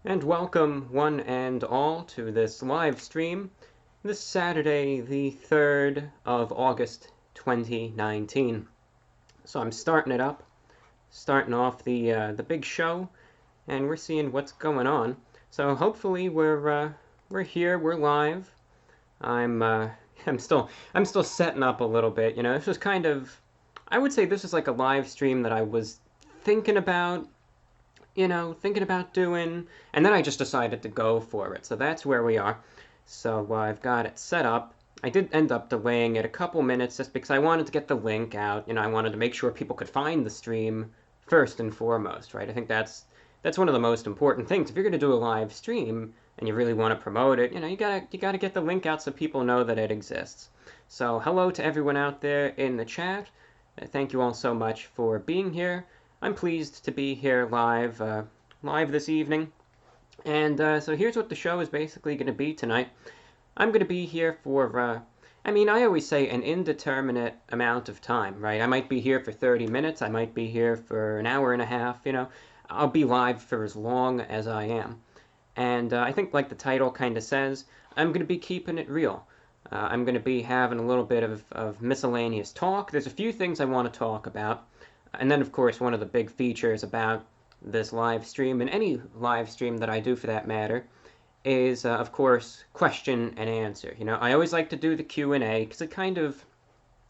And welcome one and all to this live stream this Saturday, the 3rd of August 2019. So I'm starting it up, starting off the big show, and we're seeing what's going on. So hopefully we're here, we're live. I'm uh, I'm still setting up a little bit. This was kind of, I would say this is like a live stream that I was thinking about thinking about doing, and then I just decided to go for it. So that's where we are. So I've got it set up. I did end up delaying it a couple minutes just because I wanted to get the link out. I wanted to make sure people could find the stream first and foremost, right? I think that's one of the most important things. If you're going to do a live stream and you really want to promote it, you gotta get the link out so people know that it exists. So hello to everyone out there in the chat. Thank you all so much for being here. I'm pleased to be here live this evening. And so here's what the show is basically going to be tonight. I'm going to be here for, I always say an indeterminate amount of time, right? I might be here for 30 minutes. I might be here for an hour and a half, I'll be live for as long as I am. And I think like the title kind of says, I'm going to be keeping it real. I'm going to be having a little bit of miscellaneous talk. There's a few things I want to talk about. And then, of course, one of the big features about this live stream, and any live stream that I do for that matter, is, of course, question and answer. I always like to do the Q&A because it kind of,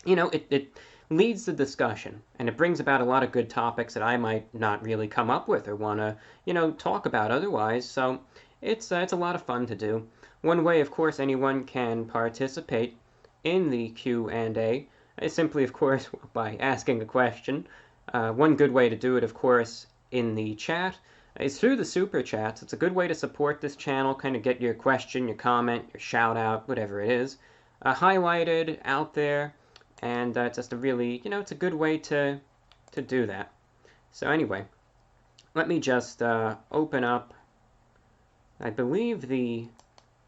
it leads the discussion, and it brings about a lot of good topics that I might not really come up with or want to, talk about otherwise. So it's a lot of fun to do. One way, of course, anyone can participate in the Q&A is simply, of course, by asking a question. One good way to do it, of course, in the chat is through the super chats. It's a good way to support this channel, kind of get your question, your comment, your shout out, whatever it is, highlighted out there, and it's just a really, it's a good way to do that. So anyway, let me just open up, I believe, the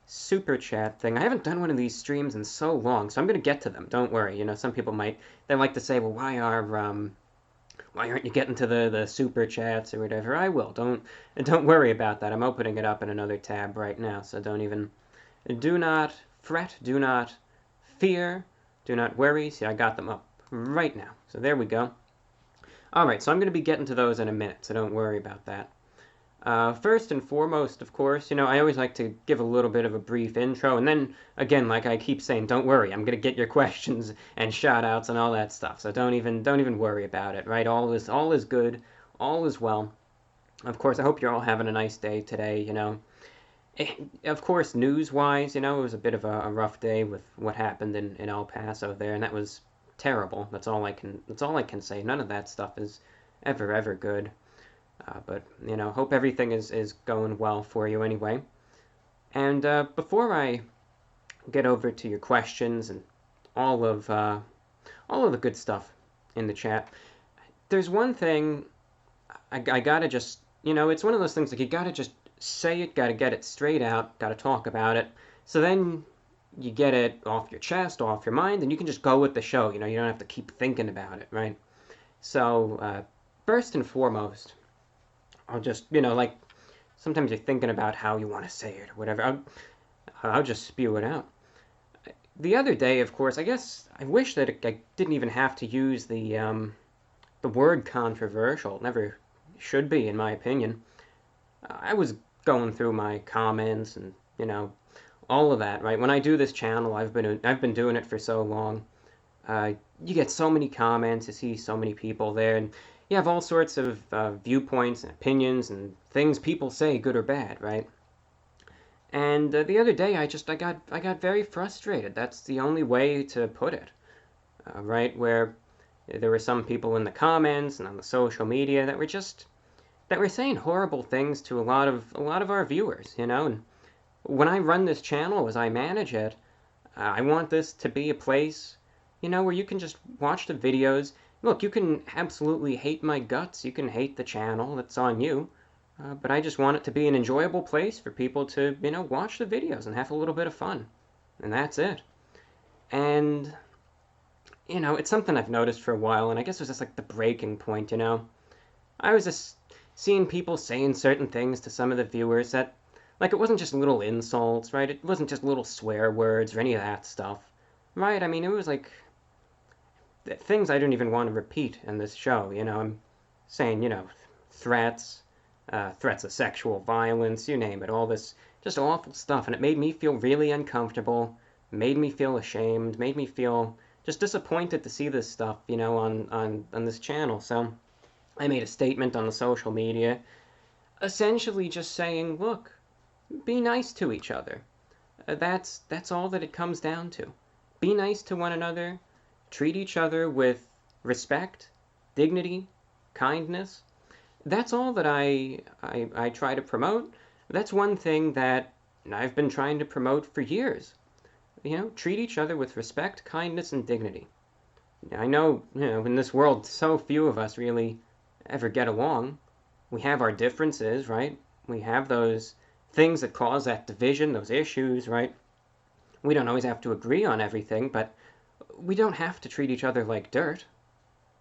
super chat thing. I haven't done one of these streams in so long, so I'm going to get to them. Don't worry. Some people they like to say, well, why aren't you getting to the super chats or whatever? I will. Don't worry about that. I'm opening it up in another tab right now, so do not fret, do not fear, do not worry. See, I got them up right now. So there we go. All right, so I'm going to be getting to those in a minute, so don't worry about that. First and foremost, of course, I always like to give a little bit of a brief intro, and then, again, like I keep saying, don't worry, I'm going to get your questions and shout-outs and all that stuff, so don't even worry about it, right? All is good, all is well. Of course, I hope you're all having a nice day today, Of course, news-wise, it was a bit of a rough day with what happened in El Paso there, and that was terrible. That's all I can say. None of that stuff is ever good. But, hope everything is going well for you anyway. And before I get over to your questions and all of the good stuff in the chat, there's one thing I gotta just, it's one of those things like you gotta just say it, gotta get it straight out, gotta talk about it, so then you get it off your chest, off your mind, and you can just go with the show, you don't have to keep thinking about it, right? So, first and foremost, I'll just, like, sometimes you're thinking about how you want to say it or whatever. I'll just spew it out. The other day, of course, I guess I wish that I didn't even have to use the word controversial. It never should be, in my opinion. I was going through my comments and, all of that, right? When I do this channel, I've been doing it for so long. You get so many comments, you see so many people there, and you have all sorts of viewpoints and opinions and things people say, good or bad, right? And the other day, I got very frustrated. That's the only way to put it, right? Where there were some people in the comments and on the social media that were saying horrible things to a lot of our viewers, And when I run this channel, as I manage it, I want this to be a place, where you can just watch the videos. Look, you can absolutely hate my guts. You can hate the channel. That's on you. But I just want it to be an enjoyable place for people to, watch the videos and have a little bit of fun. And that's it. And, it's something I've noticed for a while, and I guess it was just like the breaking point, I was just, seeing people saying certain things to some of the viewers that, like, it wasn't just little insults, right? It wasn't just little swear words or any of that stuff, right? I mean, it was like things I don't even want to repeat in this show. I'm saying, threats, threats of sexual violence, you name it, all this just awful stuff, and it made me feel really uncomfortable, made me feel ashamed, made me feel just disappointed to see this stuff, on this channel. So I made a statement on the social media, essentially just saying, look, be nice to each other. That's all that it comes down to. Be nice to one another. Treat each other with respect, dignity, kindness. That's all that I try to promote. That's one thing that I've been trying to promote for years. Treat each other with respect, kindness, and dignity. I know, in this world, so few of us really ever get along. We have our differences, right? We have those things that cause that division, those issues, right? We don't always have to agree on everything, but we don't have to treat each other like dirt.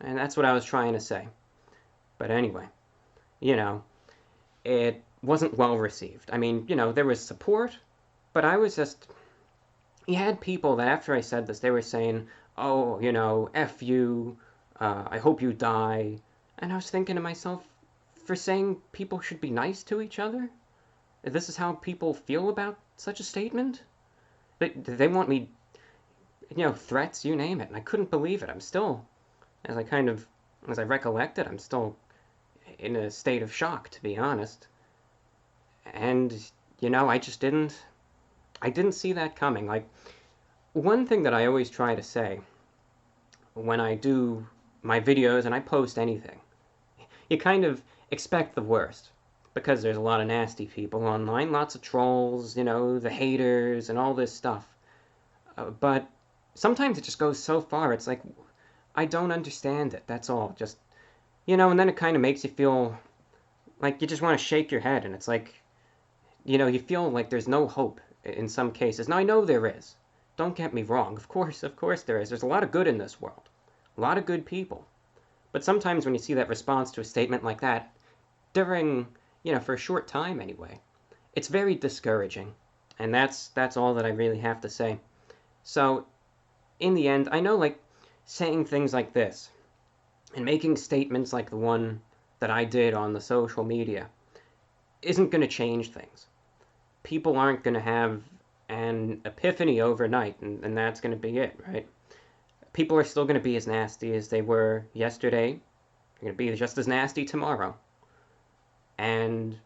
And that's what I was trying to say. But anyway, it wasn't well received. I mean, there was support, but you had people that after I said this, they were saying, oh, F you, I hope you die. And I was thinking to myself, for saying people should be nice to each other? This is how people feel about such a statement? They want me, threats, you name it. And I couldn't believe it. I'm still, as I recollect it, I'm still in a state of shock, to be honest. And, I didn't see that coming. Like, one thing that I always try to say when I do my videos and I post anything, you kind of expect the worst, because there's a lot of nasty people online, lots of trolls, the haters and all this stuff. But sometimes it just goes so far, it's like, I don't understand it, that's all. Just, and then it kind of makes you feel like you just want to shake your head, and it's like, you feel like there's no hope in some cases. Now, I know there is. Don't get me wrong. Of course there is. There's a lot of good in this world. A lot of good people. But sometimes when you see that response to a statement like that, during, for a short time anyway, it's very discouraging. And that's all that I really have to say. So, in the end, I know, like, saying things like this, and making statements like the one that I did on the social media, isn't going to change things. People aren't going to have an epiphany overnight, and that's going to be it, right? People are still going to be as nasty as they were yesterday. They're going to be just as nasty tomorrow. And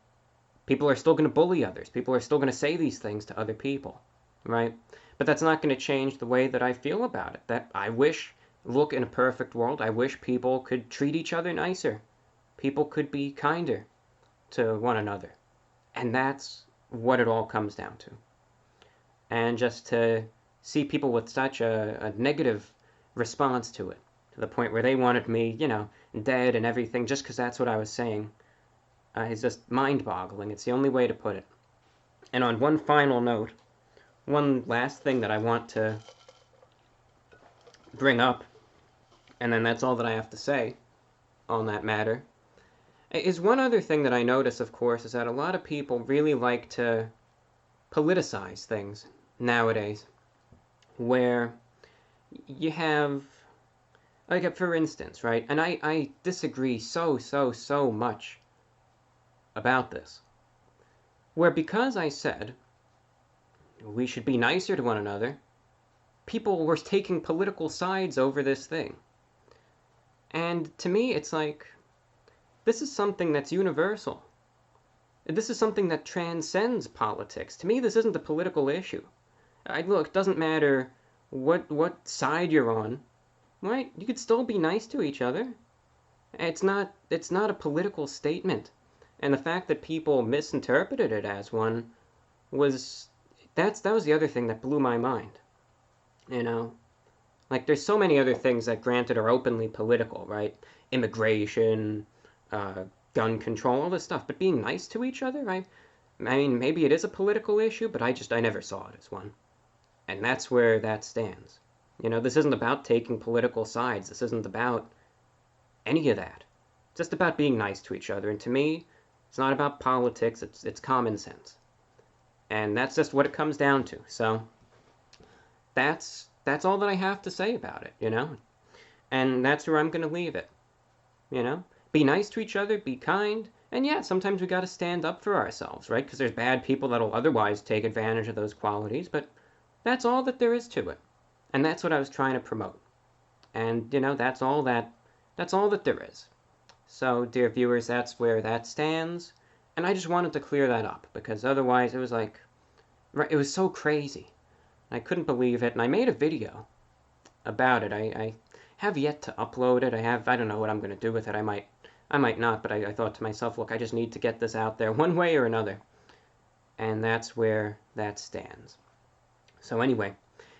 people are still going to bully others. People are still going to say these things to other people, right? But that's not going to change the way that I feel about it. That I wish, look, in a perfect world, I wish people could treat each other nicer. People could be kinder to one another. And that's what it all comes down to. And just to see people with such a negative response to it, to the point where they wanted me, dead and everything, just because that's what I was saying, is just mind-boggling. It's the only way to put it. And on one final note, one last thing that I want to bring up, and then that's all that I have to say on that matter, is one other thing that I notice, of course, is that a lot of people really like to politicize things nowadays, where you have, like, for instance, right, and I disagree so much about this, where because I said we should be nicer to one another, people were taking political sides over this thing. And to me, it's like, this is something that's universal. This is something that transcends politics. To me, this isn't a political issue. Look, it doesn't matter what side you're on, right? You could still be nice to each other. It's not a political statement. And the fact that people misinterpreted it as one that was the other thing that blew my mind. Like, there's so many other things that, granted, are openly political, right? Immigration, gun control, all this stuff. But being nice to each other, right? I mean, maybe it is a political issue, but I never saw it as one. And that's where that stands. This isn't about taking political sides. This isn't about any of that. just about being nice to each other. And to me, it's not about politics, it's common sense. And that's just what it comes down to. So that's all that I have to say about it, you know? And that's where I'm going to leave it, you know? Be nice to each other, be kind, and yeah, sometimes we got to stand up for ourselves, right? Because there's bad people that'll otherwise take advantage of those qualities, but that's all that there is to it. And that's what I was trying to promote. And, you know, that's all that there is. So, dear viewers, that's where that stands. And I just wanted to clear that up, because otherwise it was like, it was so crazy. I couldn't believe it, and I made a video about it. I have yet to upload it. I don't know what I'm going to do with it. I might not, but I thought to myself, look, I just need to get this out there one way or another. And that's where that stands. So anyway,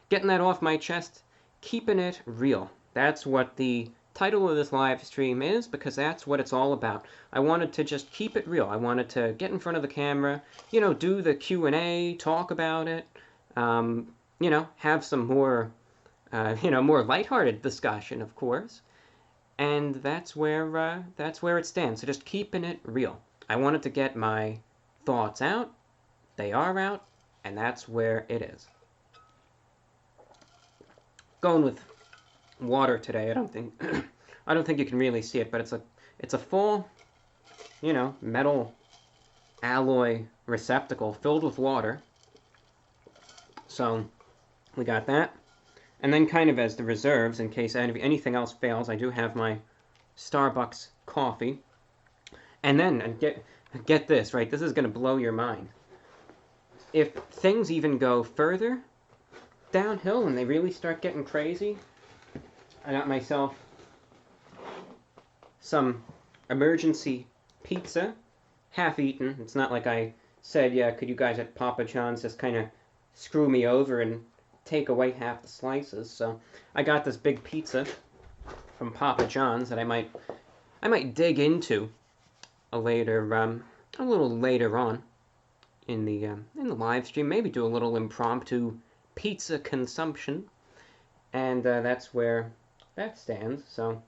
getting that off my chest, keeping it real. That's what the title of this live stream is, because that's what it's all about. I wanted to just keep it real. I wanted to get in front of the camera, you know, do the Q&A, talk about it, you know, have some more, you know, more lighthearted discussion, of course. And that's where it stands. So just keeping it real. I wanted to get my thoughts out. They are out, and that's where it is. Going with water today. I don't think you can really see it, but it's a full, you know, metal alloy receptacle filled with water. So we got that. And then kind of as the reserves, in case anything else fails, I do have my Starbucks coffee. And then, get this, right? This is going to blow your mind. If things even go further downhill and they really start getting crazy, I got myself some emergency pizza, half-eaten. It's not like I said, yeah, could you guys at Papa John's just kind of screw me over and take away half the slices? So I got this big pizza from Papa John's that I might dig into a little later on in the live stream. Maybe do a little impromptu pizza consumption, and that's where that stands. So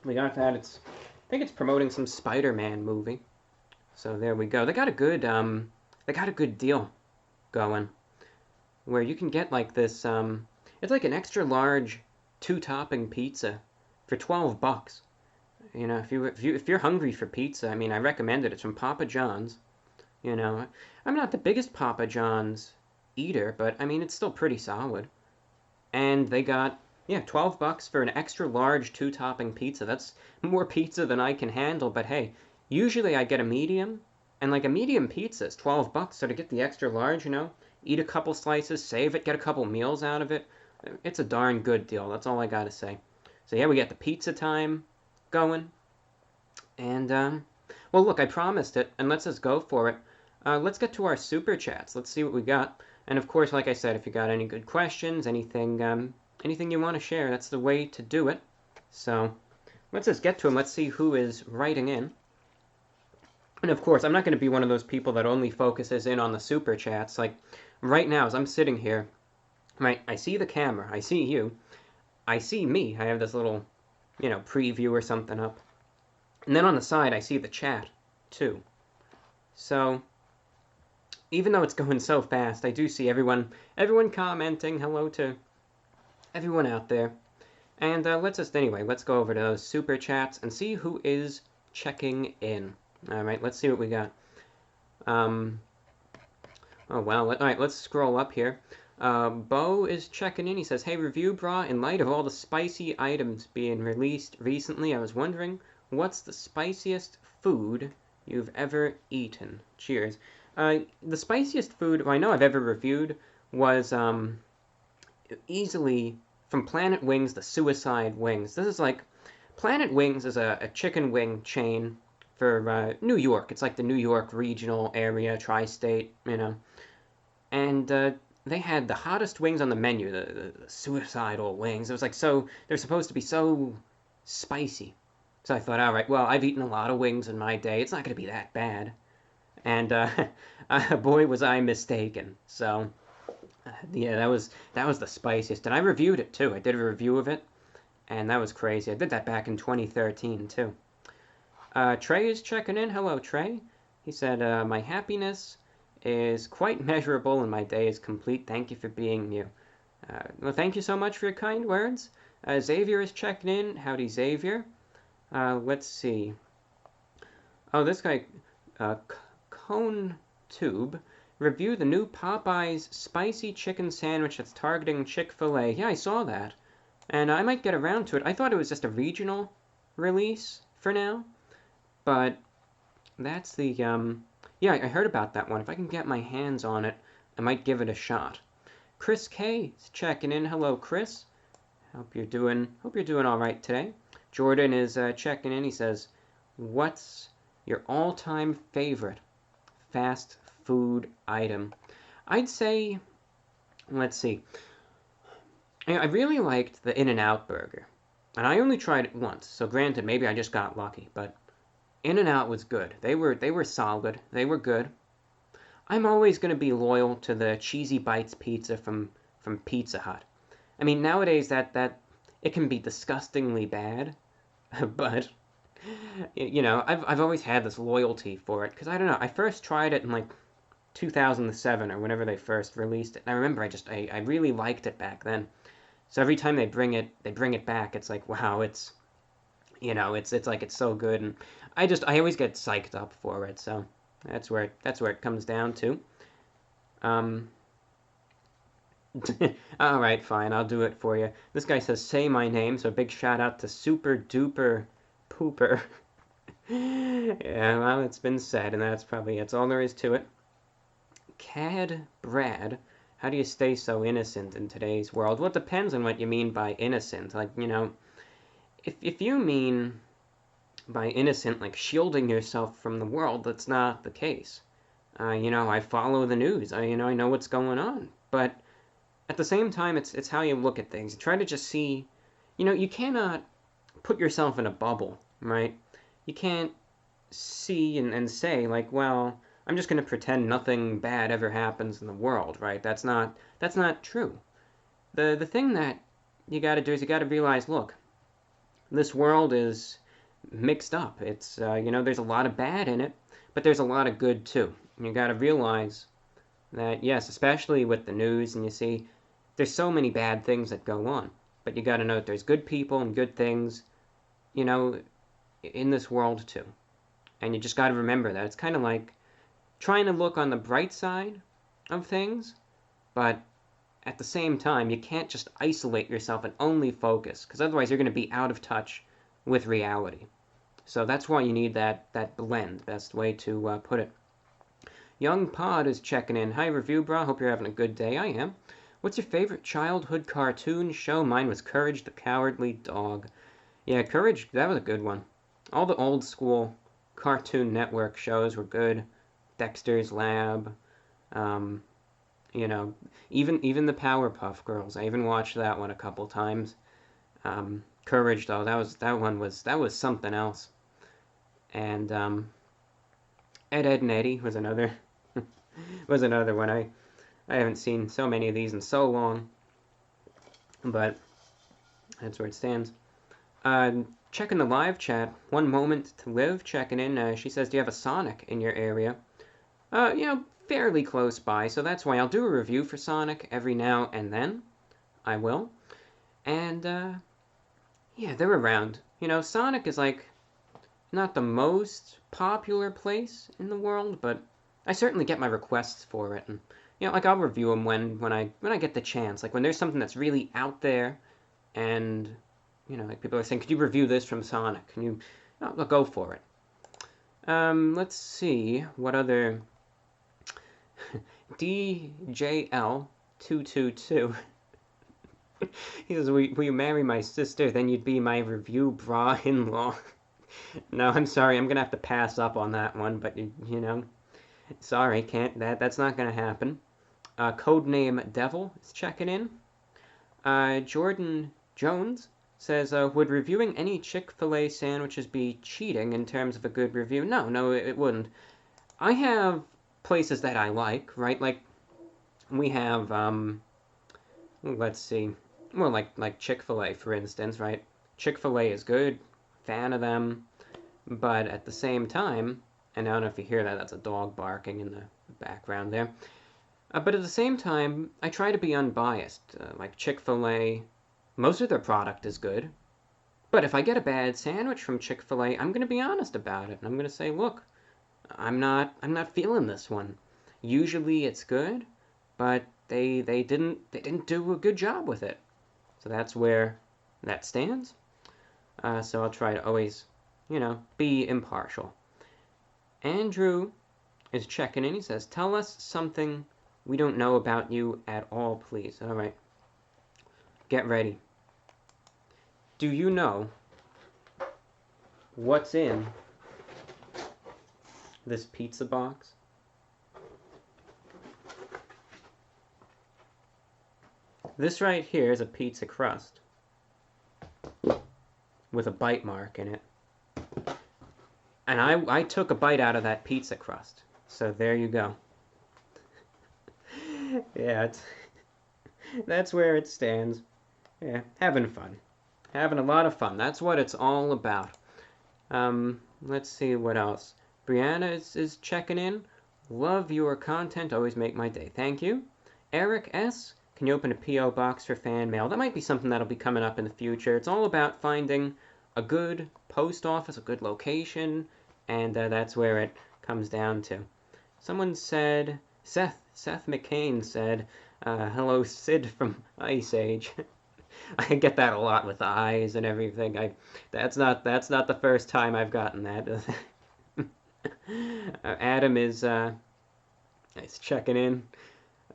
we got that. I think it's promoting some Spider-Man movie. So there we go. They got a good deal going, where you can get like this, it's like an extra large 2-topping pizza for $12. You know, if you're hungry for pizza, I mean, I recommend it. It's from Papa John's. You know, I'm not the biggest Papa John's eater, but I mean, it's still pretty solid. And they got, yeah, $12 for an extra large 2-topping pizza. That's more pizza than I can handle, but hey, usually I get a medium, and like a medium pizza is $12, so to get the extra large, you know, eat a couple slices, save it, get a couple meals out of it, it's a darn good deal. That's all I gotta say. So yeah, we got the pizza time going, and well, look, I promised it, and let's just go for it. Let's get to our super chats. Let's see what we got. And of course, like I said, if you got any good questions, anything you want to share, that's the way to do it. So let's just get to them. Let's see who is writing in. And of course, I'm not going to be one of those people that only focuses in on the super chats. Like right now, as I'm sitting here, right, I see the camera, I see you, I see me. I have this little, you know, preview or something up. And then on the side, I see the chat too. So even though it's going so fast, I do see everyone commenting. Hello to everyone out there. And let's go over to those super chats and see who is checking in. All right, let's see what we got. Oh, wow. All right, let's scroll up here. Bo is checking in. He says, hey, Reviewbrah, in light of all the spicy items being released recently, I was wondering, what's the spiciest food you've ever eaten? Cheers. The spiciest food I know I've ever reviewed was easily from Planet Wings, the Suicide Wings. This is like, Planet Wings is a chicken wing chain for New York. It's like the New York regional area, tri-state, you know. And they had the hottest wings on the menu, the suicidal wings. It was like they're supposed to be so spicy. So I thought, all right, well, I've eaten a lot of wings in my day. It's not going to be that bad. And boy, was I mistaken. So yeah, that was the spiciest. And I reviewed it too. I did a review of it, and that was crazy. I did that back in 2013 too. Trey is checking in. Hello, Trey. He said, my happiness is quite measurable and my day is complete. Thank you for being you. Well, thank you so much for your kind words. Xavier is checking in. Howdy, Xavier. Let's see. Oh, this guy, Cone Tube. Review the new Popeyes spicy chicken sandwich that's targeting Chick-fil-A. Yeah, I saw that. And I might get around to it. I thought it was just a regional release for now. But that's the, yeah, I heard about that one. If I can get my hands on it, I might give it a shot. Chris K is checking in. Hello, Chris. Hope you're doing all right today. Jordan is checking in. He says, what's your all-time favorite fast food item? I'd say, let's see. I really liked the In-N-Out burger. And I only tried it once, so granted, maybe I just got lucky, but In-N-Out was good. They were solid. They were good. I'm always going to be loyal to the Cheesy Bites pizza from Pizza Hut. I mean, nowadays that it can be disgustingly bad, but you know, I've always had this loyalty for it because I don't know. I first tried it in like 2007 or whenever they first released it. And I remember I really liked it back then. So every time they bring it back, it's like, wow, it's, you know, it's like it's so good, and I always get psyched up for it. So that's where it comes down to. All right, fine, I'll do it for you. This guy says, say my name, so a big shout out to Super Duper Pooper. Yeah, well, it's been said, and that's all there is to it. Cad Brad, how do you stay so innocent in today's world? Well, it depends on what you mean by innocent. Like, you know, if you mean by innocent, like shielding yourself from the world, that's not the case. You know, I follow the news. I know what's going on. But at the same time, it's how you look at things. You try to just see, you know, you cannot put yourself in a bubble, right? You can't see and say, like, well, I'm just going to pretend nothing bad ever happens in the world, right? That's not true. The thing that you got to do is you got to realize, look, this world is mixed up. It's you know, there's a lot of bad in it, but there's a lot of good too. And you got to realize that, yes, especially with the news, and you see there's so many bad things that go on, but you got to know that there's good people and good things, you know, in this world too. And you just got to remember that. It's kind of like trying to look on the bright side of things, but at the same time, you can't just isolate yourself and only focus, because otherwise you're going to be out of touch with reality. So that's why you need that blend, best way to put it. Young Pod is checking in. Hi, Reviewbrah. Hope you're having a good day. I am. What's your favorite childhood cartoon show? Mine was Courage the Cowardly Dog. Yeah, Courage, that was a good one. All the old school Cartoon Network shows were good. Dexter's Lab, you know, even the Powerpuff Girls. I even watched that one a couple times. Courage, though, that was something else. And Ed, and Eddie was another one. I haven't seen so many of these in so long, but that's where it stands. Checking the live chat. One Moment to Live checking in. She says, do you have a Sonic in your area? You know, fairly close by, so that's why I'll do a review for Sonic every now and then. I will. And, yeah, they're around. You know, Sonic is, like, not the most popular place in the world, but I certainly get my requests for it. And, you know, like, I'll review them when I get the chance. Like, when there's something that's really out there, and, you know, like, people are saying, could you review this from Sonic? Can you... I'll go for it. Let's see, what other... DJL222. He says, will you marry my sister? Then you'd be my review bra in-law. No, I'm sorry, I'm gonna have to pass up on that one, but you know, sorry, that's not gonna happen. Codename Devil is checking in. Jordan Jones says, would reviewing any Chick-fil-A sandwiches be cheating in terms of a good review? No, it wouldn't. I have places that I like, right? Like, we have, let's see, well, like Chick-fil-A, for instance, right? Chick-fil-A is good, fan of them, But at the same time, and I don't know if you hear that, that's a dog barking in the background there. But at the same time, I try to be unbiased. Like Chick-fil-A, most of their product is good. But if I get a bad sandwich from Chick-fil-A, I'm going to be honest about it. And I'm going to say, look, I'm not feeling this one. Usually it's good, but they didn't do a good job with it. So that's where that stands. So I'll try to always, be impartial. Andrew is checking in. He says, tell us something we don't know about you at all, please. All right. Get ready. Do you know what's in this pizza box? This right here is a pizza crust with a bite mark in it. And I took a bite out of that pizza crust. So there you go. Yeah, that's where it stands. Yeah, having fun. Having a lot of fun. That's what it's all about. Let's see what else. Brianna is checking in. Love your content. Always make my day. Thank you. Eric S. Can you open a P.O. box for fan mail? That might be something that'll be coming up in the future. It's all about finding a good post office, a good location, and that's where it comes down to. Someone said, Seth McCain said, hello Sid from Ice Age. I get that a lot with the eyes and everything. That's not the first time I've gotten that. Adam is checking in.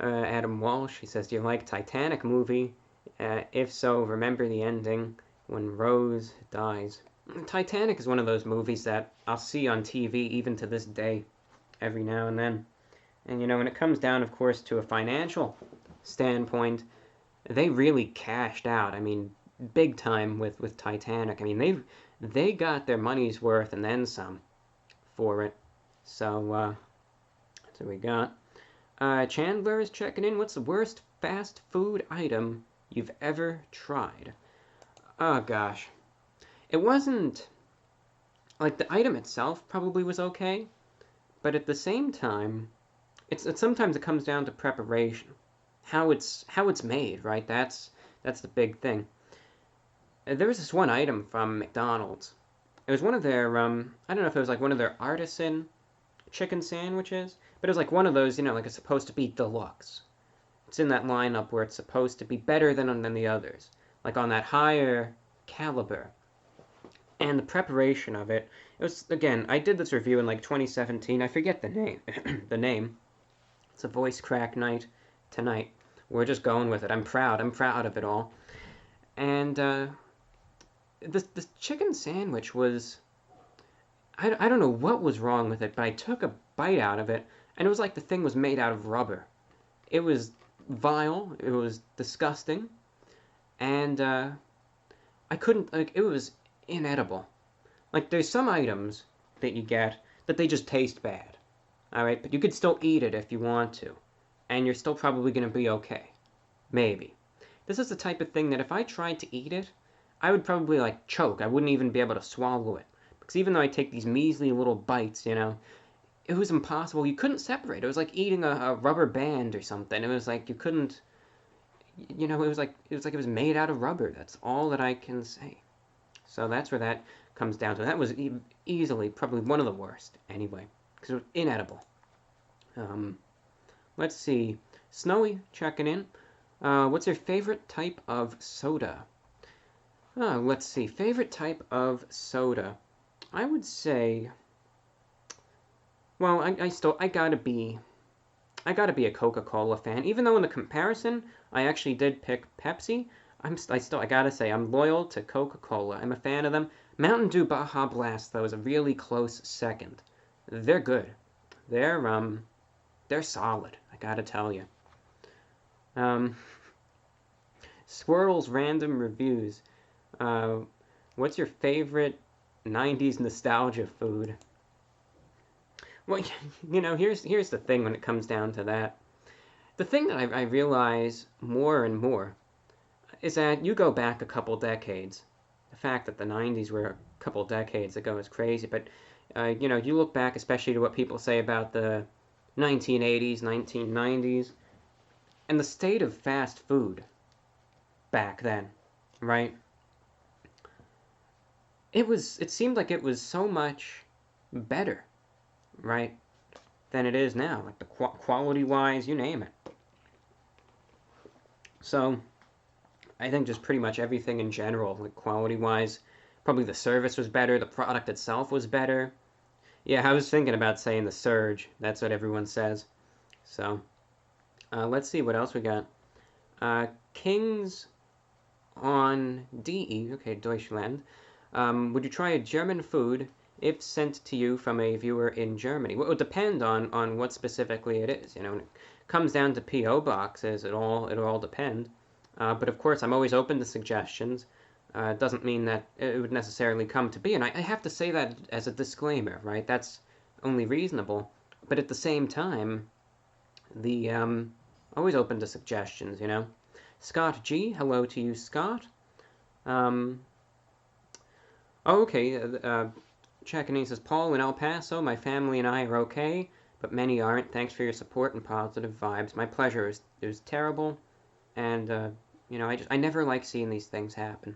Adam Walsh, he says, do you like Titanic movie? If so, remember the ending when Rose dies. Titanic is one of those movies that I'll see on TV even to this day, every now and then. And when it comes down, of course, to a financial standpoint, they really cashed out. I mean, big time with Titanic. I mean, they got their money's worth and then some for it. So that's what we got. Chandler is checking in. What's the worst fast food item you've ever tried? Oh gosh, it wasn't like the item itself probably was okay, but at the same time, it's sometimes it comes down to preparation, how it's made, right? That's the big thing. There was this one item from McDonald's. It was one of their I don't know if it was like one of their artisan chicken sandwiches, but it was like one of those, like it's supposed to be deluxe. It's in that lineup where it's supposed to be better than the others, like on that higher caliber. And the preparation of it was, again, I did this review in like 2017. I forget the name. The name. It's a voice crack night tonight. We're just going with it. I'm proud of it all. And this chicken sandwich was, I don't know what was wrong with it, but I took a bite out of it, and it was like the thing was made out of rubber. It was vile. It was disgusting. And I couldn't, like, it was inedible. Like, there's some items that you get that they just taste bad. Alright, but you could still eat it if you want to. And you're still probably going to be okay. Maybe. This is the type of thing that if I tried to eat it, I would probably, like, choke. I wouldn't even be able to swallow it. Because even though I take these measly little bites, it was impossible. You couldn't separate. It was like eating a rubber band or something. It was like you couldn't, it was like it was made out of rubber. That's all that I can say. So that's where that comes down to. That was easily probably one of the worst anyway, because it was inedible. Let's see. Snowy checking in. What's your favorite type of soda? Let's see. Favorite type of soda. I would say, well, I gotta be a Coca-Cola fan. Even though in the comparison, I actually did pick Pepsi, I gotta say, I'm loyal to Coca-Cola. I'm a fan of them. Mountain Dew Baja Blast, though, is a really close second. They're good. They're solid, I gotta tell you. Squirrel's Random Reviews. What's your favorite 90s nostalgia food? Well, here's the thing when it comes down to that. The thing that I realize more and more is that you go back a couple decades, the fact that the 90s were a couple decades ago is crazy, but, you know, you look back especially to what people say about the 1980s, 1990s, and the state of fast food back then, right? It seemed like it was so much better, right, than it is now, like the quality-wise, you name it. So, I think just pretty much everything in general, like quality-wise, probably the service was better, the product itself was better. Yeah, I was thinking about saying the surge. That's what everyone says. So, let's see what else we got. Kings on DE, okay, Deutschland. Would you try a German food if sent to you from a viewer in Germany? Well, it would depend on what specifically it is. You know, when it comes down to PO boxes, it'll all depend. But of course, I'm always open to suggestions. It doesn't mean that it would necessarily come to be, and I have to say that as a disclaimer, right? That's only reasonable. But at the same time, always open to suggestions, you know. Scott G, hello to you, Scott. Okay, checking in says, Paul in El Paso, my family and I are okay, but many aren't. Thanks for your support and positive vibes. My pleasure. It was terrible, and, you know, I never like seeing these things happen.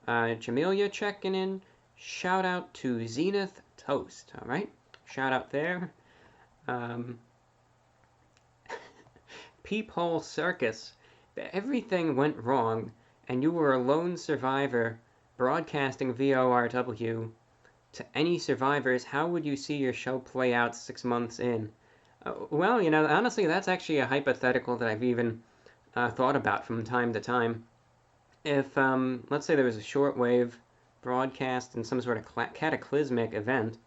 Jamelia checking in. Shout out to Zenith Toast, all right? Shout out there. Peephole Circus. Everything went wrong, and you were a lone survivor broadcasting VORW to any survivors. How would you see your show play out 6 months in? Well, you know, honestly, that's actually a hypothetical that I've even thought about from time to time. If, let's say there was a shortwave broadcast in some sort of cataclysmic event,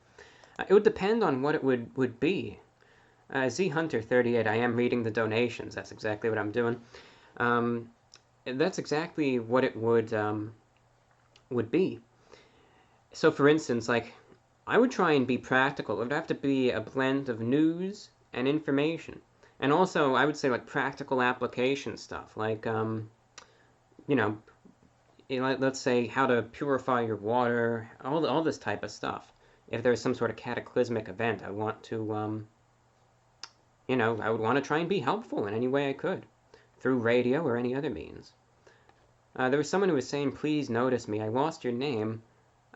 it would depend on what it would be. Z Hunter 38, I am reading the donations. That's exactly what I'm doing. That's exactly what it would be. So, for instance, like, I would try and be practical. It would have to be a blend of news and information. And also, I would say, like, practical application stuff. Like, you know, let's say how to purify your water, all this type of stuff. If there's some sort of cataclysmic event, I want to, you know, I would want to try and be helpful in any way I could, through radio or any other means. There was someone who was saying, please notice me. I lost your name.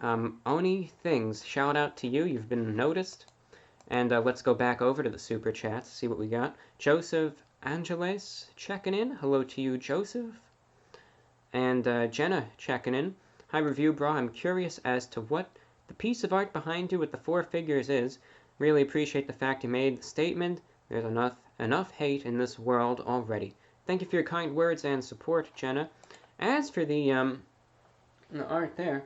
Oni Things, shout out to you. You've been noticed. And let's go back over to the super chats, see what we got. Joseph Angeles checking in. Hello to you, Joseph. And Jenna checking in. Hi, Reviewbrah. I'm curious as to what the piece of art behind you with the 4 figures is. Really appreciate the fact you made the statement. There's enough hate in this world already. Thank you for your kind words and support, Jenna. As for the art there,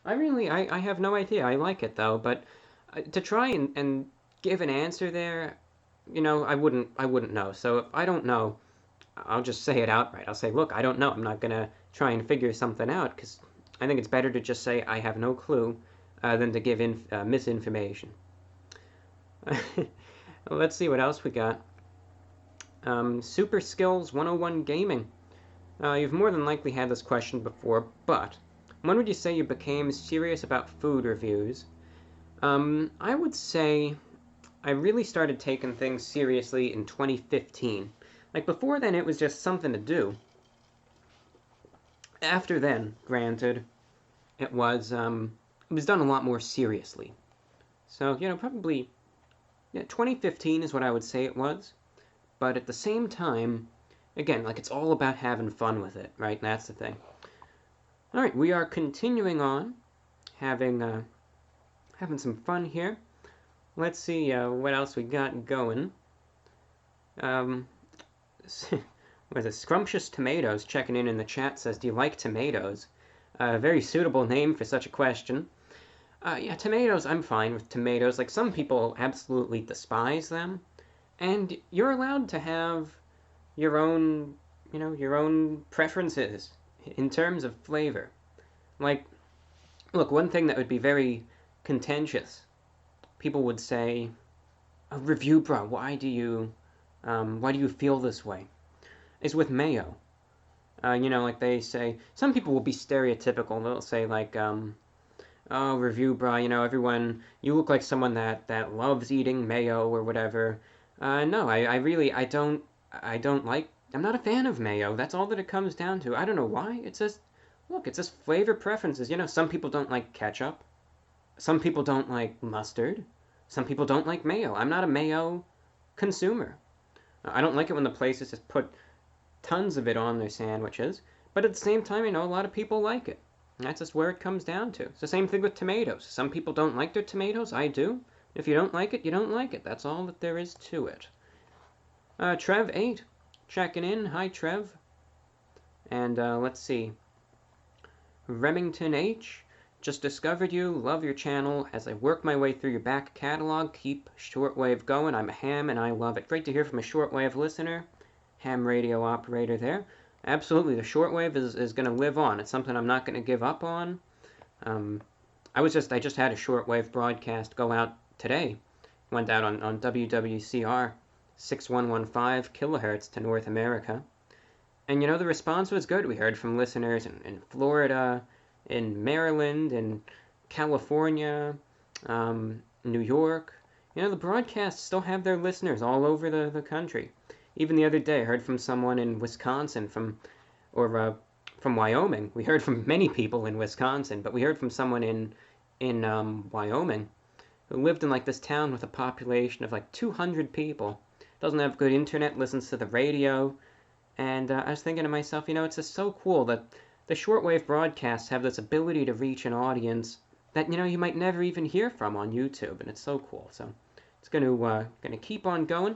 I have no idea. I like it though, but to try and give an answer there, you know, I wouldn't know. So if I don't know, I'll just say it outright. I'll say, look, I don't know. I'm not gonna try and figure something out, because I think it's better to just say I have no clue than to give misinformation. Let's see what else we got. Super Skills 101 Gaming. You've more than likely had this question before, but when would you say you became serious about food reviews? I would say I really started taking things seriously in 2015. Like, before then, it was just something to do. After then, granted, it was done a lot more seriously. So, you know, probably, yeah, 2015 is what I would say it was. But at the same time, again, like, it's all about having fun with it, right? That's the thing. All right, we are continuing on, having some fun here. Let's see what else we got going. With a Scrumptious Tomatoes checking in the chat says, do you like tomatoes? Very suitable name for such a question. Yeah, tomatoes, I'm fine with tomatoes. Like, some people absolutely despise them. And you're allowed to have your own, you know, your own preferences in terms of flavor. Like, look, one thing that would be very contentious, people would say, oh, Reviewbrah, why do you feel this way? Is with mayo. You know, like they say, some people will be stereotypical. They'll say like, oh, Reviewbrah, you know, everyone, you look like someone that loves eating mayo or whatever. No, I don't like, I'm not a fan of mayo. That's all that it comes down to. I don't know why. It's just, look, it's just flavor preferences. You know, some people don't like ketchup. Some people don't like mustard. Some people don't like mayo. I'm not a mayo consumer. I don't like it when the places just put tons of it on their sandwiches. But at the same time, you know, a lot of people like it. That's just where it comes down to. It's the same thing with tomatoes. Some people don't like their tomatoes. I do. If you don't like it, you don't like it. That's all that there is to it. Trev8, checking in. Hi, Trev. And let's see. Remington H, just discovered you. Love your channel. As I work my way through your back catalog, keep Shortwave going. I'm a ham and I love it. Great to hear from a Shortwave listener. Ham radio operator there. Absolutely, the shortwave is going to live on. It's something I'm not going to give up on. I just had a shortwave broadcast go out today. Went out on WWCR 6115 kilohertz to North America. And you know, the response was good. We heard from listeners in Florida, in Maryland, in California, New York. You know, the broadcasts still have their listeners all over the country. Even the other day, I heard from someone in Wisconsin, from Wyoming. We heard from many people in Wisconsin, but we heard from someone in Wyoming who lived in like this town with a population of like 200 people. Doesn't have good internet, listens to the radio, and I was thinking to myself, you know, it's just so cool that the shortwave broadcasts have this ability to reach an audience that, you know, you might never even hear from on YouTube, and it's so cool. So it's gonna keep on going.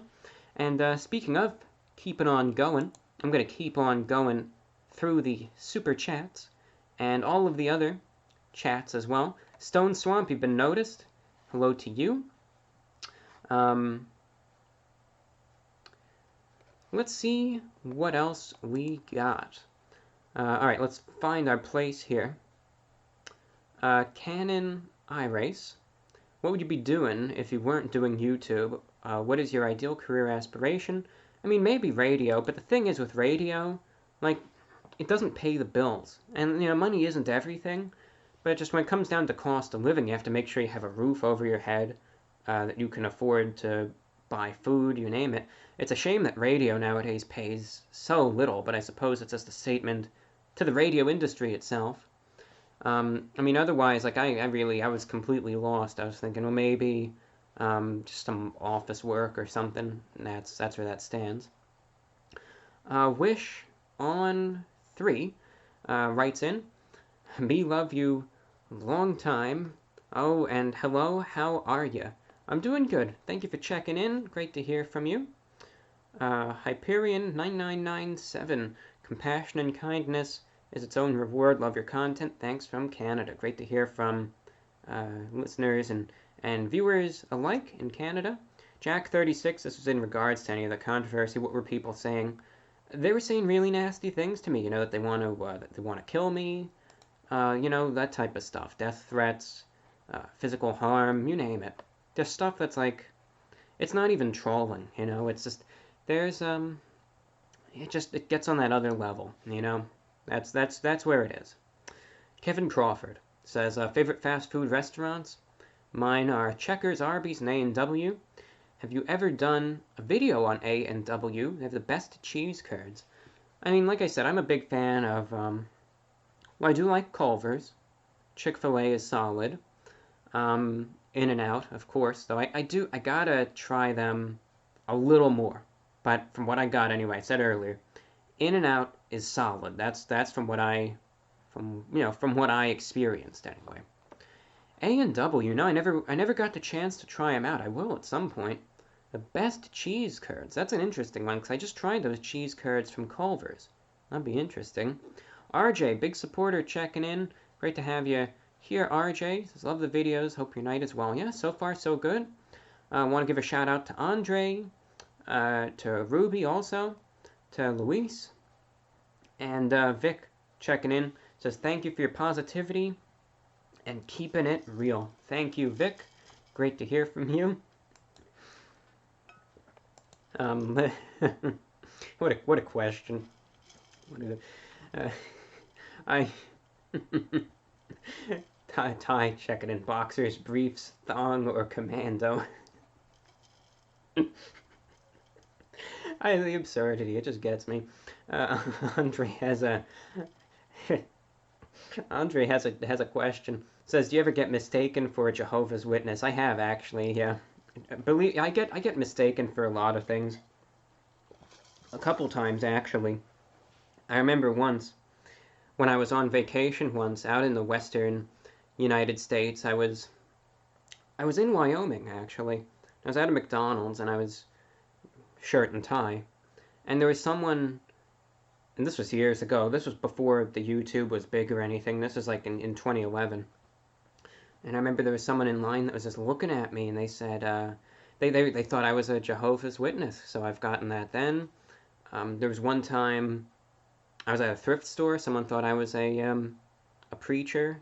And speaking of keeping on going, I'm going to keep on going through the super chats and all of the other chats as well. Stone Swamp, you've been noticed. Hello to you. Let's see what else we got. All right, let's find our place here. Canon iRace. What would you be doing if you weren't doing YouTube? What is your ideal career aspiration? I mean, maybe radio, but the thing is with radio, like, it doesn't pay the bills. And, you know, money isn't everything, but just when it comes down to cost of living, you have to make sure you have a roof over your head, that you can afford to buy food, you name it. It's a shame that radio nowadays pays so little, but I suppose it's just a statement to the radio industry itself. I mean, otherwise, like, I was completely lost. I was thinking, well, maybe just some office work or something, and that's where that stands. Wish on 3 writes in, me love you long time. Oh, and hello, how are you? I'm doing good. Thank you for checking in. Great to hear from you. Hyperion9997, compassion and kindness is its own reward. Love your content. Thanks from Canada. Great to hear from listeners and viewers alike in Canada. Jack36, this was in regards to any of the controversy. What were people saying? They were saying really nasty things to me. You know, that they want to kill me. You know, that type of stuff. Death threats, physical harm, you name it. There's stuff that's like, it's not even trolling. You know, it's just there's it gets on that other level. You know. That's where it is. Kevin Crawford says, favorite fast food restaurants? Mine are Checkers, Arby's, and A&W. Have you ever done a video on A&W? They have the best cheese curds. I mean, like I said, I'm a big fan of, well, I do like Culver's. Chick-fil-A is solid. In-N-Out, of course, though I gotta try them a little more. But from what I got anyway, I said earlier, In-N-Out is solid. That's from what I experienced anyway. A&W, no, I never got the chance to try them out. I will at some point. The best cheese curds. That's an interesting one because I just tried those cheese curds from Culver's. That'd be interesting. RJ, big supporter, checking in. Great to have you here, RJ. Says, love the videos. Hope your night is well. Yeah, so far so good. I want to give a shout out to Andre, to Ruby also, to Luis, and Vic checking in. Says, thank you for your positivity and keeping it real. Thank you, Vic. Great to hear from you. What a question. I Ty checking in boxers, briefs, thong, or commando. The absurdity, it just gets me. Andre has a Andre has a question. Says, "Do you ever get mistaken for a Jehovah's Witness?" I have actually. Yeah, I get mistaken for a lot of things. A couple times actually. I remember once when I was on vacation once out in the western United States. I was in Wyoming actually. I was at a McDonald's and I was shirt and tie, and there was someone. And this was years ago. This was before the YouTube was big or anything. This was like in 2011. And I remember there was someone in line that was just looking at me, and they said they thought I was a Jehovah's Witness. So I've gotten that then. There was one time I was at a thrift store. Someone thought I was a preacher.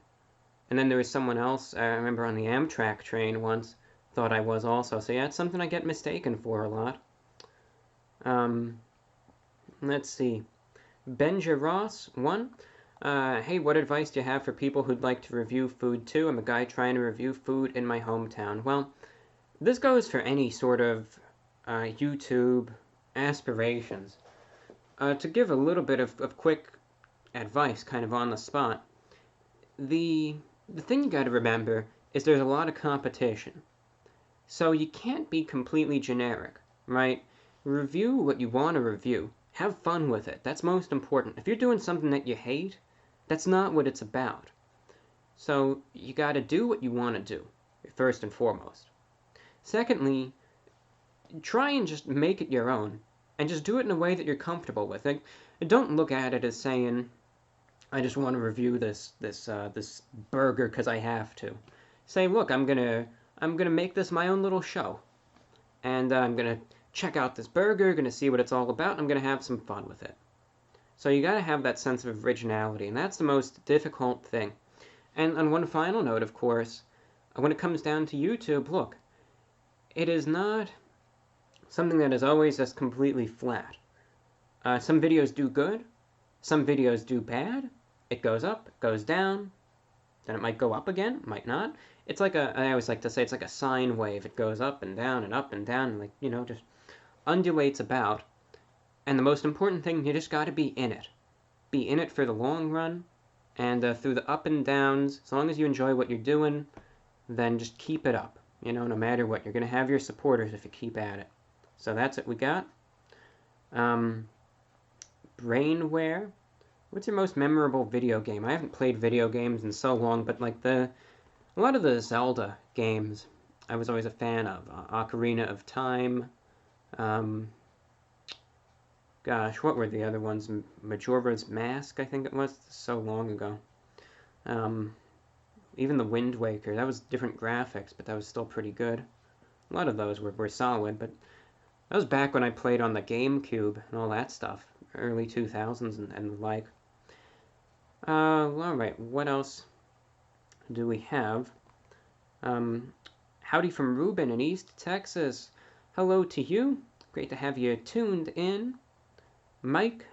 And then there was someone else, I remember on the Amtrak train once, thought I was also. So yeah, it's something I get mistaken for a lot. Let's see. Benja Ross, 1. Hey, what advice do you have for people who'd like to review food too? I'm a guy trying to review food in my hometown. Well, this goes for any sort of YouTube aspirations. To give a little bit of quick advice, kind of on the spot, the thing you got to remember is there's a lot of competition. So you can't be completely generic, right? Review what you want to review. Have fun with it. That's most important. If you're doing something that you hate, that's not what it's about. So you got to do what you want to do, first and foremost. Secondly, try and just make it your own, and just do it in a way that you're comfortable with. Like, don't look at it as saying, I just want to review this burger because I have to. Say, look, I'm gonna make this my own little show, and I'm gonna check out this burger, gonna see what it's all about, and I'm gonna have some fun with it. So you gotta have that sense of originality, and that's the most difficult thing. And on one final note, of course, when it comes down to YouTube, look, it is not something that is always just completely flat. Some videos do good, some videos do bad. It goes up, it goes down, then it might go up again, might not. It's like I always like to say, it's like a sine wave. It goes up and down and up and down, and, like, you know, just undulates about. And the most important thing, you just got to be in it. Be in it for the long run, and through the up and downs, as long as you enjoy what you're doing, then just keep it up. You know, no matter what, you're going to have your supporters if you keep at it. So that's what we got. Brainware. What's your most memorable video game? I haven't played video games in so long, but like a lot of the Zelda games, I was always a fan of. Ocarina of Time. Gosh, what were the other ones? Majora's Mask, I think it was. So long ago. Even the Wind Waker. That was different graphics, but that was still pretty good. A lot of those were solid, but that was back when I played on the GameCube and all that stuff. Early 2000s and the like. Alright, what else do we have? Howdy from Ruben in East Texas. Hello to you. Great to have you tuned in. Mike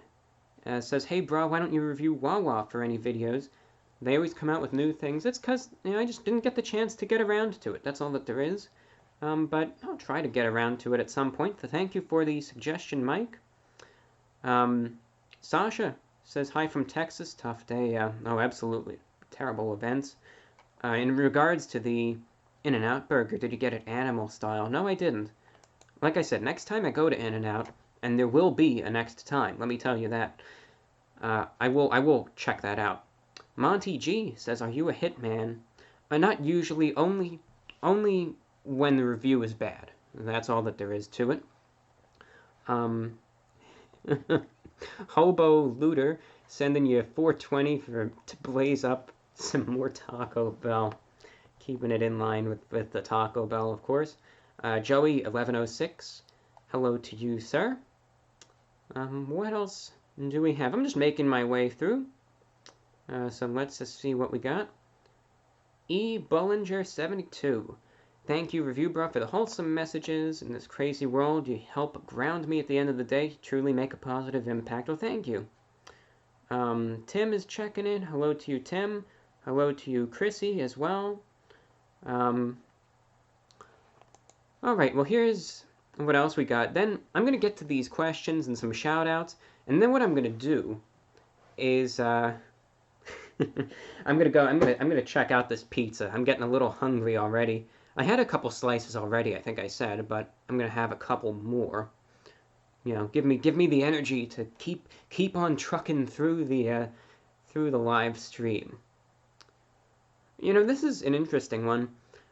says, hey, bro, why don't you review Wawa for any videos? They always come out with new things. It's because, you know, I just didn't get the chance to get around to it. That's all that there is. But I'll try to get around to it at some point. So thank you for the suggestion, Mike. Sasha says, hi from Texas. Tough day. Oh, absolutely. Terrible events. In regards to the In-N-Out burger, did you get it animal style? No, I didn't. Like I said, next time I go to In-N-Out, and there will be a next time, let me tell you that, I will check that out. Monty G says, are you a hitman? Not usually, only when the review is bad. That's all that there is to it. Hobo Looter sending you 420 to blaze up some more Taco Bell. Keeping it in line with the Taco Bell, of course. Joey 1106, hello to you, sir. What else do we have? I'm just making my way through. So let's just see what we got. E. Bullinger 72. Thank you, Reviewbrah, for the wholesome messages in this crazy world. You help ground me at the end of the day. Truly make a positive impact. Well, thank you. Tim is checking in. Hello to you, Tim. Hello to you, Chrissy, as well. Alright, well, here's what else we got. Then I'm going to get to these questions and some shout-outs, and then what I'm going to do is, I'm going to check out this pizza. I'm getting a little hungry already. I had a couple slices already, I think I said, but I'm going to have a couple more. You know, give me the energy to keep on trucking through the live stream. You know, this is an interesting one.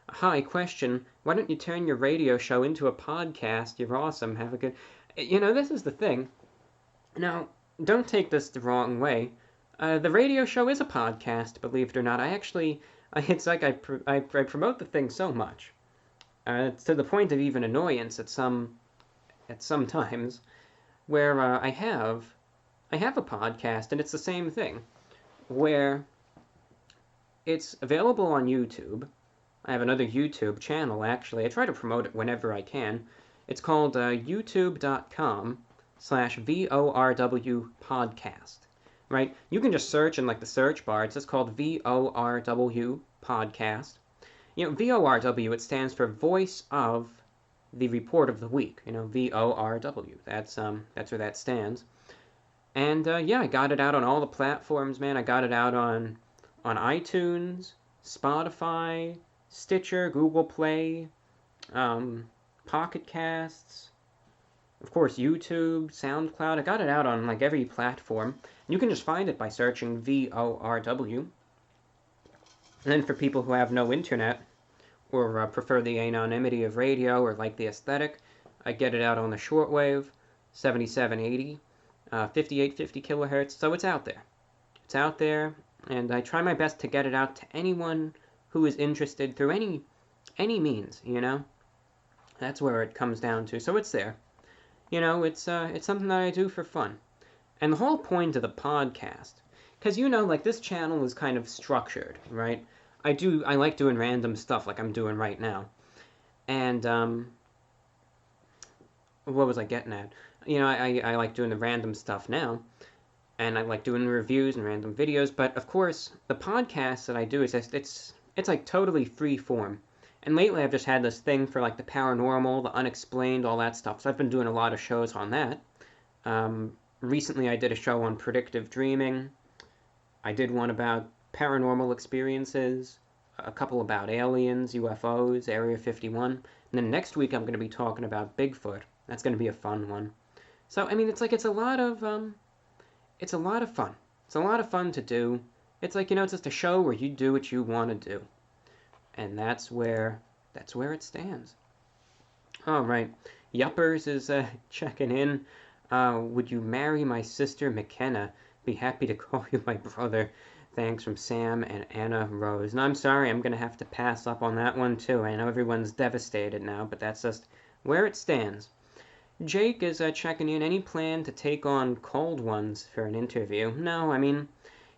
Hi, question. Why don't you turn your radio show into a podcast? You're awesome. Have a good... You know, this is the thing. Now, don't take this the wrong way. The radio show is a podcast, believe it or not. I actually... It's like I promote the thing so much. It's to the point of even annoyance at some times, where I have a podcast, and it's the same thing, where it's available on YouTube. I have another YouTube channel, actually. I try to promote it whenever I can. It's called youtube.com/VORW podcast, right? You can just search in, like, the search bar. It's just called VORW podcast. You know, VORW, it stands for Voice of the Report of the Week. You know, VORW. That's where that stands. And, yeah, I got it out on all the platforms, man. I got it out on iTunes, Spotify, Stitcher, Google Play, Pocket Casts, of course YouTube, SoundCloud. I got it out on like every platform. You can just find it by searching VORW. And then for people who have no internet or prefer the anonymity of radio or like the aesthetic, I get it out on the shortwave, 7780, 5850 kilohertz. So it's out there. It's out there, and I try my best to get it out to anyone who is interested through any means, you know? That's where it comes down to. So it's there. You know, it's something that I do for fun. And the whole point of the podcast, because, you know, like, this channel is kind of structured, right? I like doing random stuff like I'm doing right now. And, what was I getting at? You know, I like doing the random stuff now. And I like doing reviews and random videos. But, of course, the podcast that I do is it's like totally free form. And lately I've just had this thing for like the paranormal, the unexplained, all that stuff. So I've been doing a lot of shows on that. Recently I did a show on predictive dreaming. I did one about paranormal experiences, a couple about aliens, UFOs, Area 51. And then next week I'm going to be talking about Bigfoot. That's going to be a fun one. So, I mean, it's a lot of fun. It's a lot of fun to do. It's like, you know, it's just a show where you do what you want to do. And that's where it stands. All right. Yuppers is checking in. Would you marry my sister McKenna? Be happy to call you my brother. Thanks from Sam and Anna Rose. And I'm sorry, I'm going to have to pass up on that one too. I know everyone's devastated now, but that's just where it stands. Jake is checking in. Any plan to take on cold ones for an interview? No, I mean...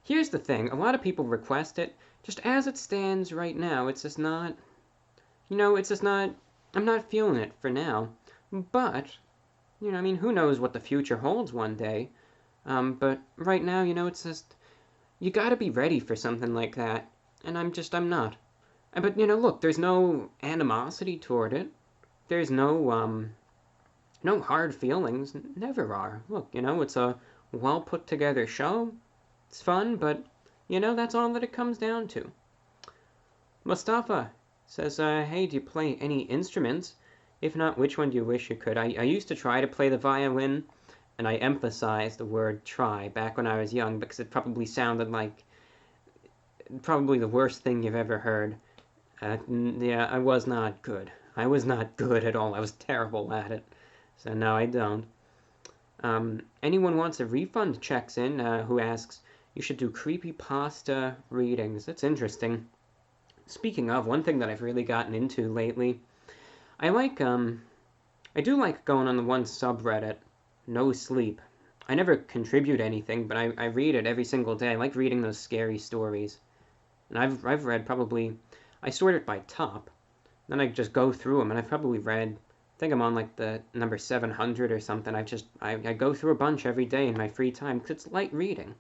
Here's the thing, a lot of people request it, just as it stands right now, it's just not, you know, it's just not, I'm not feeling it for now, but, you know, I mean, who knows what the future holds one day, but right now, you know, it's just, you gotta be ready for something like that, and I'm not, but, you know, look, there's no animosity toward it, there's no hard feelings, never are, look, you know, it's a well put together show. It's fun, but, you know, that's all that it comes down to. Mustafa says, hey, do you play any instruments? If not, which one do you wish you could? I used to try to play the violin, and I emphasized the word try back when I was young, because it probably sounded like probably the worst thing you've ever heard. Yeah, I was not good. I was not good at all. I was terrible at it. So, no, I don't. Anyone wants a refund checks in, who asks, you should do creepypasta readings. That's interesting. Speaking of, one thing that I've really gotten into lately, I do like going on the one subreddit, No Sleep. I never contribute anything, but I read it every single day. I like reading those scary stories. And I've read probably, I sort it by top. Then I just go through them, and I've probably read, I think I'm on like the number 700 or something. I go through a bunch every day in my free time, because it's light reading.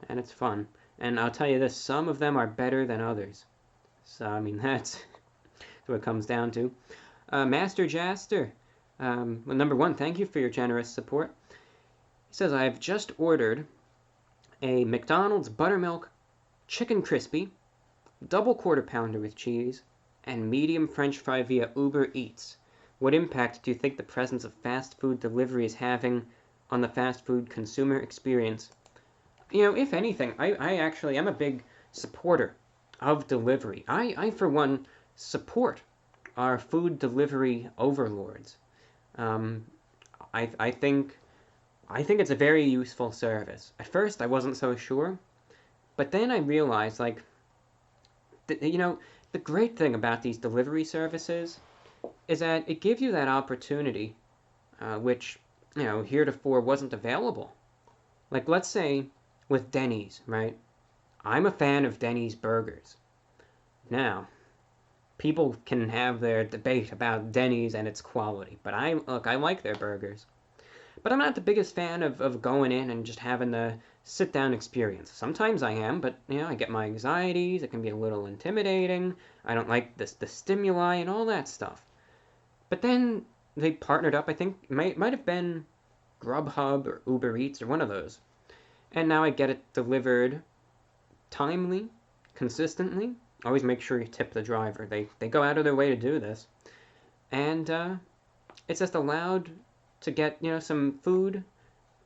and it's fun. And I'll tell you this, some of them are better than others. So, I mean, that's what it comes down to. Master Jaster, well, number one, thank you for your generous support. He says, I've just ordered a McDonald's buttermilk chicken crispy, double quarter pounder with cheese, and medium French fry via Uber Eats. What impact do you think the presence of fast food delivery is having on the fast food consumer experience? You know, if anything, I actually am a big supporter of delivery. I for one, support our food delivery overlords. I think it's a very useful service. At first, I wasn't so sure, but then I realized, like, you know, the great thing about these delivery services is that it gives you that opportunity, which, you know, heretofore wasn't available. Like, let's say with Denny's, right? I'm a fan of Denny's burgers. Now, people can have their debate about Denny's and its quality, but I like their burgers. But I'm not the biggest fan of going in and just having the sit-down experience. Sometimes I am, but, you know, I get my anxieties. It can be a little intimidating. I don't like the stimuli and all that stuff. But then they partnered up, I think, might have been Grubhub or Uber Eats or one of those. And now I get it delivered timely, consistently. Always make sure you tip the driver. They go out of their way to do this. And it's just allowed to get, you know, some food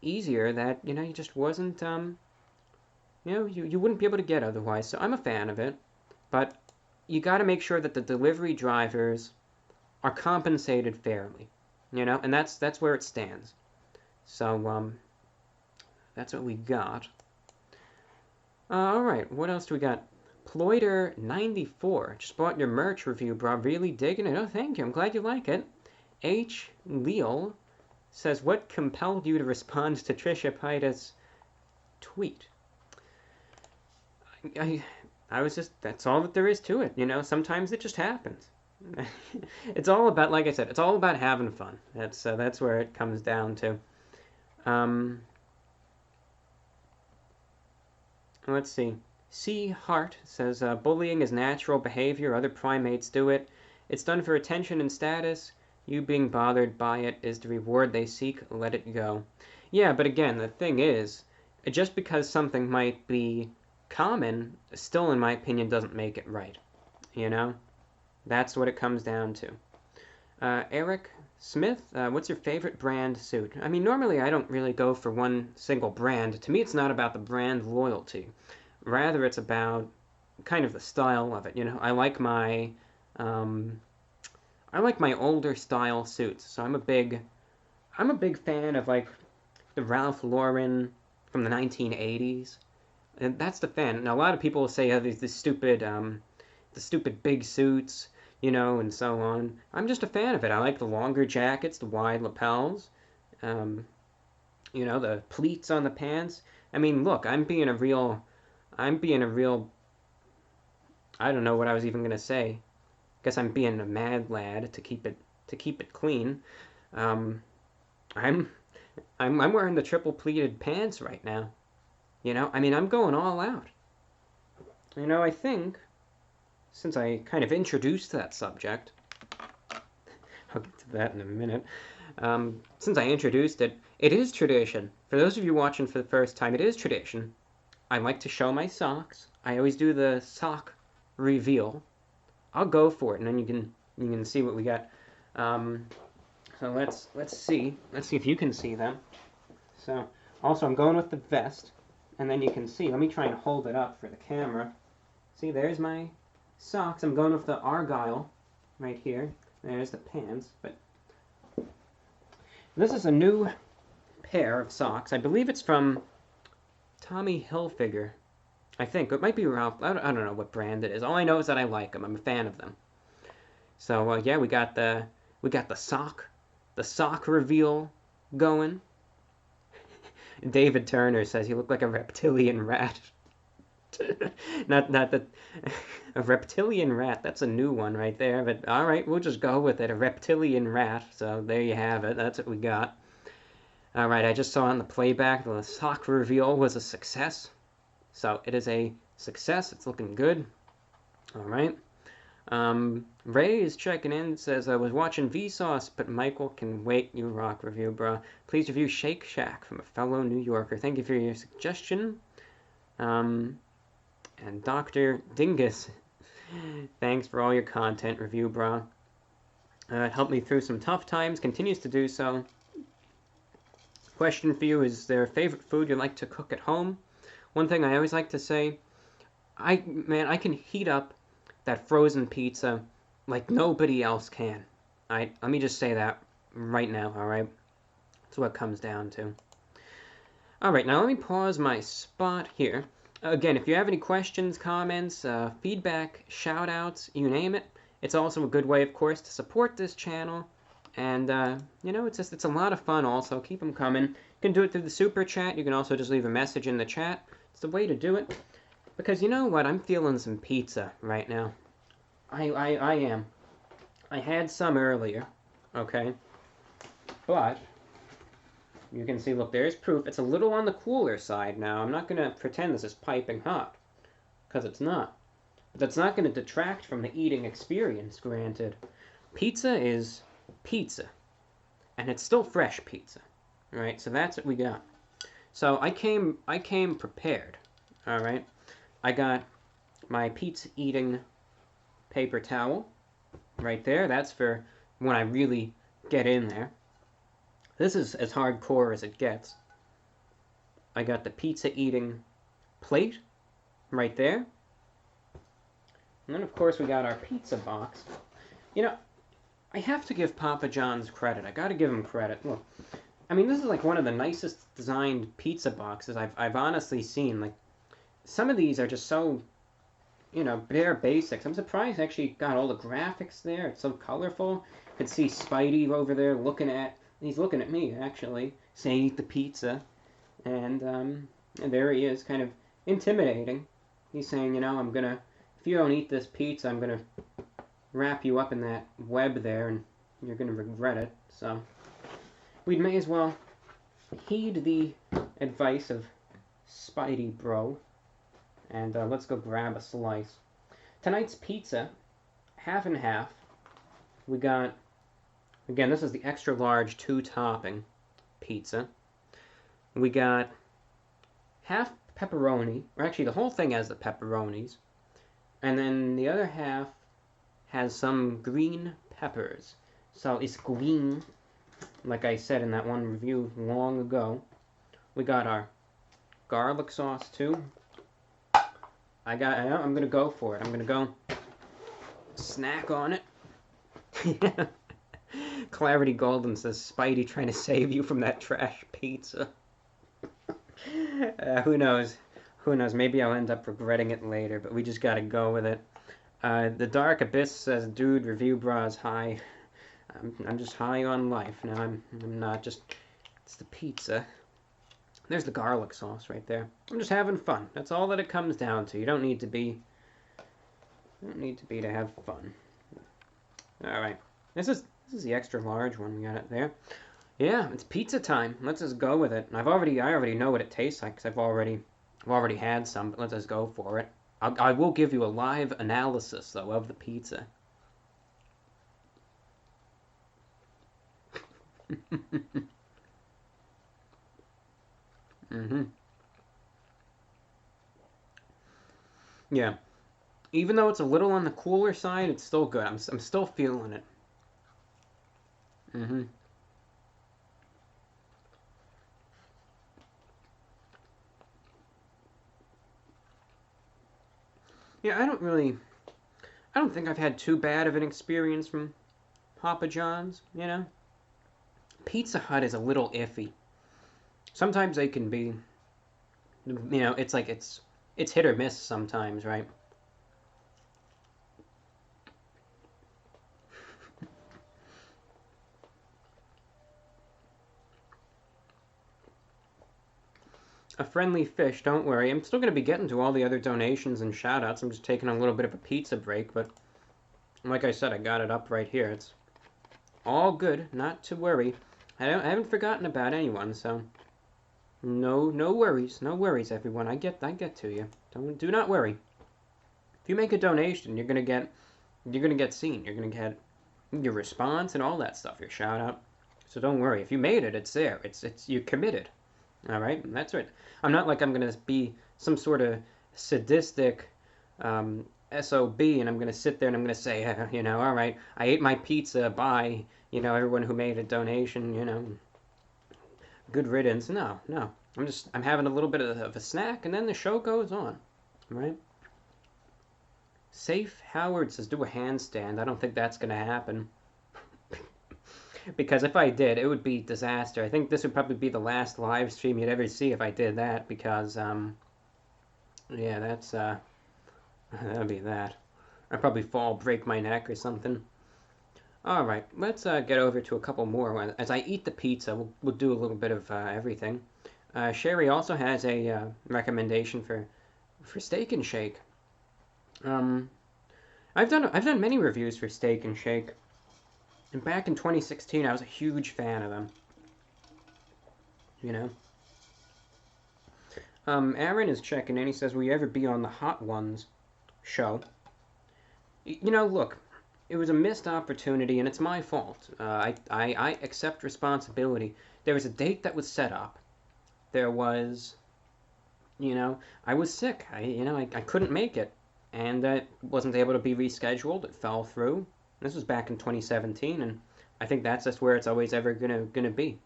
easier that, you know, you just wasn't, you know, you wouldn't be able to get otherwise. So I'm a fan of it. But you got to make sure that the delivery drivers are compensated fairly, you know, and that's where it stands. So, that's what we got. All right, what else do we got? Ploiter94, just bought your merch review, bro. Really digging it. Oh, thank you. I'm glad you like it. H. Leal says, what compelled you to respond to Trisha Paytas' tweet? I was just, that's all that there is to it. You know, sometimes it just happens. It's all about, like I said, it's all about having fun. That's where it comes down to. Let's see. C. Hart says, bullying is natural behavior. Other primates do it. It's done for attention and status. You being bothered by it is the reward they seek. Let it go. Yeah, but again, the thing is, just because something might be common, still, in my opinion, doesn't make it right. You know? That's what it comes down to. Eric Smith, what's your favorite brand suit? I mean, normally I don't really go for one single brand. To me, it's not about the brand loyalty. Rather, it's about kind of the style of it. You know, I like my older style suits. So I'm a big fan of, like, the Ralph Lauren from the 1980s. And that's the fan. Now, a lot of people will say, there's the stupid big suits, you know, and so on. I'm just a fan of it. I like the longer jackets, the wide lapels, you know, the pleats on the pants. I mean, look, I'm being a real, I don't know what I was even gonna say. Guess I'm being a mad lad to keep it clean. I'm wearing the triple pleated pants right now. You know, I mean, I'm going all out. You know, I think, since I kind of introduced that subject, I'll get to that in a minute. Since I introduced it, it is tradition. For those of you watching for the first time, it is tradition. I like to show my socks. I always do the sock reveal. I'll go for it, and then you can see what we got. So let's see. Let's see if you can see them. So also, I'm going with the vest, and then you can see. Let me try and hold it up for the camera. See, there's my socks. I'm going with the Argyle right here. There's the pants, but this is a new pair of socks. I believe it's from Tommy Hilfiger. I think it might be Ralph. I don't know what brand it is. All I know is that I like them. I'm a fan of them. So yeah, we got the sock reveal going. David Turner says you look like a reptilian rat. not that a reptilian rat. That's a new one right there. But all right, we'll just go with it. A reptilian rat. So there you have it. That's what we got. All right, I just saw on the playback the sock reveal was a success. So it is a success. It's looking good. All right. Ray is checking in, says, I was watching Vsauce, but Michael can wait. You rock, Reviewbrah. Please review Shake Shack from a fellow New Yorker. Thank you for your suggestion. And Dr. Dingus, thanks for all your content, Reviewbrah. It helped me through some tough times, continues to do so. Question for you, is there a favorite food you like to cook at home? One thing I always like to say, I can heat up that frozen pizza like nobody else can. Let me just say that right now, alright? That's what it comes down to. Alright, now let me pause my spot here. Again, if you have any questions, comments, feedback, shout-outs, you name it, it's also a good way, of course, to support this channel. And, you know, it's a lot of fun also. Keep them coming. You can do it through the super chat. You can also just leave a message in the chat. It's the way to do it. Because you know what? I'm feeling some pizza right now. I am. I had some earlier, okay? But you can see, look, there's proof. It's a little on the cooler side now. I'm not going to pretend this is piping hot, because it's not. But that's not going to detract from the eating experience, granted. Pizza is pizza, and it's still fresh pizza, right? So that's what we got. So I came prepared, all right? I got my pizza eating paper towel right there. That's for when I really get in there. This is as hardcore as it gets. I got the pizza eating plate right there. And then of course we got our pizza box. You know, I have to give Papa John's credit. I gotta give him credit. Look, I mean, this is like one of the nicest designed pizza boxes I've honestly seen. Like, some of these are just so, you know, bare basics. I'm surprised I actually got all the graphics there. It's so colorful. You can see Spidey over there he's looking at me, actually, saying, eat the pizza. And there he is, kind of intimidating. He's saying, you know, if you don't eat this pizza, I'm gonna wrap you up in that web there, and you're gonna regret it. So, we may as well heed the advice of Spidey Bro. And let's go grab a slice. Tonight's pizza, half and half. We got, again, this is the extra large 2-topping pizza. We got half pepperoni, or actually the whole thing has the pepperonis. And then the other half has some green peppers. So it's green, like I said in that one review long ago. We got our garlic sauce too. I'm going to go for it. I'm going to go snack on it. Clarity Golden says, Spidey trying to save you from that trash pizza. Who knows? Who knows? Maybe I'll end up regretting it later, but we just got to go with it. The Dark Abyss says, dude, Reviewbrah is high. I'm just high on life. No, I'm not. Just, it's the pizza. There's the garlic sauce right there. I'm just having fun. That's all that it comes down to. You don't need to be to have fun. All right. This is the extra large one. We got it there. Yeah, it's pizza time. Let's just go with it. I already know what it tastes like because I've already had some. But let's just go for it. I will give you a live analysis though of the pizza. Yeah. Even though it's a little on the cooler side, it's still good. I'm still feeling it. Yeah, I don't think I've had too bad of an experience from Papa John's, you know? Pizza Hut is a little iffy. Sometimes they can be, you know, it's like it's hit or miss sometimes, right? A friendly fish, don't worry. I'm still going to be getting to all the other donations and shoutouts. I'm just taking a little bit of a pizza break, but like I said, I got it up right here. It's all good, not to worry. I haven't forgotten about anyone, so No worries, no worries, everyone. I get to you. Do not worry. If you make a donation, you're gonna get seen. You're gonna get your response and all that stuff, your shout out. So don't worry. If you made it, it's there. It's you committed. All right, that's right. I'm not like I'm gonna be some sort of sadistic SOB and I'm gonna sit there and I'm gonna say, all right, I ate my pizza. Bye. Everyone who made a donation. Good riddance. No. I'm having a little bit of a snack and then the show goes on. All right. Safe Howard says do a handstand. I don't think that's gonna happen. Because if I did, it would be disaster. I think this would probably be the last live stream you'd ever see if I did that, because, yeah, that's, that'd be that. I'd probably fall, break my neck or something. Alright, let's get over to a couple more. As I eat the pizza, we'll do a little bit of everything. Sherry also has a recommendation for Steak and Shake. I've done many reviews for Steak and Shake. And back in 2016, I was a huge fan of them. Aaron is checking in. He says, will you ever be on the Hot Ones show? Look, it was a missed opportunity, and it's my fault. I accept responsibility. There was a date that was set up. There was, I was sick. I couldn't make it. And that wasn't able to be rescheduled. It fell through. This was back in 2017, and I think that's just where it's always ever gonna be.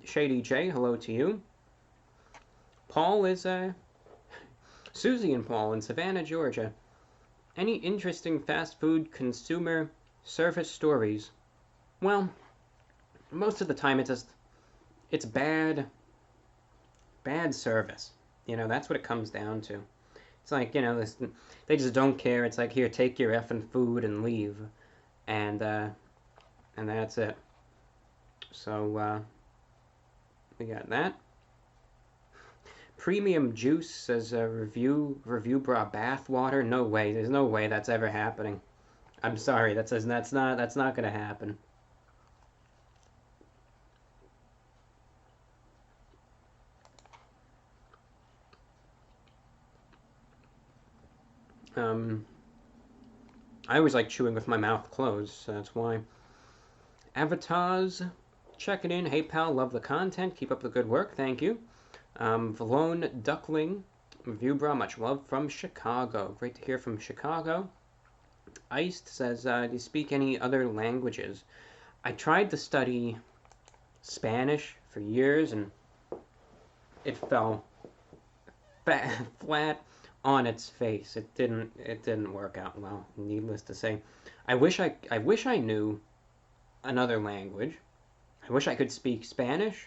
Shady J, hello to you. Paul is Susie and Paul in Savannah, Georgia. Any interesting fast food consumer service stories? Well, most of the time it's bad service. That's what it comes down to. It's like, they just don't care. It's like, here, take your effing food and leave. And that's it. So, we got that. Premium Juice says, Reviewbrah bathwater. No way. There's no way that's ever happening. I'm sorry. That's not gonna happen. I always like chewing with my mouth closed, so that's why. Avatars, checking in. Hey, pal, love the content. Keep up the good work. Thank you. Valone Duckling, Reviewbrah, much love from Chicago. Great to hear from Chicago. Iced says, do you speak any other languages? I tried to study Spanish for years, and it fell flat on its face. It didn't work out well, needless to say. I wish I knew another language. I wish I could speak Spanish.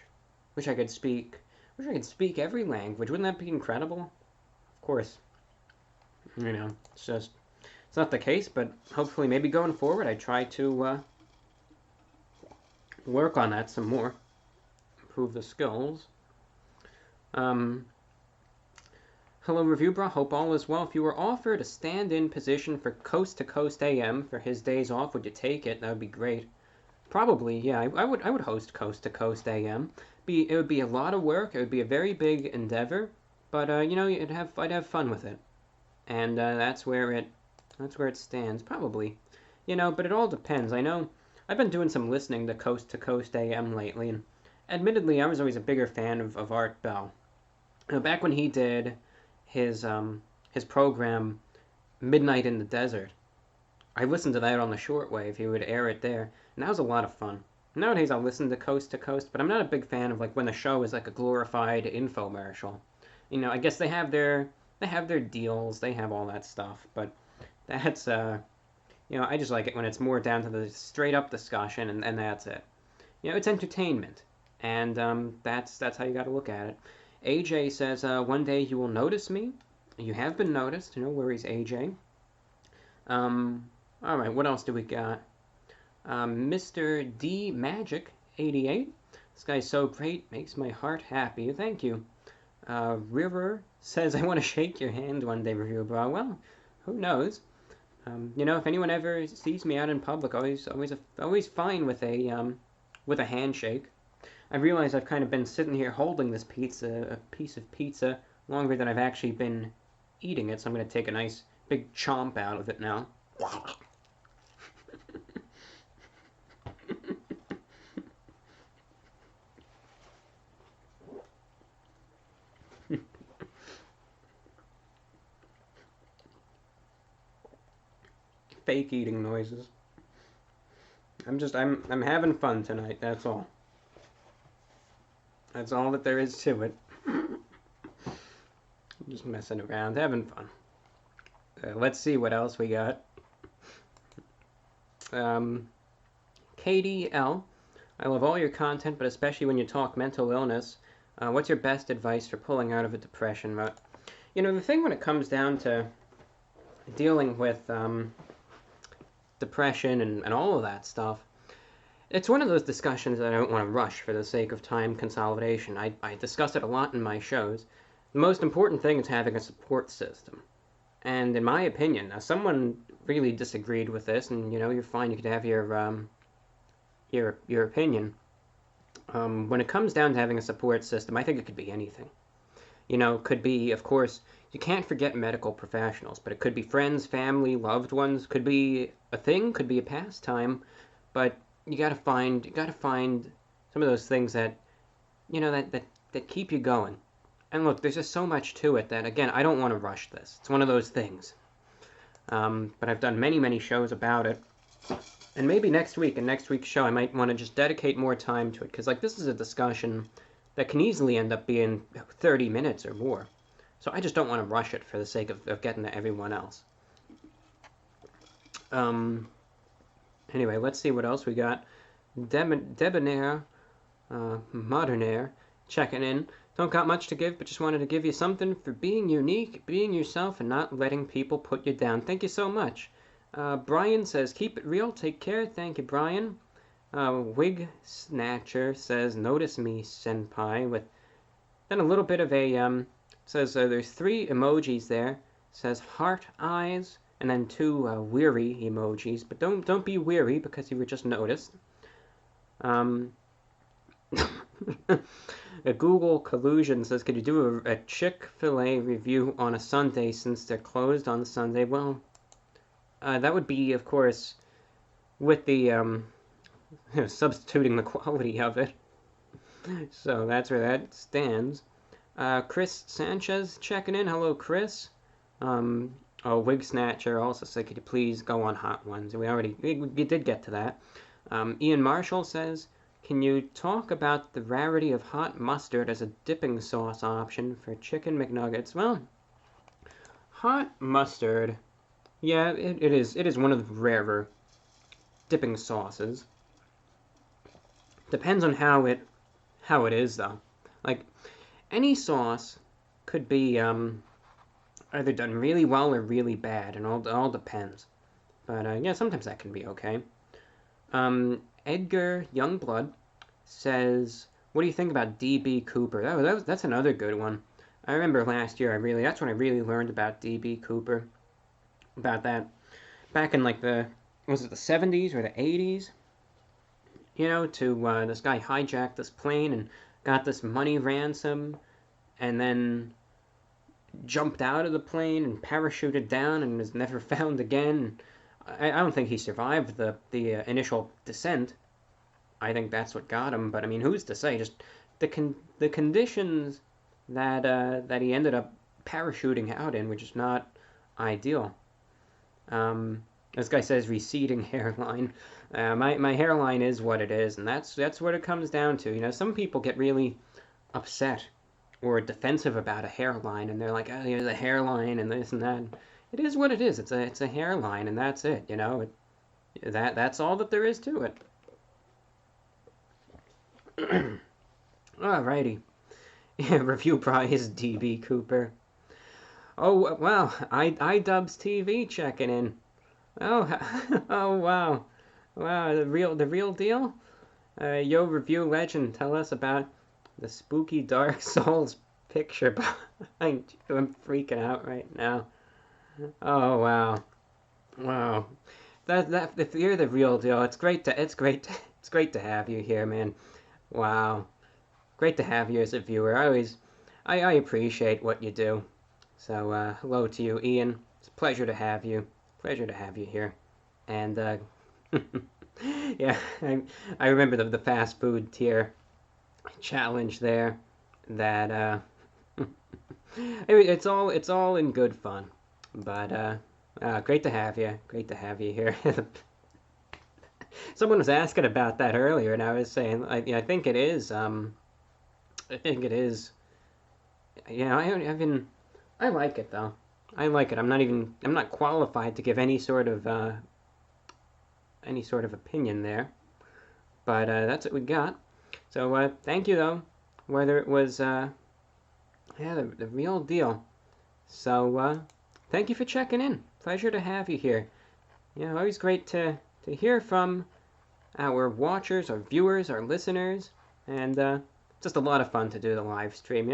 Wish I could speak every language. Wouldn't that be incredible? Of course. It's not the case, but hopefully maybe going forward I try to work on that some more. Improve the skills. Hello, Reviewbrah. Hope all is well. If you were offered a stand-in position for Coast to Coast AM for his days off, would you take it? That would be great. Probably, yeah. I would host Coast to Coast AM. It would be a lot of work. It would be a very big endeavor, but I'd have fun with it, and that's where it stands. Probably, but it all depends. I know I've been doing some listening to Coast AM lately, and admittedly, I was always a bigger fan of Art Bell. Back when he did his program Midnight in the Desert, I listened to that on the shortwave. He would air it there, and that was a lot of fun. Nowadays I'll listen to Coast, but I'm not a big fan of like when the show is like a glorified infomercial. I guess they have their deals, they have all that stuff, but that's I just like it when it's more down to the straight up discussion, and that's it. It's entertainment, and that's how you got to look at it. AJ says, one day you will notice me. You have been noticed. No worries, AJ. Alright, what else do we got? Mr. D Magic 88. This guy's so great, makes my heart happy. Thank you. River says, I want to shake your hand one day, Reviewbrah. Well, who knows? You know, if anyone ever sees me out in public, always fine with a handshake. I realize I've kind of been sitting here holding this pizza, a piece of pizza, longer than I've actually been eating it, so I'm going to take a nice big chomp out of it now. Fake eating noises. I'm having fun tonight, that's all. That's all that there is to it. Just messing around, having fun. Let's see what else we got. Katie L. I love all your content, but especially when you talk mental illness. What's your best advice for pulling out of a depression? But, you know, the thing when it comes down to dealing with depression and all of that stuff, it's one of those discussions that I don't want to rush for the sake of time consolidation. I discuss it a lot in my shows. The most important thing is having a support system. And in my opinion, now someone really disagreed with this, and you know, you're fine, you could have your opinion. When it comes down to having a support system, I think it could be anything. You know, it could be, of course, you can't forget medical professionals, but it could be friends, family, loved ones, could be a thing, could be a pastime, but you gotta find some of those things that, you know, that keep you going. And look, there's just so much to it that, again, I don't want to rush this. It's one of those things. But I've done many shows about it. And maybe next week, in next week's show, I might want to just dedicate more time to it. Because, like, this is a discussion that can easily end up being 30 minutes or more. So I just don't want to rush it for the sake of getting to everyone else. Anyway, let's see what else we got. Debonair, Modernaire, checking in. Don't got much to give, but just wanted to give you something for being unique, being yourself, and not letting people put you down. Thank you so much. Brian says, keep it real, take care. Thank you, Brian. Wig Snatcher says, notice me, senpai, with then a little bit of a, says there's 3 emojis there. Says heart eyes, and then 2 weary emojis. But don't be weary, because you were just noticed. A Google Collusion says, could you do a Chick-fil-A review on a Sunday since they're closed on Sunday? Well, that would be, of course, with the substituting the quality of it. So that's where that stands. Chris Sanchez checking in. Hello, Chris. Wig Snatcher also said, could you please go on Hot Ones? We did get to that. Ian Marshall says, can you talk about the rarity of hot mustard as a dipping sauce option for chicken McNuggets? Well, hot mustard, yeah, it is one of the rarer dipping sauces. Depends on how it is, though. Like, any sauce could be either done really well or really bad, and it all depends. But yeah, sometimes that can be okay. Edgar Youngblood says, what do you think about D.B. Cooper? That's another good one. I remember last year, that's when I really learned about D.B. Cooper. About that. Back in like was it the 70s or the 80s? You know, this guy hijacked this plane and got this money ransom, and then jumped out of the plane and parachuted down and was never found again. I don't think he survived the initial descent. I think that's what got him. But I mean, who's to say? Just the conditions that he ended up parachuting out in, which is not ideal. This guy says receding hairline. My hairline is what it is, and that's what it comes down to. You know, some people get really upset or defensive about a hairline, and they're like, oh, there's a hairline and this and that. It is what it is. It's a hairline, and that's it. You know, that's all that there is to it. Alrighty. Reviewbrah is DB Cooper. Oh wow, iDubbbz TV checking in. Oh wow, the real deal. Yo, review legend, tell us about the spooky Dark Souls picture behind you. I'm freaking out right now. Oh, wow. Wow. That if you're the real deal, it's great to have you here, man. Wow. Great to have you as a viewer. I appreciate what you do. So hello to you, Ian. It's a pleasure to have you. Pleasure to have you here. And yeah, I remember the fast food tier challenge there. That it's all in good fun. But great to have you. Great to have you here. Someone was asking about that earlier, and I was saying I think it is. I think it is. Yeah, I like it though. I like it. I'm not qualified to give any sort of opinion there, but that's what we got. So thank you though, whether it was yeah the real deal. So thank you for checking in. Pleasure to have you here. Always great to hear from our watchers, our viewers, our listeners, and just a lot of fun to do the live stream.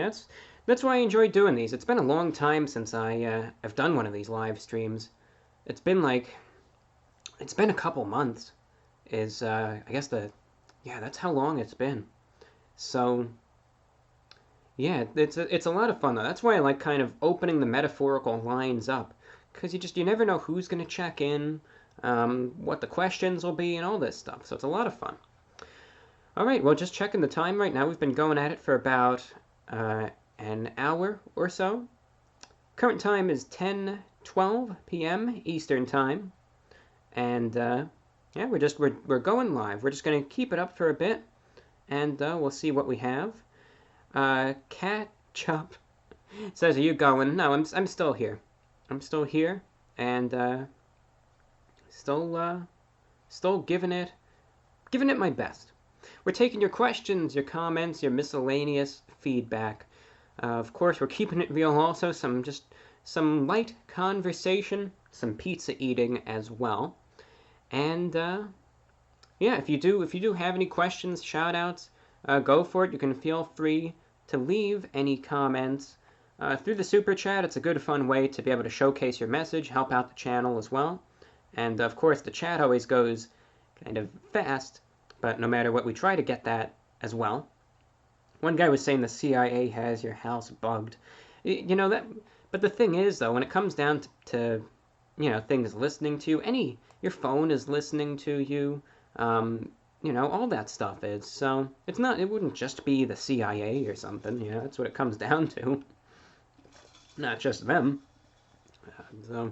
That's why I enjoy doing these. It's been a long time since I've done one of these live streams. It's been a couple months. I guess that's how long it's been. So yeah, it's a lot of fun though. That's why I like kind of opening the metaphorical lines up, because you never know who's gonna check in, what the questions will be, and all this stuff. So it's a lot of fun. All right, well, just checking the time right now. We've been going at it for about an hour or so. Current time is 10:12 p.m. Eastern Time, and yeah, we're going live. We're just gonna keep it up for a bit, and we'll see what we have. Catch up says, "Are you going?" No, I'm still here. I'm still here, and still giving it my best. We're taking your questions, your comments, your miscellaneous feedback. Of course, we're keeping it real also, some light conversation, some pizza eating as well. And yeah, if you do have any questions, shout outs, go for it. You can feel free to leave any comments through the super chat. It's a good fun way to be able to showcase your message, help out the channel as well. And of course, the chat always goes kind of fast, but no matter what, we try to get that as well. One guy was saying the CIA has your house bugged. That, but the thing is, though, when it comes down to things listening to you, your phone is listening to you, all that stuff is. So it wouldn't just be the CIA or something. That's what it comes down to. Not just them. So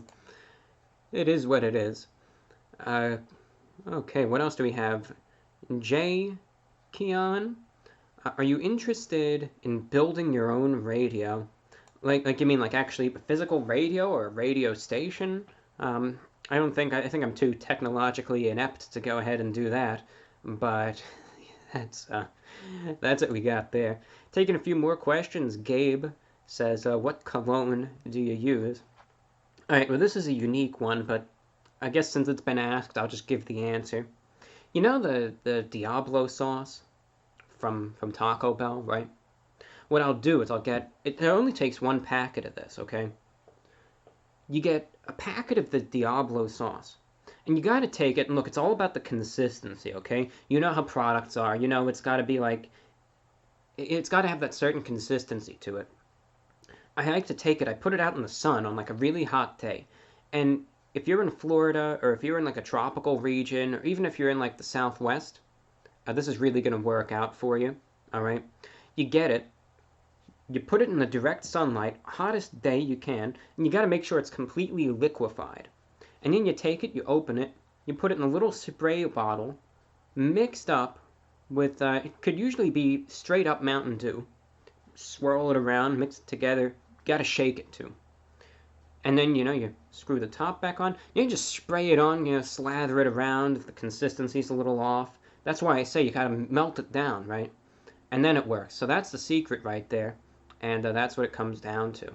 it is what it is. Okay, what else do we have? Jay Keon, are you interested in building your own radio? Like you mean like actually a physical radio or a radio station? I think I'm too technologically inept to go ahead and do that, but that's what we got there. Taking a few more questions. Gabe says, what cologne do you use? All right, well, this is a unique one, but I guess since it's been asked, I'll just give the answer. You know the Diablo sauce from Taco Bell, right? What I'll do is it only takes one packet of this, okay? You get a packet of the Diablo sauce, and you got to take it, and look, it's all about the consistency, okay? You know how products are. It's got to be it's got to have that certain consistency to it. I like to take it, I put it out in the sun on like a really hot day, and if you're in Florida, or if you're in like a tropical region, or even if you're in like the Southwest, this is really going to work out for you, all right? You get it, you put it in the direct sunlight, hottest day you can, and you got to make sure it's completely liquefied. And then you take it, you open it, you put it in a little spray bottle, mixed up with, it could usually be straight up Mountain Dew. Swirl it around, mix it together, got to shake it too. And then, you screw the top back on. You can just spray it on, slather it around if the consistency's a little off. That's why I say you gotta melt it down, right? And then it works. So that's the secret right there. And that's what it comes down to.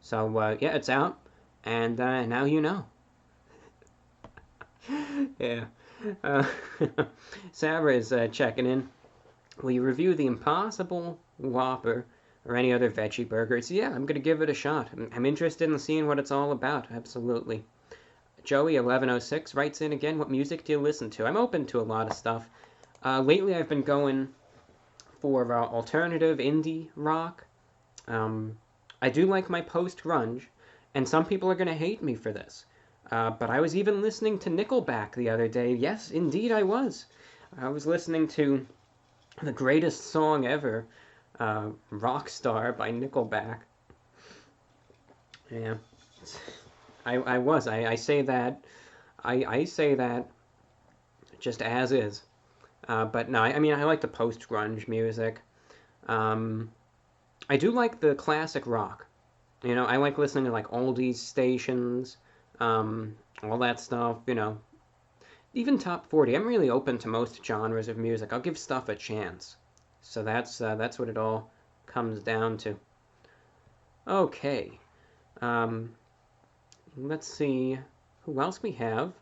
So, yeah, it's out. And now you know. Yeah. Sarah is checking in. Will you review the Impossible Whopper or any other veggie burgers? Yeah, I'm going to give it a shot. I'm interested in seeing what it's all about, absolutely. Joey1106 writes in again, what music do you listen to? I'm open to a lot of stuff. Lately I've been going for alternative indie rock. I do like my post-grunge, and some people are going to hate me for this. But I was even listening to Nickelback the other day. Yes, indeed I was. I was listening to the greatest song ever, Rockstar by Nickelback. Yeah, I was. I say that. I say that just as is. But no, I mean, I like the post-grunge music. I do like the classic rock. You know, I like listening to like oldies stations, all that stuff, you know. Even top 40. I'm really open to most genres of music. I'll give stuff a chance. So that's what it all comes down to. Okay. Let's see who else we have.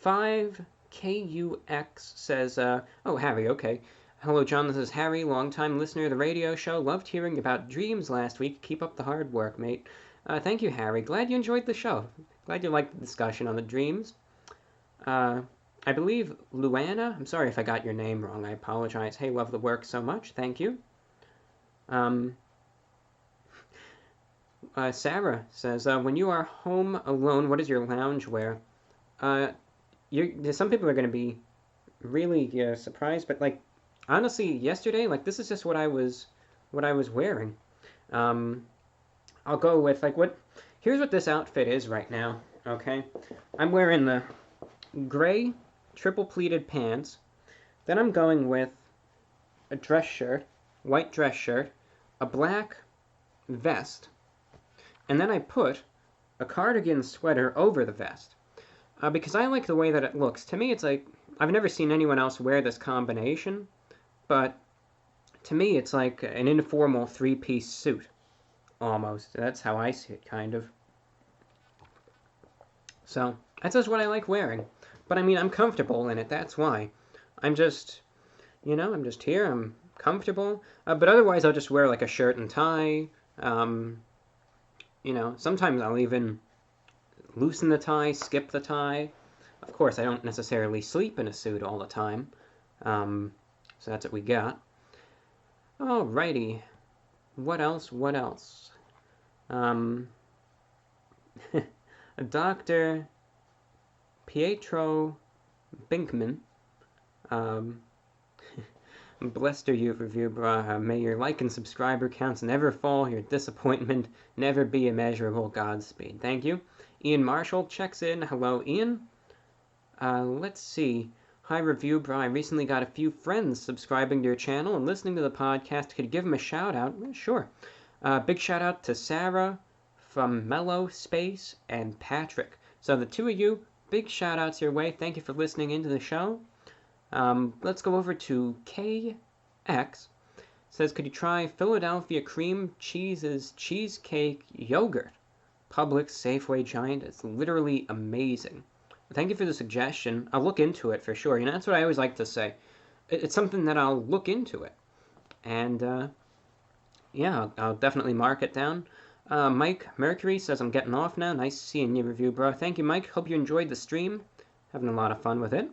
5KUX says, oh, Harry, okay. Hello, John, this is Harry, longtime listener of the radio show. Loved hearing about dreams last week. Keep up the hard work, mate. Thank you, Harry. Glad you enjoyed the show. Glad you liked the discussion on the dreams. I believe Luana, I'm sorry if I got your name wrong. I apologize. Hey, love the work so much. Thank you. Sarah says, when you are home alone, what is your lounge wear? Some people are going to be really surprised, but like honestly, yesterday, like this is just what I was wearing. I'll go with like here's what this outfit is right now. Okay, I'm wearing the gray triple pleated pants. Then I'm going with a dress shirt, white dress shirt, a black vest, and then I put a cardigan sweater over the vest. Because I like the way that it looks. To me, it's like, I've never seen anyone else wear this combination, but to me, it's like an informal three-piece suit, almost. That's how I see it, kind of. So, that's just what I like wearing. But I mean, I'm comfortable in it, that's why. I'm just, I'm just here, I'm comfortable. But otherwise, I'll just wear like a shirt and tie. Sometimes I'll even loosen the tie, skip the tie. Of course, I don't necessarily sleep in a suit all the time. So that's what we got. Alrighty. What else? Dr. Pietro Binkman. Blessed are you, Reviewbrah. May your like and subscriber counts never fall, your disappointment never be immeasurable. Godspeed. Thank you. Ian Marshall checks in. Hello, Ian. Let's see. Hi, Reviewbrah. I recently got a few friends subscribing to your channel and listening to the podcast. Could you give them a shout-out? Sure. Big shout-out to Sarah from Mellow Space and Patrick. So the two of you, big shout-outs your way. Thank you for listening into the show. Let's go over to KX. Says, could you try Philadelphia cream cheese's cheesecake yogurt? Publix Safeway Giant. It's literally amazing. Thank you for the suggestion. I'll look into it for sure. That's what I always like to say. It's something that I'll look into it. And, yeah, I'll definitely mark it down. Mike Mercury says, I'm getting off now. Nice seeing you, Reviewbrah. Thank you, Mike. Hope you enjoyed the stream. Having a lot of fun with it.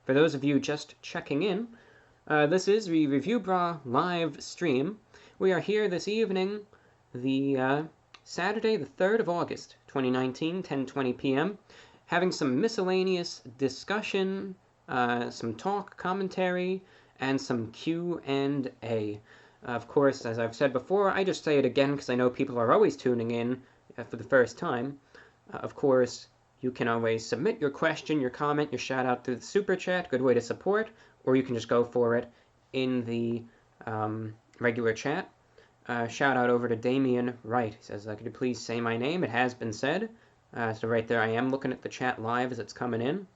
For those of you just checking in, this is the Reviewbrah live stream. We are here this evening, the Saturday, the 3rd of August, 2019, 10:20 p.m., having some miscellaneous discussion, some talk, commentary, and some Q&A. Of course, as I've said before, I just say it again because I know people are always tuning in for the first time. Of course, you can always submit your question, your comment, your shout-out through the Super Chat, good way to support, or you can just go for it in the regular chat. Shout-out over to Damian Wright. He says, could you please say my name? It has been said. So right there I am looking at the chat live as it's coming in.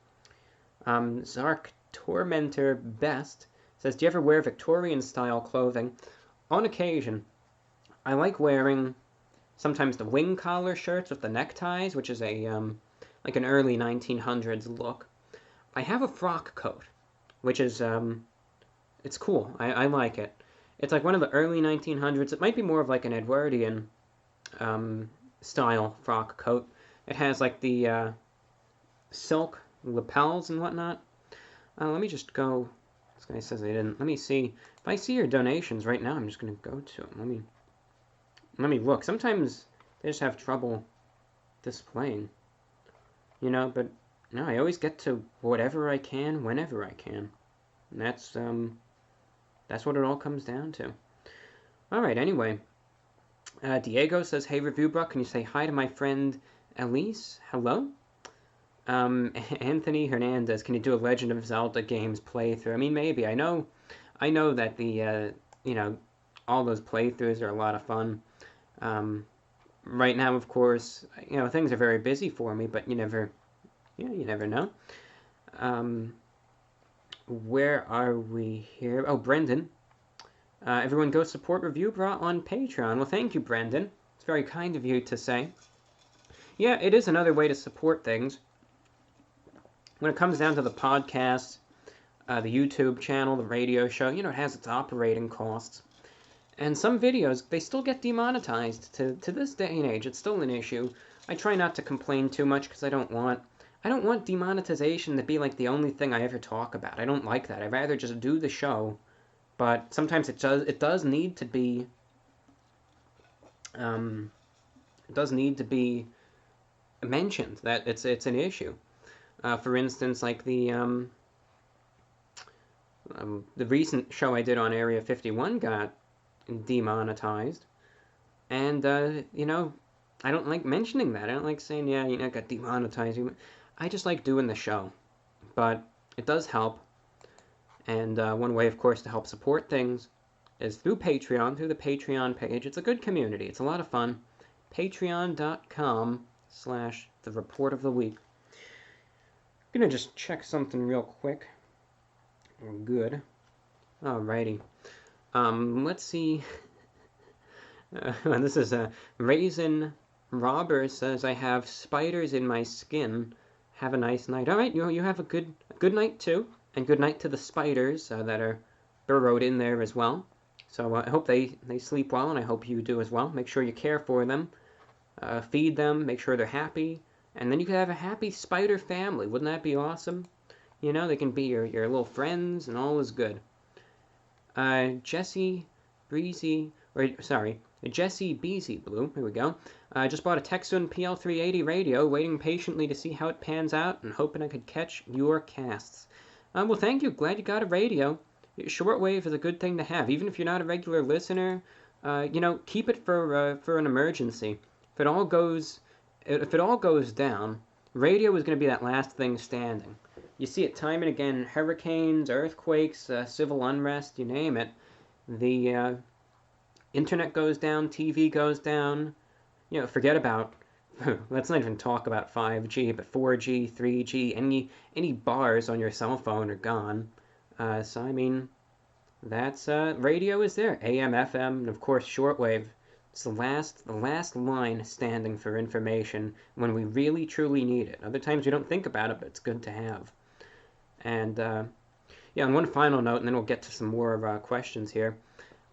Zark Tormentor Best says, do you ever wear Victorian-style clothing? On occasion. I like wearing sometimes the wing collar shirts with the neckties, which is a like an early 1900s look. I have a frock coat, which is, it's cool. I like it. It's like one of the early 1900s. It might be more of like an Edwardian style frock coat. It has like the silk lapels and whatnot. Let me just go. This guy says I didn't. Let me see. If I see your donations right now, I'm just going to go to them. Let me look. Sometimes they just have trouble displaying, you know, but no, I always get to whatever I can, whenever I can. And that's what it all comes down to. All right, anyway. Diego says, hey, Reviewbrah, can you say hi to my friend Elise? Hello? Anthony Hernandez, can you do a Legend of Zelda games playthrough? I mean, maybe. I know that the, you know, all those playthroughs are a lot of fun. Right now, of course, you know, things are very busy for me, but you never know. Where are we here? Oh, Brendan. Everyone go support Reviewbrah on Patreon. Well, thank you, Brendan. It's very kind of you to say. Yeah, it is another way to support things. When it comes down to the podcast, the YouTube channel, the radio show, you know, it has its operating costs. And some videos, they still get demonetized. To this day and age, it's still an issue. I try not to complain too much because I don't want demonetization to be like the only thing I ever talk about. I don't like that. I'd rather just do the show. But sometimes it does need to be mentioned that it's an issue. For instance, like the recent show I did on Area 51 got demonetized, and you know, I don't like mentioning that. I don't like saying, yeah, you know, it got demonetized. I just like doing the show, but it does help. And one way, of course, to help support things is through Patreon, through the Patreon page. It's a good community. It's a lot of fun. Patreon.com/TheReportOfTheWeek. I'm going to just check something real quick. We're good. Alrighty. Let's see. This is Raisin Robber says, I have spiders in my skin. Have a nice night. Alright, you have a good night too. And good night to the spiders that are burrowed in there as well. So I hope they sleep well, and I hope you do as well. Make sure you care for them. Feed them, make sure they're happy. And then you could have a happy spider family. Wouldn't that be awesome? You know, they can be your little friends, and all is good. Jesse Beezy Blue, here we go. I just bought a Tecsun PL380 radio, waiting patiently to see how it pans out, and hoping I could catch your casts. Well, thank you. Glad you got a radio. Shortwave is a good thing to have, even if you're not a regular listener. You know, keep it for an emergency. If it all goes down, radio is going to be that last thing standing. You see it time and again: hurricanes, earthquakes, civil unrest, you name it. The internet goes down, TV goes down. You know, forget about. Let's not even talk about 5G, but 4G, 3G, any bars on your cell phone are gone. So I mean, that's radio is there. AM, FM, and of course shortwave. It's the last line standing for information when we really truly need it. Other times we don't think about it, but it's good to have. And yeah, and one final note, and then we'll get to some more questions here.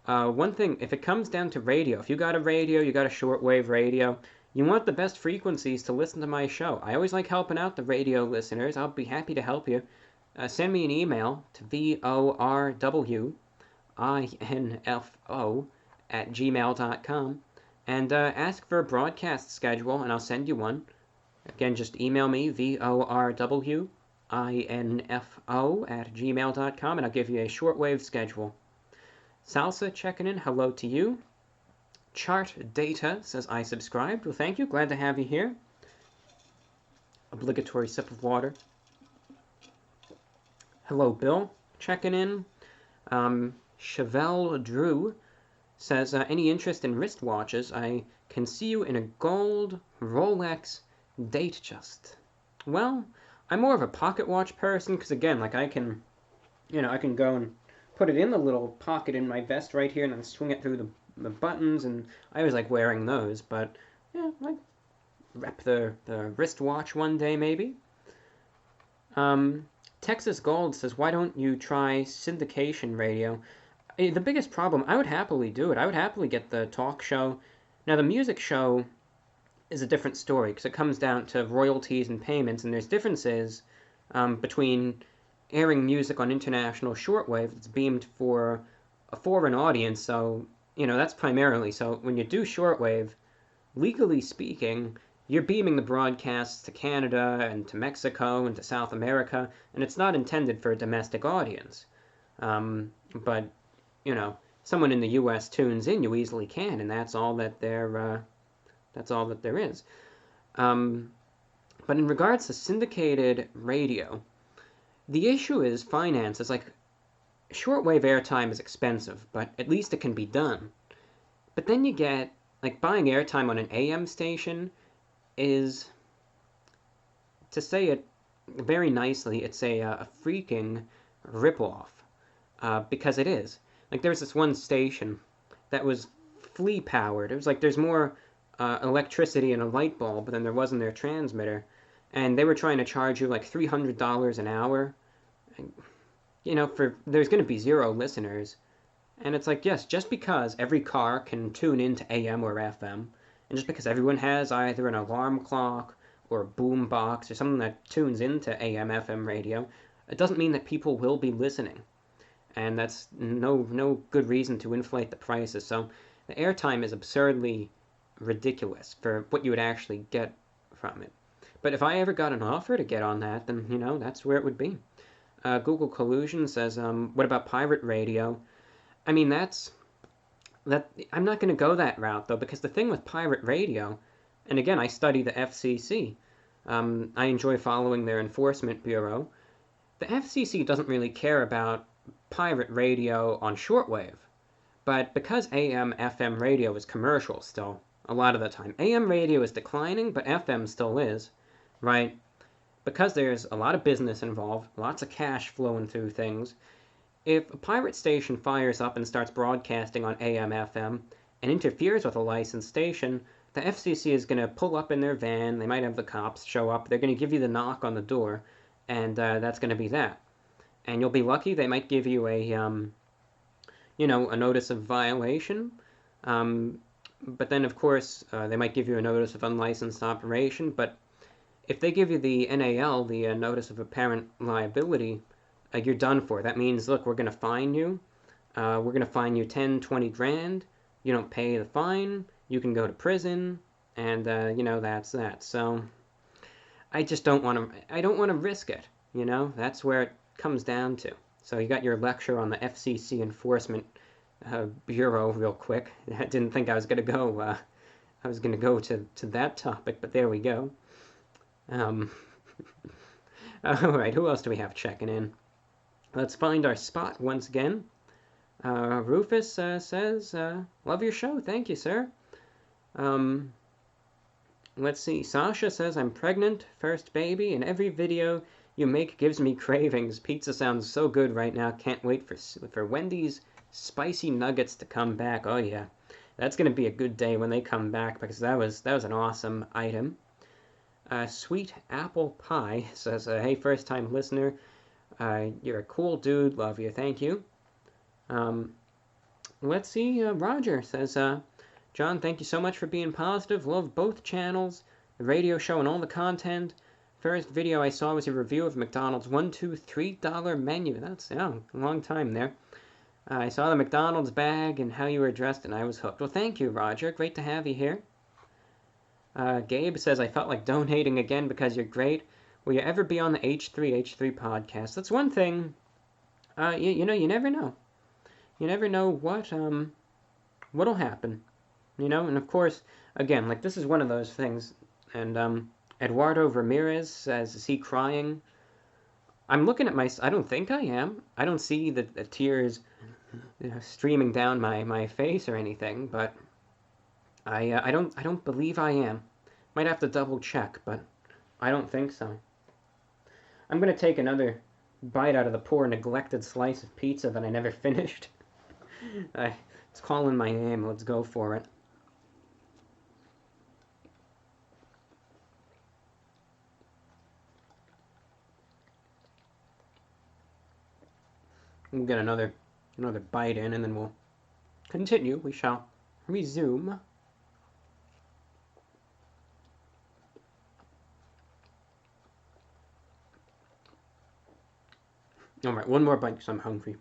One thing, if it comes down to radio, if you got a radio, you got a shortwave radio, you want the best frequencies to listen to my show. I always like helping out the radio listeners. I'll be happy to help you. Send me an email to VORWINFO@gmail.com and ask for a broadcast schedule, and I'll send you one. Again, just email me, VORWINFO@gmail.com, and I'll give you a shortwave schedule. Salsa checking in, hello to you. Chart Data says, I subscribed. Well, thank you. Glad to have you here. Obligatory sip of water. Hello, Bill. Checking in. Chevelle Drew says, any interest in wristwatches? I can see you in a gold Rolex Datejust. Well, I'm more of a pocket watch person because, again, like I can go and put it in the little pocket in my vest right here and then swing it through the buttons, and I always like wearing those, but yeah, I rep the wristwatch one day maybe. Texas Gold says, why don't you try syndication radio? The biggest problem, I would happily do it. I would happily get the talk show. Now the music show is a different story, because it comes down to royalties and payments, and there's differences between airing music on international shortwave that's beamed for a foreign audience. So, that's primarily. So when you do shortwave, legally speaking, you're beaming the broadcasts to Canada and to Mexico and to South America, and it's not intended for a domestic audience. But, someone in the U.S. tunes in, you easily can, and that's all that there is. But in regards to syndicated radio, the issue is finances. Like, shortwave airtime is expensive, but at least it can be done. But then you get, like, buying airtime on an AM station is, to say it very nicely, it's a freaking ripoff, because it is. Like, there's this one station that was flea powered. It was like there's more electricity in a light bulb than there was in their transmitter, and they were trying to charge you like $300 an hour. And, there's going to be 0 listeners, and it's like, yes, just because every car can tune into AM or FM, and just because everyone has either an alarm clock or a boom box or something that tunes into AM FM radio, it doesn't mean that people will be listening. And that's no good reason to inflate the prices. So the airtime is absurdly ridiculous for what you would actually get from it. But if I ever got an offer to get on that, then, that's where it would be. Google Collusion says, what about pirate radio? I mean, I'm not going to go that route, though, because the thing with pirate radio, and again, I study the FCC. I enjoy following their enforcement bureau. The FCC doesn't really care about pirate radio on shortwave, but because AM FM radio is commercial still a lot of the time, AM radio is declining, but FM still is, right? Because there's a lot of business involved, lots of cash flowing through things. If a pirate station fires up and starts broadcasting on AM FM and interferes with a licensed station, the FCC is going to pull up in their van. They might have the cops show up. They're going to give you the knock on the door, and that's going to be that. And you'll be lucky. They might give you a notice of violation. But then, of course, they might give you a notice of unlicensed operation. But if they give you the NAL, the notice of apparent liability, you're done for. That means, look, we're going to fine you. We're going to fine you 10, 20 grand. You don't pay the fine, you can go to prison, and, that's that. So I just don't want to risk it, That's where it comes down to. So you got your lecture on the FCC Enforcement Bureau real quick. I didn't think I was going to go to that topic, but there we go. All right, who else do we have checking in? Let's find our spot once again. Rufus says, love your show. Thank you, sir. Let's see. Sasha says, I'm pregnant, first baby, and every video you make gives me cravings. Pizza sounds so good right now. Can't wait for Wendy's spicy nuggets to come back. Oh, yeah. That's going to be a good day when they come back, because that was an awesome item. Sweet Apple Pie says, hey, first-time listener. You're a cool dude. Love you. Thank you. Let's see. Roger says, John, thank you so much for being positive. Love both channels, the radio show, and all the content. First video I saw was a review of McDonald's $1, $2, $3 menu. That's a long time there. I saw the McDonald's bag and how you were dressed, and I was hooked. Well, thank you, Roger. Great to have you here. Gabe says, I felt like donating again because you're great. Will you ever be on the H3H3 podcast? That's one thing. You never know. You never know what'll happen. And of course, again, like, this is one of those things. And Eduardo Ramirez says, is he crying? I'm looking at I don't think I am. I don't see the tears streaming down my face or anything, but I don't believe I am. Might have to double check, but I don't think so. I'm gonna take another bite out of the poor neglected slice of pizza that I never finished. It's calling my name. Let's go for it. We'll get another bite in, and then we'll continue. We shall resume. Alright, one more bite because I'm hungry.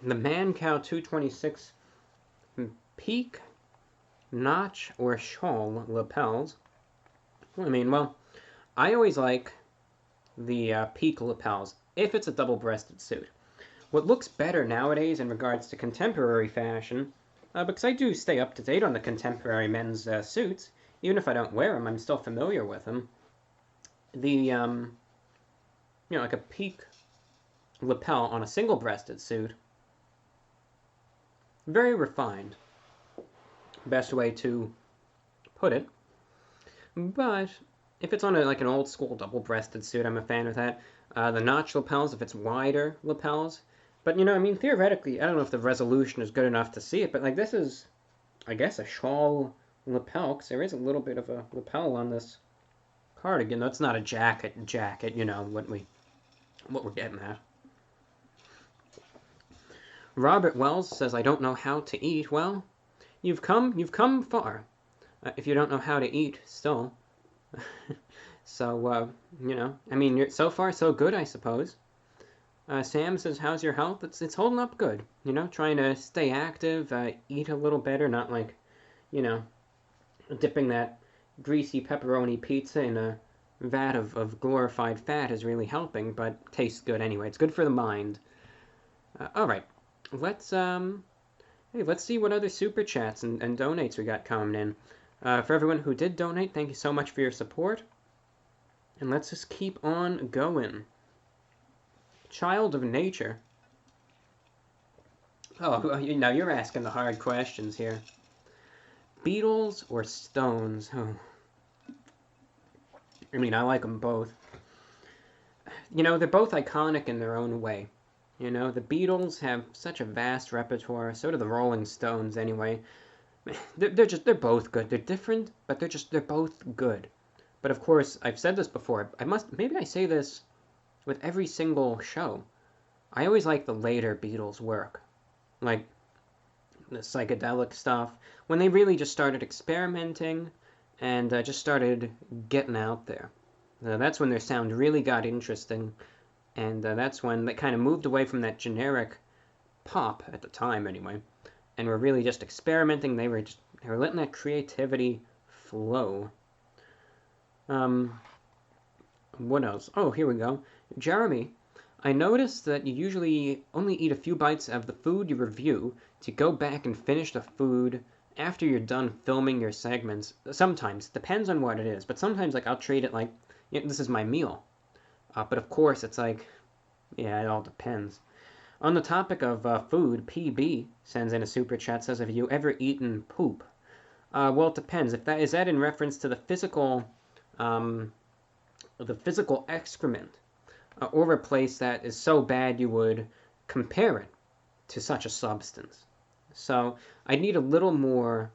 The Man-Cow 226 peak, notch, or shawl lapels. I mean, well, I always like the peak lapels if it's a double-breasted suit. What looks better nowadays in regards to contemporary fashion, because I do stay up to date on the contemporary men's suits, even if I don't wear them, I'm still familiar with them. The, like a peak lapel on a single-breasted suit, very refined, best way to put it. But if it's on like an old-school double-breasted suit, I'm a fan of that. The notch lapels, if it's wider lapels. But, I mean, theoretically, I don't know if the resolution is good enough to see it, but, like, this is, I guess, a shawl lapel, because there is a little bit of a lapel on this cardigan. That's not a jacket, what we're getting at. Robert Wells says, I don't know how to eat. Well, you've come far. If you don't know how to eat, still. So, I mean, so far so good, I suppose. Sam says, how's your health? It's holding up good, trying to stay active, eat a little better, not like, dipping that greasy pepperoni pizza in a vat of glorified fat is really helping, but tastes good anyway. It's good for the mind. All right, let's see what other super chats and donates we got coming in. For everyone who did donate, thank you so much for your support. And let's just keep on going. Child of Nature. Oh, now you're asking the hard questions here. Beatles or Stones? Oh. I mean, I like them both. They're both iconic in their own way. The Beatles have such a vast repertoire. So do the Rolling Stones, anyway. They're both good. They're different, but they're both good. But of course, I've said this before. Maybe I say this with every single show. I always like the later Beatles work, like the psychedelic stuff, when they really just started experimenting and just started getting out there. That's when their sound really got interesting, and that's when they kind of moved away from that generic pop at the time, anyway, and were really just experimenting. They were letting that creativity flow. What else? Oh, here we go. Jeremy, I noticed that you usually only eat a few bites of the food you review to go back and finish the food after you're done filming your segments. Sometimes, depends on what it is, but sometimes like I'll treat it like, this is my meal. But of course, it's like, it all depends. On the topic of food, PB sends in a super chat, says, have you ever eaten poop? Well, it depends. Is that in reference to the physical excrement, or a place that is so bad you would compare it to such a substance? So I need a little more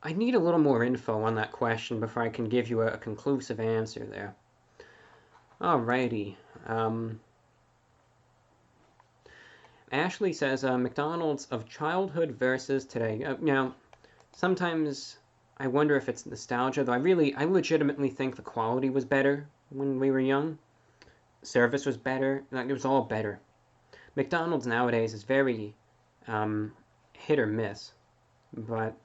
info on that question before I can give you a conclusive answer there. Alrighty. Ashley says, McDonald's of childhood versus today. Sometimes I wonder if it's nostalgia, though I legitimately think the quality was better when we were young. Service was better. It was all better. McDonald's nowadays is very hit or miss, but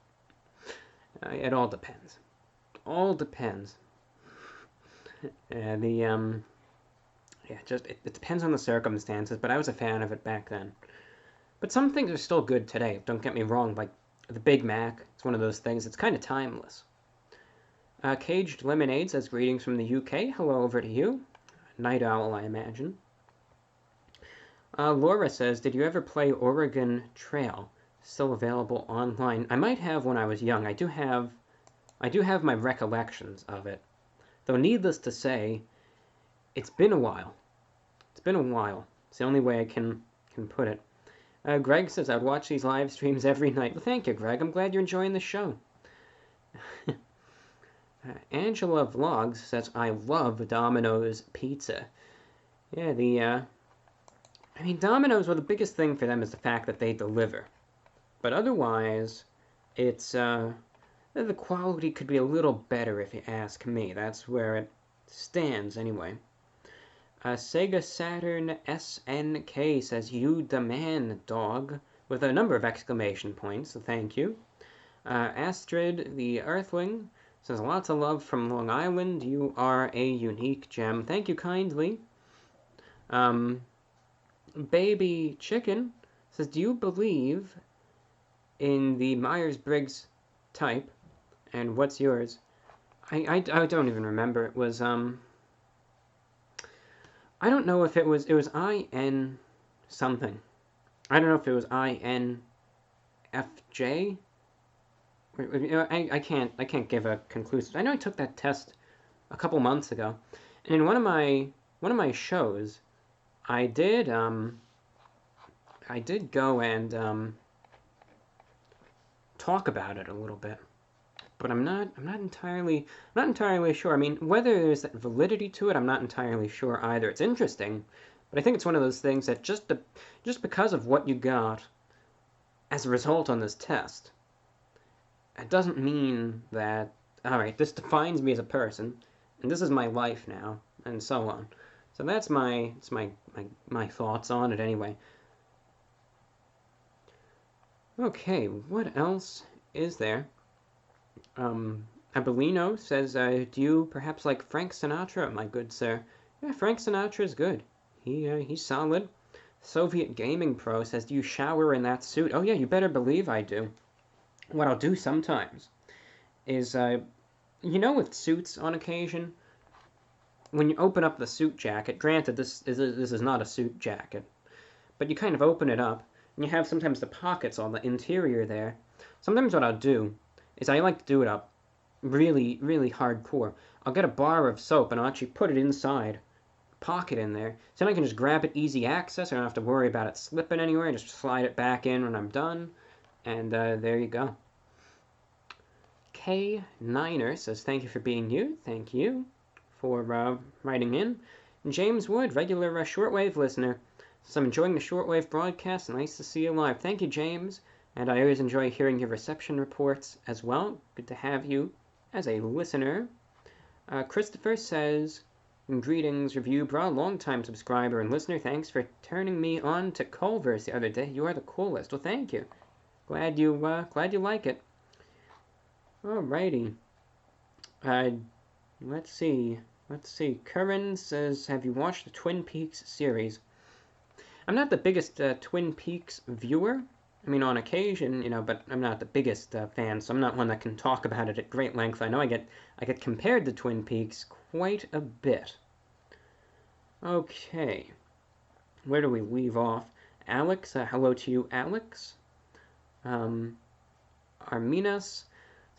it all depends. All depends. It depends on the circumstances, but I was a fan of it back then. But some things are still good today, don't get me wrong, like the Big Mac. It's one of those things, it's kind of timeless. Caged Lemonade says, greetings from the UK. Hello over to you. Night Owl, I imagine. Laura says, did you ever play Oregon Trail? Still available online. I might have when I was young. I do have my recollections of it. Though needless to say, it's been a while. It's been a while. It's the only way I can put it. Greg says, I'd watch these live streams every night. Well, thank you, Greg. I'm glad you're enjoying the show. Angela Vlogs says, I love Domino's pizza. Yeah, I mean, Domino's, well, the biggest thing for them is the fact that they deliver. But otherwise, it's, the quality could be a little better if you ask me. That's where it stands, anyway. Sega Saturn SNK says, "You the man, dog," with a number of exclamation points, so thank you. Astrid the Earthling says, "Lots of love from Long Island. You are a unique gem." Thank you kindly. Baby Chicken says, "Do you believe in the Myers-Briggs type? And what's yours?" I don't even remember. It was, I don't know if it was IN something. I don't know if it was INFJ. I can't give a conclusive. I know I took that test a couple months ago, and in one of my shows, I did go and talk about it a little bit, but I'm not entirely sure. I mean, whether there's that validity to it, I'm not entirely sure either. It's interesting, but I think it's one of those things that just because of what you got as a result on this test, it doesn't mean that, all right, this defines me as a person, and this is my life now, and so on. So that's my thoughts on it anyway. Okay, what else is there? Abelino says, "Do you perhaps like Frank Sinatra, my good sir?" Yeah, Frank Sinatra is good. He's solid. Soviet Gaming Pro says, "Do you shower in that suit?" Oh yeah, you better believe I do. What I'll do sometimes is, with suits on occasion, when you open up the suit jacket, granted this is not a suit jacket, but you kind of open it up, and you have sometimes the pockets on the interior there. Sometimes what I'll do is I like to do it up really, really hardcore. I'll get a bar of soap and I'll actually put it inside, pocket in there, so then I can just grab it, easy access. I don't have to worry about it slipping anywhere. I just slide it back in when I'm done. And there you go. K9er says, "Thank you for being you." Thank you for writing in. And James Wood, regular Shortwave listener, says, "I'm enjoying the Shortwave broadcast. Nice to see you live." Thank you, James. And I always enjoy hearing your reception reports as well. Good to have you as a listener. Christopher says, "Greetings, Reviewbrah, long-time subscriber and listener. Thanks for turning me on to Culver's the other day. You are the coolest." Well, thank you. Glad you like it. Alrighty. Let's see. Curran says, "Have you watched the Twin Peaks series?" I'm not the biggest Twin Peaks viewer. I mean, on occasion, but I'm not the biggest fan, so I'm not one that can talk about it at great length. I know I get compared to Twin Peaks quite a bit. Okay. Where do we leave off? Alex, hello to you, Alex. Arminas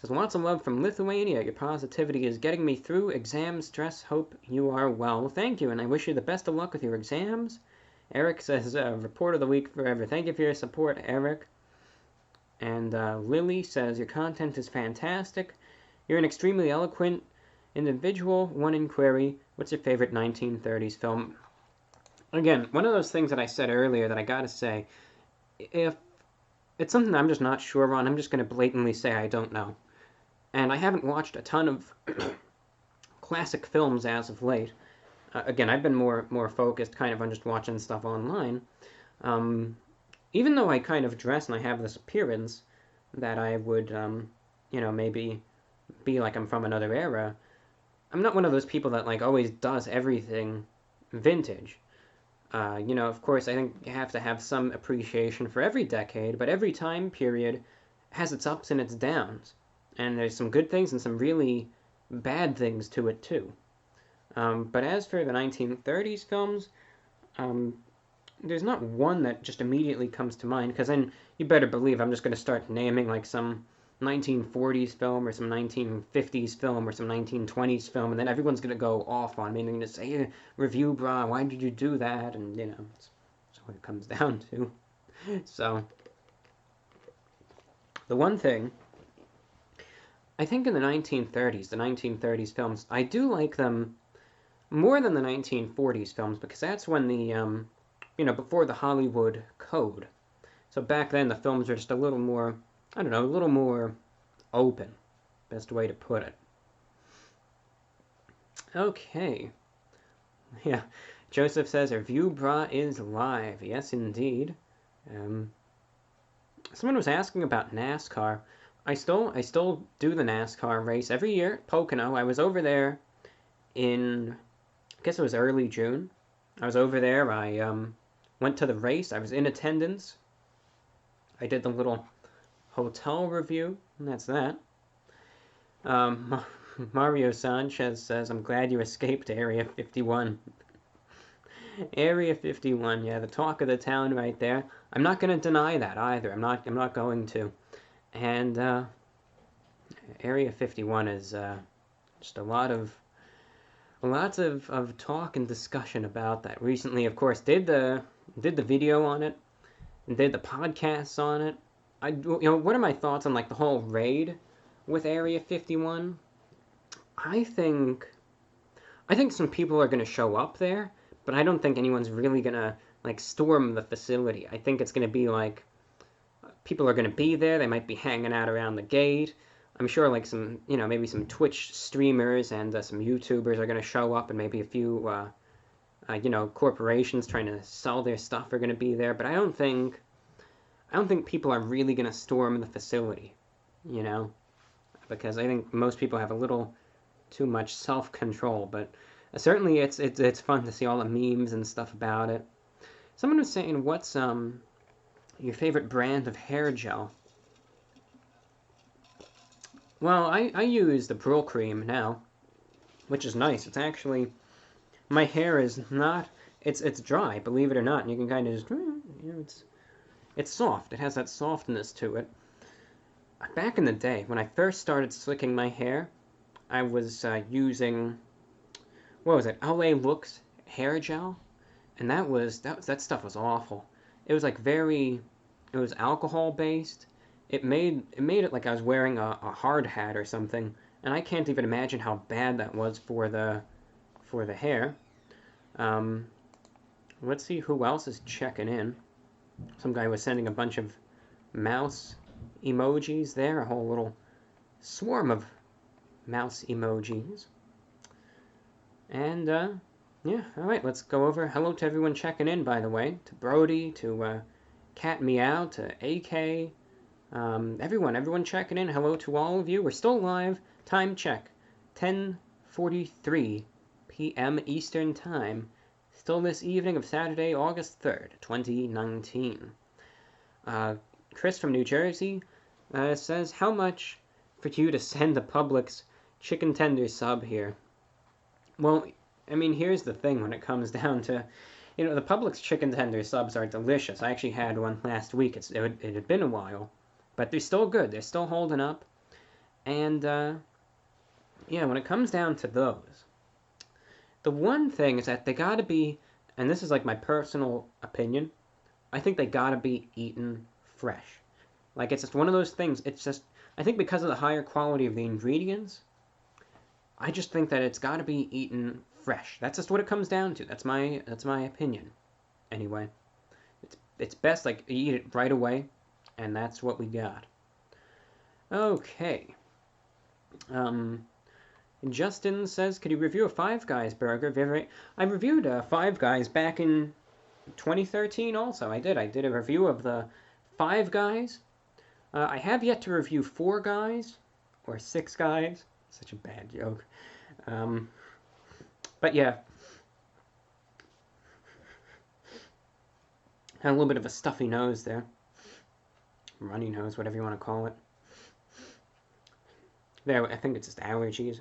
says, "Lots of love from Lithuania. Your positivity is getting me through exam stress. Hope you are well." Well, thank you, and I wish you the best of luck with your exams. Eric says, "Report of the week forever." Thank you for your support, Eric. And Lily says, "Your content is fantastic. You're an extremely eloquent individual. One inquiry: what's your favorite 1930s film?" Again, one of those things that I said earlier that I gotta say, if it's something I'm just not sure on, I'm just going to blatantly say I don't know. And I haven't watched a ton of classic films as of late. Again, I've been more focused kind of on just watching stuff online. Even though I kind of dress and I have this appearance that I would, maybe be like I'm from another era, I'm not one of those people that like always does everything vintage. Of course, I think you have to have some appreciation for every decade, but every time period has its ups and its downs. And there's some good things and some really bad things to it, too. But as for the 1930s films, there's not one that just immediately comes to mind, because then you better believe I'm just going to start naming like some 1940s film or some 1950s film or some 1920s film, and then everyone's going to go off on me and going to say, "Reviewbrah, why did you do that?" And, that's what it comes down to. So, the one thing, I think in the 1930s films, I do like them more than the 1940s films, because that's when the before the Hollywood Code. So back then the films were just a little more, I don't know, a little more open. Best way to put it. Okay. Yeah. Joseph says, Reviewbrah is live. Yes, indeed. Someone was asking about NASCAR. I still do the NASCAR race every year at Pocono. I was over there in, I guess it was early June. I was over there. I went to the race. I was in attendance. I did the little hotel review, and that's that. Mario Sanchez says, I'm glad you escaped Area 51. Area 51, yeah, the talk of the town right there. I'm not going to deny that either. I'm not going to. And Area 51 is just lots of talk and discussion about that. Recently, of course, did the video on it, and did the podcasts on it. What are my thoughts on like the whole raid with Area 51? I think some people are going to show up there, but I don't think anyone's really going to like storm the facility. I think it's going to be like people are going to be there. They might be hanging out around the gate. I'm sure like some, maybe some Twitch streamers and some YouTubers are going to show up, and maybe a few, corporations trying to sell their stuff are going to be there. But I don't think people are really going to storm the facility, because I think most people have a little too much self-control. But certainly it's fun to see all the memes and stuff about it. Someone was saying, what's your favorite brand of hair gel? Well, I use the Pearl Cream now, which is nice. It's actually, my hair is not, it's dry, believe it or not, and you can kind of just, it's soft. It has that softness to it. Back in the day, when I first started slicking my hair, I was using, what was it, LA Looks hair gel, and that stuff was awful. It was like it was alcohol based. It made it like I was wearing a hard hat or something, and I can't even imagine how bad that was for the hair. Let's see who else is checking in. Some guy was sending a bunch of mouse emojis there, a whole little swarm of mouse emojis. And yeah, all right, let's go over. Hello to everyone checking in, by the way, to Brody, to Cat Meow, to AK. Everyone checking in. Hello to all of you. We're still live. Time check, 10:43 p.m. Eastern Time. Still this evening of Saturday, August 3rd, 2019. Chris from New Jersey says, how much for you to send the Publix chicken tender sub here? Well, I mean, here's the thing when it comes down to, the Publix chicken tender subs are delicious. I actually had one last week. It had been a while. But they're still good. They're still holding up. And, yeah, when it comes down to those, the one thing is that they gotta be, and this is like my personal opinion, I think they gotta be eaten fresh. Like, it's just one of those things, it's just, I think because of the higher quality of the ingredients, I just think that it's gotta be eaten fresh. That's just what it comes down to. That's my opinion. Anyway, it's best, like, you eat it right away. And that's what we got. Okay. Justin says, could you review a Five Guys burger? I reviewed Five Guys back in 2013 also. I did a review of the Five Guys. I have yet to review Four Guys or Six Guys. Such a bad joke. But yeah. Had a little bit of a stuffy nose there. Runny nose, whatever you want to call it. There, I think it's just allergies.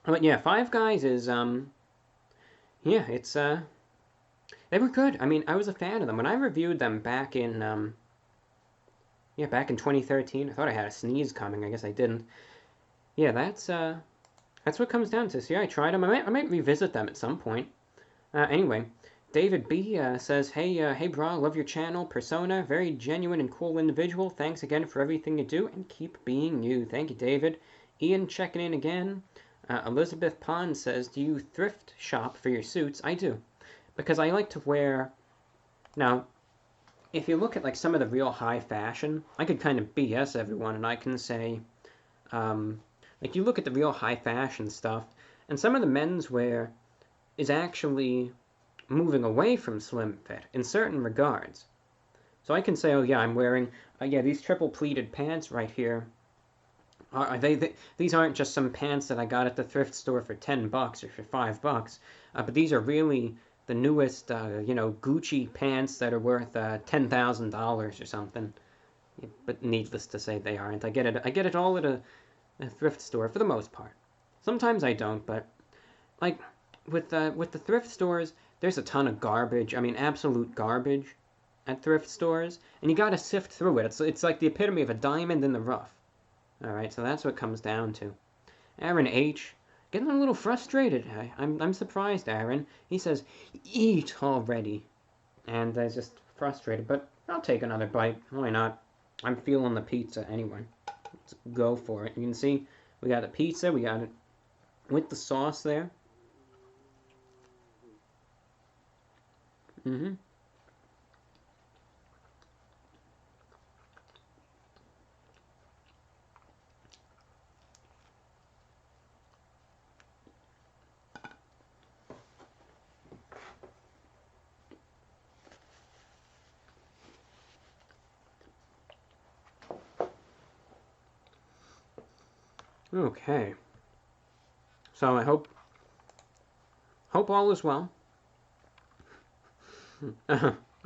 But yeah, Five Guys is, yeah, it's, they were good. I mean, I was a fan of them. When I reviewed them back in, back in 2013, I thought I had a sneeze coming. I guess I didn't. Yeah, that's what it comes down to. So yeah, I tried them. I might revisit them at some point. Anyway. David B. Says, hey brah, love your channel, persona, very genuine and cool individual. Thanks again for everything you do, and keep being you. Thank you, David. Ian checking in again. Elizabeth Pond says, do you thrift shop for your suits? I do. because I like to wear, now, if you look at like some of the real high fashion, I could kind of BS everyone and I can say, like you look at the real high fashion stuff, and some of the menswear is actually moving away from slim fit in certain regards. So I can say, oh yeah, I'm wearing, yeah, these triple pleated pants right here. These aren't just some pants that I got at the thrift store for $10 or for $5, but these are really the newest, Gucci pants that are worth $10,000 or something. But needless to say, they aren't. I get it all at a thrift store for the most part. Sometimes I don't, but like with the thrift stores, there's a ton of garbage. I mean, absolute garbage at thrift stores, and you gotta sift through it. It's like the epitome of a diamond in the rough. All right, so that's what it comes down to. Aaron H. getting a little frustrated. I'm surprised, Aaron. He says, "Eat already," and I just frustrated. But I'll take another bite. Why not? I'm feeling the pizza anyway. Let's go for it. You can see we got the pizza. We got it with the sauce there. Mm-hmm. Okay. So I hope all is well.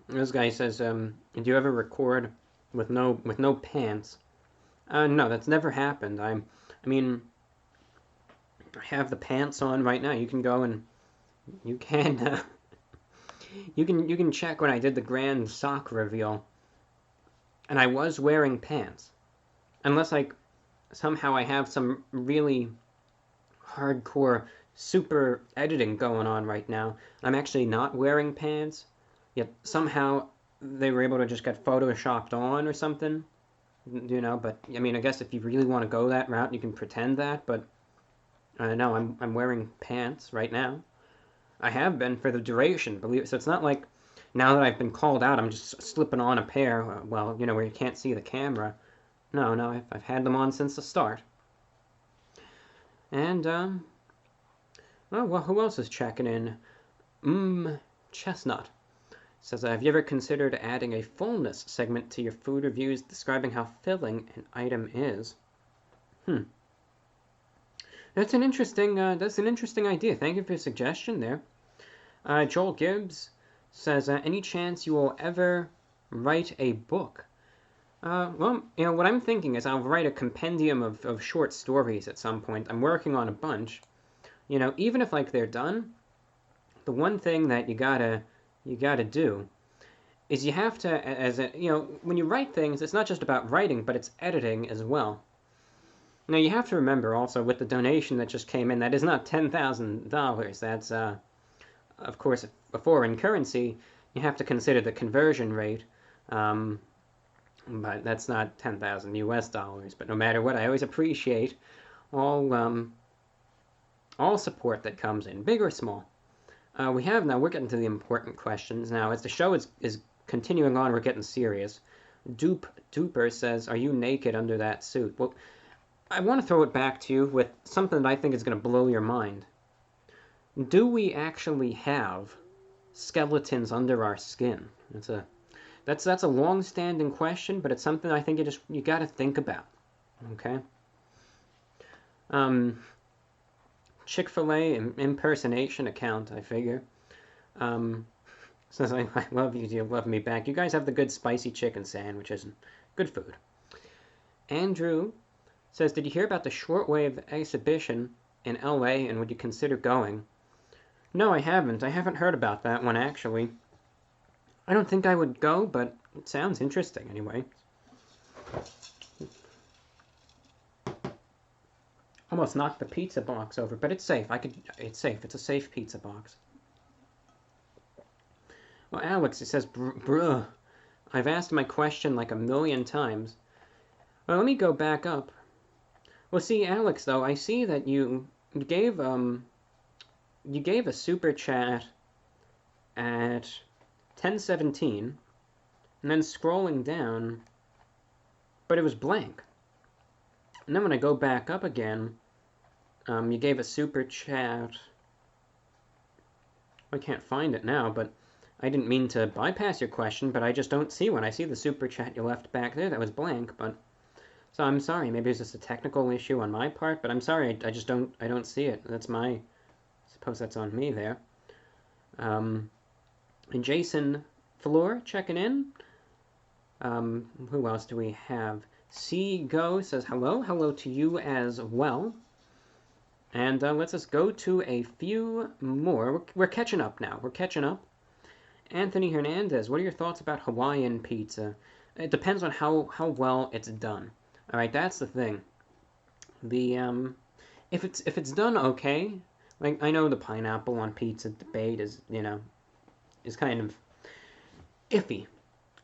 This guy says, do you ever record with no pants? No, that's never happened. I mean, I have the pants on right now. You can go and you can you can check when I did the grand sock reveal, and I was wearing pants, unless like somehow I have some really hardcore super editing going on right now. I'm actually not wearing pants, yet somehow they were able to just get photoshopped on or something, but I mean, I guess if you really want to go that route, you can pretend that, but no, I'm wearing pants right now. I have been for the duration, believe it. So it's not like now that I've been called out, I'm just slipping on a pair, where you can't see the camera. No, I've had them on since the start. And, well, who else is checking in? Chestnut says, have you ever considered adding a fullness segment to your food reviews describing how filling an item is? That's an interesting idea. Thank you for your suggestion there. Joel Gibbs says, any chance you will ever write a book? Well, what I'm thinking is I'll write a compendium of short stories at some point. I'm working on a bunch. Even if like they're done, the one thing that you gotta do is you have to, when you write things, it's not just about writing, but it's editing as well. Now you have to remember also with the donation that just came in, that is not $10,000. That's, of course, a foreign currency. You have to consider the conversion rate. But that's not 10,000 US dollars. But no matter what, I always appreciate all support that comes in, big or small. We're getting to the important questions now. As the show is continuing on, we're getting serious. Duper says, are you naked under that suit? Well, I want to throw it back to you with something that I think is going to blow your mind. Do we actually have skeletons under our skin? That's a long-standing question, but it's something I think you got to think about. Okay. Chick-fil-A impersonation account, I figure. Says I love you. Do you love me back? You guys have the good spicy chicken sandwiches and good food. Andrew says, did you hear about the Shortwave exhibition in LA, and would you consider going? No, I haven't. I haven't heard about that one, actually. I don't think I would go, but it sounds interesting anyway. Almost knocked the pizza box over, but it's safe. It's safe. It's a safe pizza box. Well, Alex, it says, bruh. I've asked my question like 1,000,000 times. Well, let me go back up. Well, see, Alex, though, I see that you gave a super chat at 10:17, and then scrolling down, but it was blank. And then when I go back up again, you gave a super chat. I can't find it now, but I didn't mean to bypass your question, but I just don't see one. I see the super chat you left back there that was blank, but so I'm sorry. Maybe it's just a technical issue on my part, but I'm sorry. I just don't see it. That's my, I suppose that's on me there. And Jason Floor checking in. Who else do we have? C Go says hello. Hello to you as well. And let's just go to a few more. We're catching up now. We're catching up. Anthony Hernandez, what are your thoughts about Hawaiian pizza? It depends on how well it's done. All right, that's the thing. The if it's done okay, like I know the pineapple on pizza debate is is kind of iffy.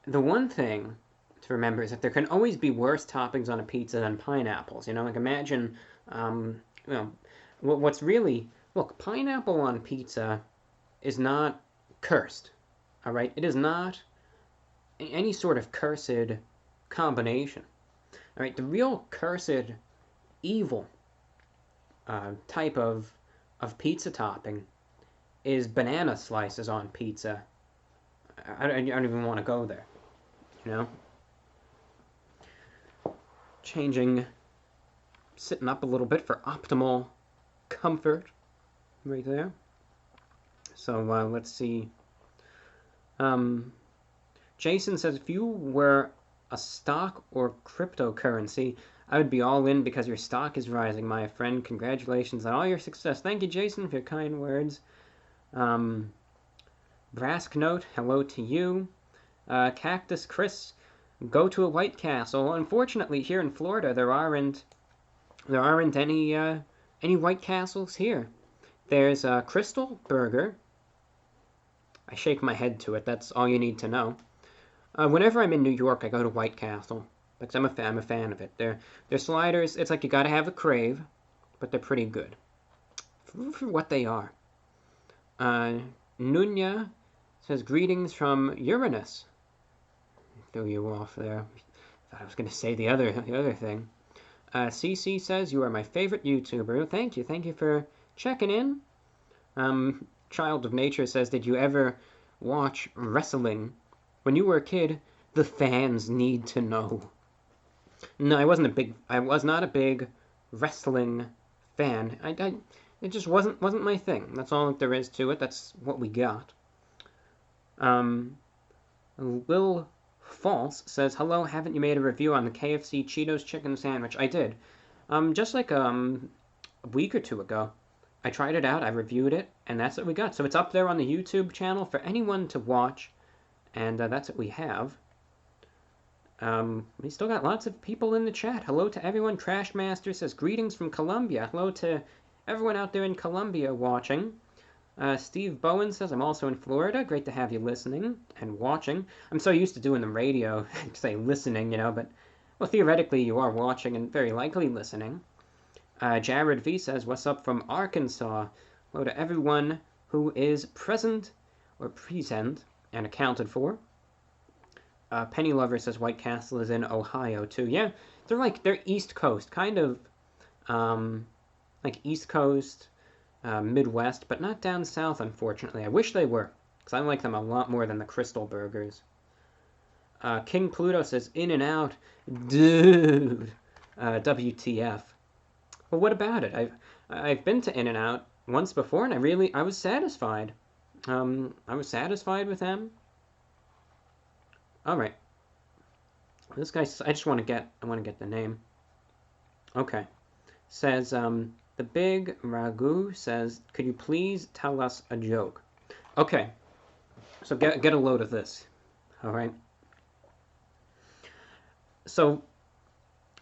The one thing to remember is that there can always be worse toppings on a pizza than pineapples. Like imagine what's really, look, pineapple on pizza is not cursed. All right, it is not any sort of cursed combination. All right, the real cursed, evil type of pizza topping is banana slices on pizza. I don't even want to go there, Changing, sitting up a little bit for optimal comfort, right there. So let's see. Jason says, if you were a stock or cryptocurrency, I would be all in because your stock is rising, my friend. Congratulations on all your success. Thank you, Jason, for your kind words. Brask Note, hello to you. Cactus Chris, go to a White Castle. Unfortunately, here in Florida, there aren't any White Castles here. There's a Crystal Burger. I shake my head to it. That's all you need to know. Whenever I'm in New York, I go to White Castle because I'm a fan of it. Their sliders, it's like you gotta have a crave, but they're pretty good for what they are. Nunya says, greetings from Uranus. Threw you off there. Thought I was gonna say the other thing. CC says, you are my favorite YouTuber. Thank you for checking in. Child of Nature says, did you ever watch wrestling? When you were a kid, the fans need to know. No, I was not a big wrestling fan. It just wasn't my thing. That's all there is to it. That's what we got. Lil False says, hello, haven't you made a review on the KFC Cheetos chicken sandwich? I did. Just like a week or two ago. I tried it out, I reviewed it, and that's what we got. So it's up there on the YouTube channel for anyone to watch, and that's what we have. We still got lots of people in the chat. Hello to everyone. Trashmaster says, greetings from Colombia. Hello to everyone out there in Colombia watching. Steve Bowen says, I'm also in Florida. Great to have you listening and watching. I'm so used to doing the radio, say listening, but, well, theoretically you are watching and very likely listening. Jared V says, what's up from Arkansas? Hello to everyone who is present and accounted for. Penny Lover says White Castle is in Ohio too. Yeah, they're East Coast, kind of like East Coast, Midwest, but not down south, unfortunately. I wish they were, because I like them a lot more than the Crystal Burgers. King Pluto says In-N-Out, dude. WTF. Well, what about it? I've been to In-N-Out once before, and I was satisfied. I was satisfied with them. All right. This guy, I want to get the name. Okay. Says, the Big Ragu says, could you please tell us a joke? Okay. So get a load of this. All right. So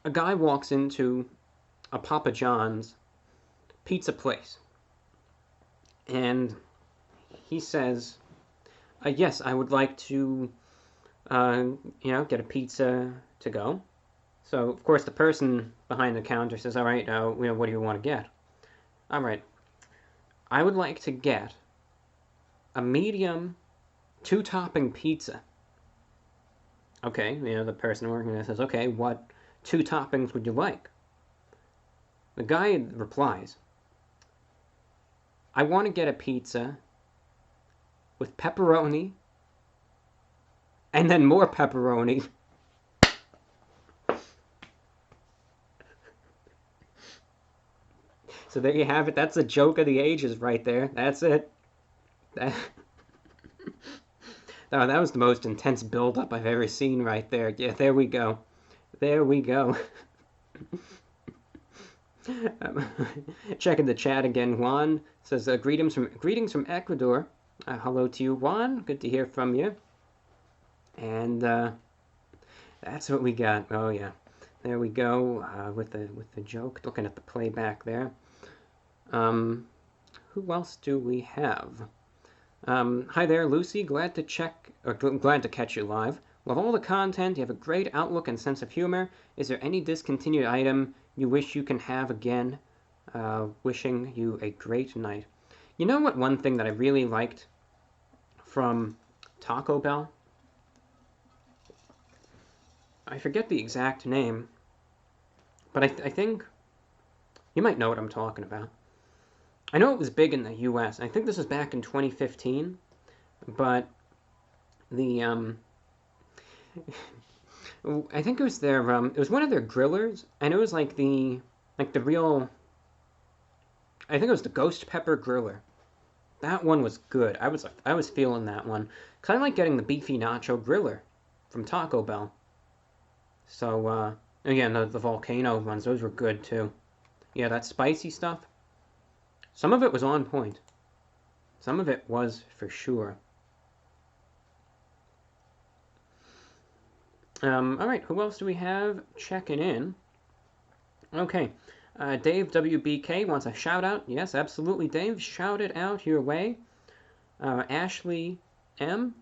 a guy walks into a Papa John's pizza place, and he says, yes, I would like to, get a pizza to go. So, of course, the person behind the counter says, all right, what do you want to get? All right, I would like to get a medium 2-topping pizza. Okay, the person working there says, okay, what 2 toppings would you like? The guy replies, I want to get a pizza with pepperoni and then more pepperoni. So there you have it. That's a joke of the ages right there. That's it. Oh, that was the most intense build-up I've ever seen right there. Yeah, there we go. There we go. Checking the chat again. Juan says, greetings from Ecuador. Hello to you, Juan. Good to hear from you. And that's what we got. Oh, yeah. There we go with the joke. Looking at the playback there. Who else do we have? Hi there, Lucy. Glad to catch you live. Love all the content. You have a great outlook and sense of humor. Is there any discontinued item you wish you can have again? Wishing you a great night. You know what? One thing that I really liked from Taco Bell? I forget the exact name, but I think you might know what I'm talking about. I know it was big in the U.S. I think this was back in 2015, but the I think it was their it was one of their grillers, and it was like the real. I think it was the ghost pepper griller. That one was good. I was feeling that one. Kind of like getting the beefy nacho griller from Taco Bell. So again, the volcano ones, those were good too. Yeah, that spicy stuff. Some of it was on point. Some of it was for sure. All right, who else do we have checking in? Okay, Dave WBK wants a shout out. Yes, absolutely, Dave. Shout it out your way. Ashley M.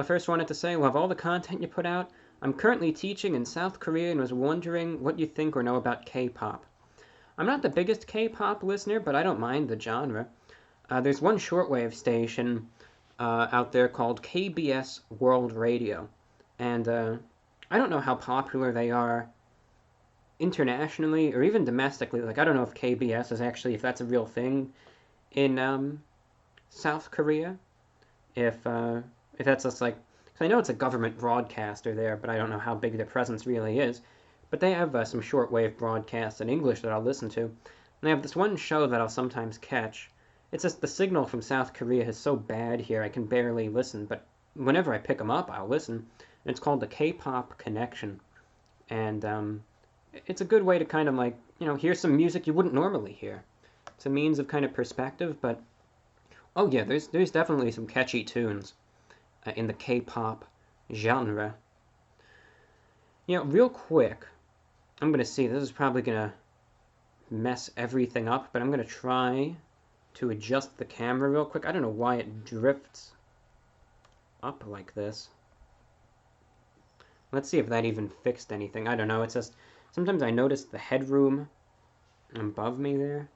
First wanted to say, love all the content you put out. I'm currently teaching in South Korea and was wondering what you think or know about K-pop. I'm not the biggest K-pop listener, but I don't mind the genre. There's one shortwave station out there called KBS World Radio, and I don't know how popular they are internationally or even domestically. Like, I don't know if KBS is actually, if that's a real thing in South Korea. If that's just like, because I know it's a government broadcaster there, but I don't know how big their presence really is. But they have some shortwave broadcasts in English that I'll listen to. And they have this one show that I'll sometimes catch. It's just the signal from South Korea is so bad here I can barely listen. But whenever I pick them up, I'll listen. And it's called the K-pop Connection. And it's a good way to kind of like, hear some music you wouldn't normally hear. It's a means of kind of perspective, but oh yeah, there's definitely some catchy tunes in the K-pop genre. Real quick, I'm going to see, this is probably going to mess everything up, but I'm going to try to adjust the camera real quick. I don't know why it drifts up like this. Let's see if that even fixed anything. I don't know, it's just, sometimes I notice the headroom above me there.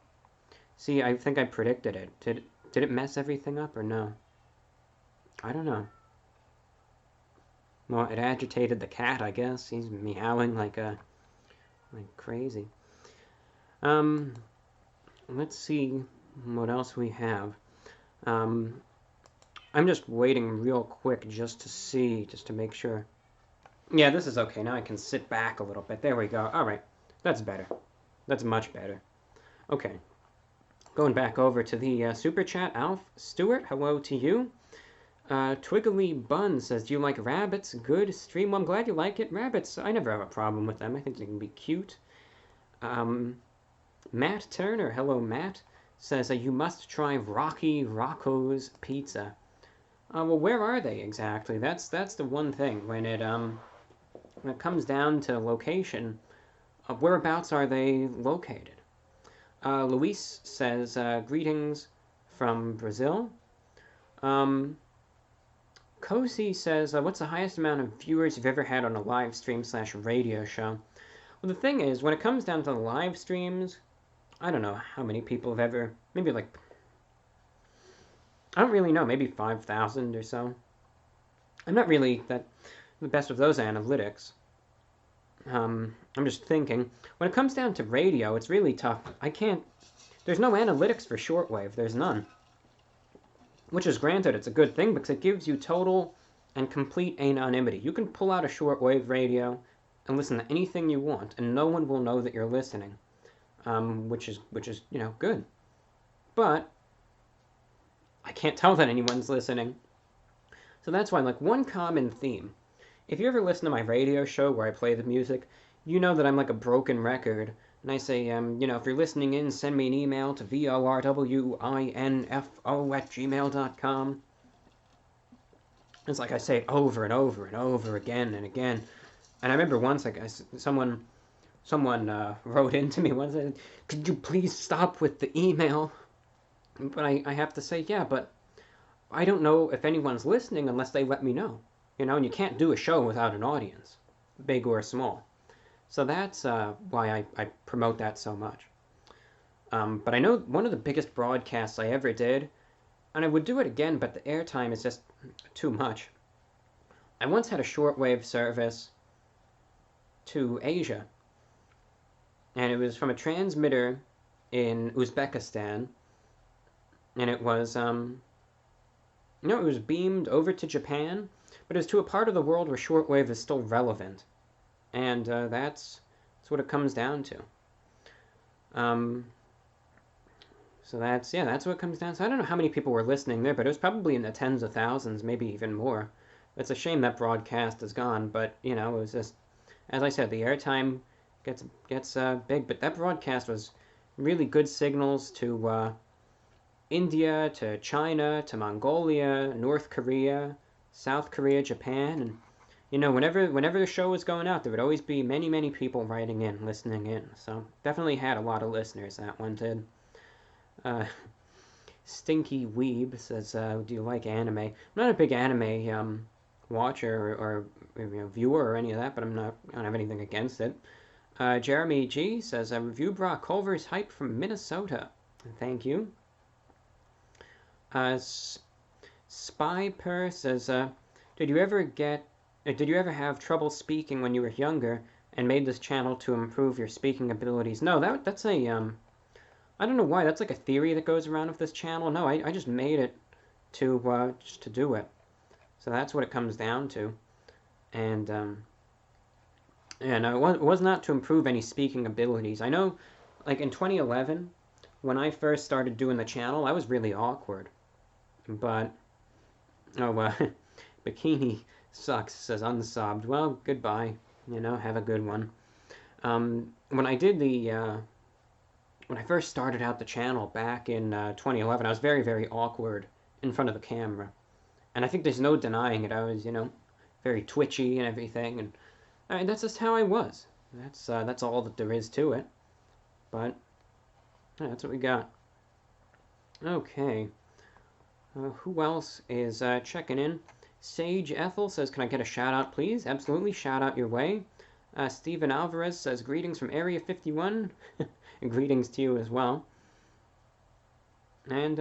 See, I think I predicted it. Did it mess everything up or no? I don't know. Well, it agitated the cat, I guess. He's meowing like crazy. Let's see what else we have. I'm just waiting real quick just to make sure. Yeah, this is okay. Now I can sit back a little bit. There we go. All right. That's better. That's much better. Okay. Going back over to the super chat. Alf Stewart, hello to you. Twiggly Bun says, do you like rabbits? Good stream. Well, I'm glad you like it. Rabbits, I never have a problem with them. I think they can be cute. Matt Turner, hello Matt, says, you must try Rocky Rocco's Pizza. Well, where are they exactly? That's the one thing. When it comes down to location, whereabouts are they located? Luis says, greetings from Brazil. Cozy says, what's the highest amount of viewers you've ever had on a live stream / radio show? Well, the thing is, when it comes down to the live streams, I don't know how many people have ever, maybe like, I don't really know, maybe 5,000 or so. I'm not really the best with those analytics. I'm just thinking. When it comes down to radio, it's really tough. There's no analytics for shortwave. There's none. Which is granted, it's a good thing because it gives you total and complete anonymity. You can pull out a shortwave radio and listen to anything you want, and no one will know that you're listening, which is good. But I can't tell that anyone's listening. So that's why, like, one common theme. If you ever listen to my radio show where I play the music, you know that I'm like a broken record. And I say, if you're listening in, send me an email to VORWINFO@gmail.com. It's like I say it over and over and over again and again. And I remember once, like, someone wrote into me once, and said, could you please stop with the email? But I have to say, yeah, but I don't know if anyone's listening unless they let me know. And you can't do a show without an audience, big or small. So that's why I promote that so much. But I know one of the biggest broadcasts I ever did, and I would do it again, but the airtime is just too much. I once had a shortwave service to Asia, and it was from a transmitter in Uzbekistan, and it was, it was beamed over to Japan, but it was to a part of the world where shortwave is still relevant. And that's what it comes down to. So that's what it comes down to. I don't know how many people were listening there, but it was probably in the tens of thousands, maybe even more. It's a shame that broadcast is gone, but, it was just, as I said, the airtime gets big, but that broadcast was really good signals to India, to China, to Mongolia, North Korea, South Korea, Japan, and whenever the show was going out, there would always be many, many people writing in, listening in. So definitely had a lot of listeners, that one did. Stinky Weeb says, do you like anime? I'm not a big anime watcher or viewer or any of that, but I don't have anything against it. Jeremy G says, Reviewbrah Culver's hype from Minnesota. Thank you. Spyper says, did you ever have trouble speaking when you were younger and made this channel to improve your speaking abilities? No, that's a, I don't know why, that's like a theory that goes around with this channel. No, I just made it to, just to do it. So that's what it comes down to. And it was not to improve any speaking abilities. I know, like in 2011, when I first started doing the channel, I was really awkward. But, Bikini Sucks says unsubbed. Well, goodbye. Have a good one. When I did when I first started out the channel back in 2011, I was very, very awkward in front of the camera. And I think there's no denying it. I was, very twitchy and everything. And I mean, that's just how I was. That's all that there is to it. But, yeah, that's what we got. Okay. Who else is checking in? Sage Ethel says, can I get a shout out, please? Absolutely, shout out your way. Steven Alvarez says, greetings from Area 51. And greetings to you as well. And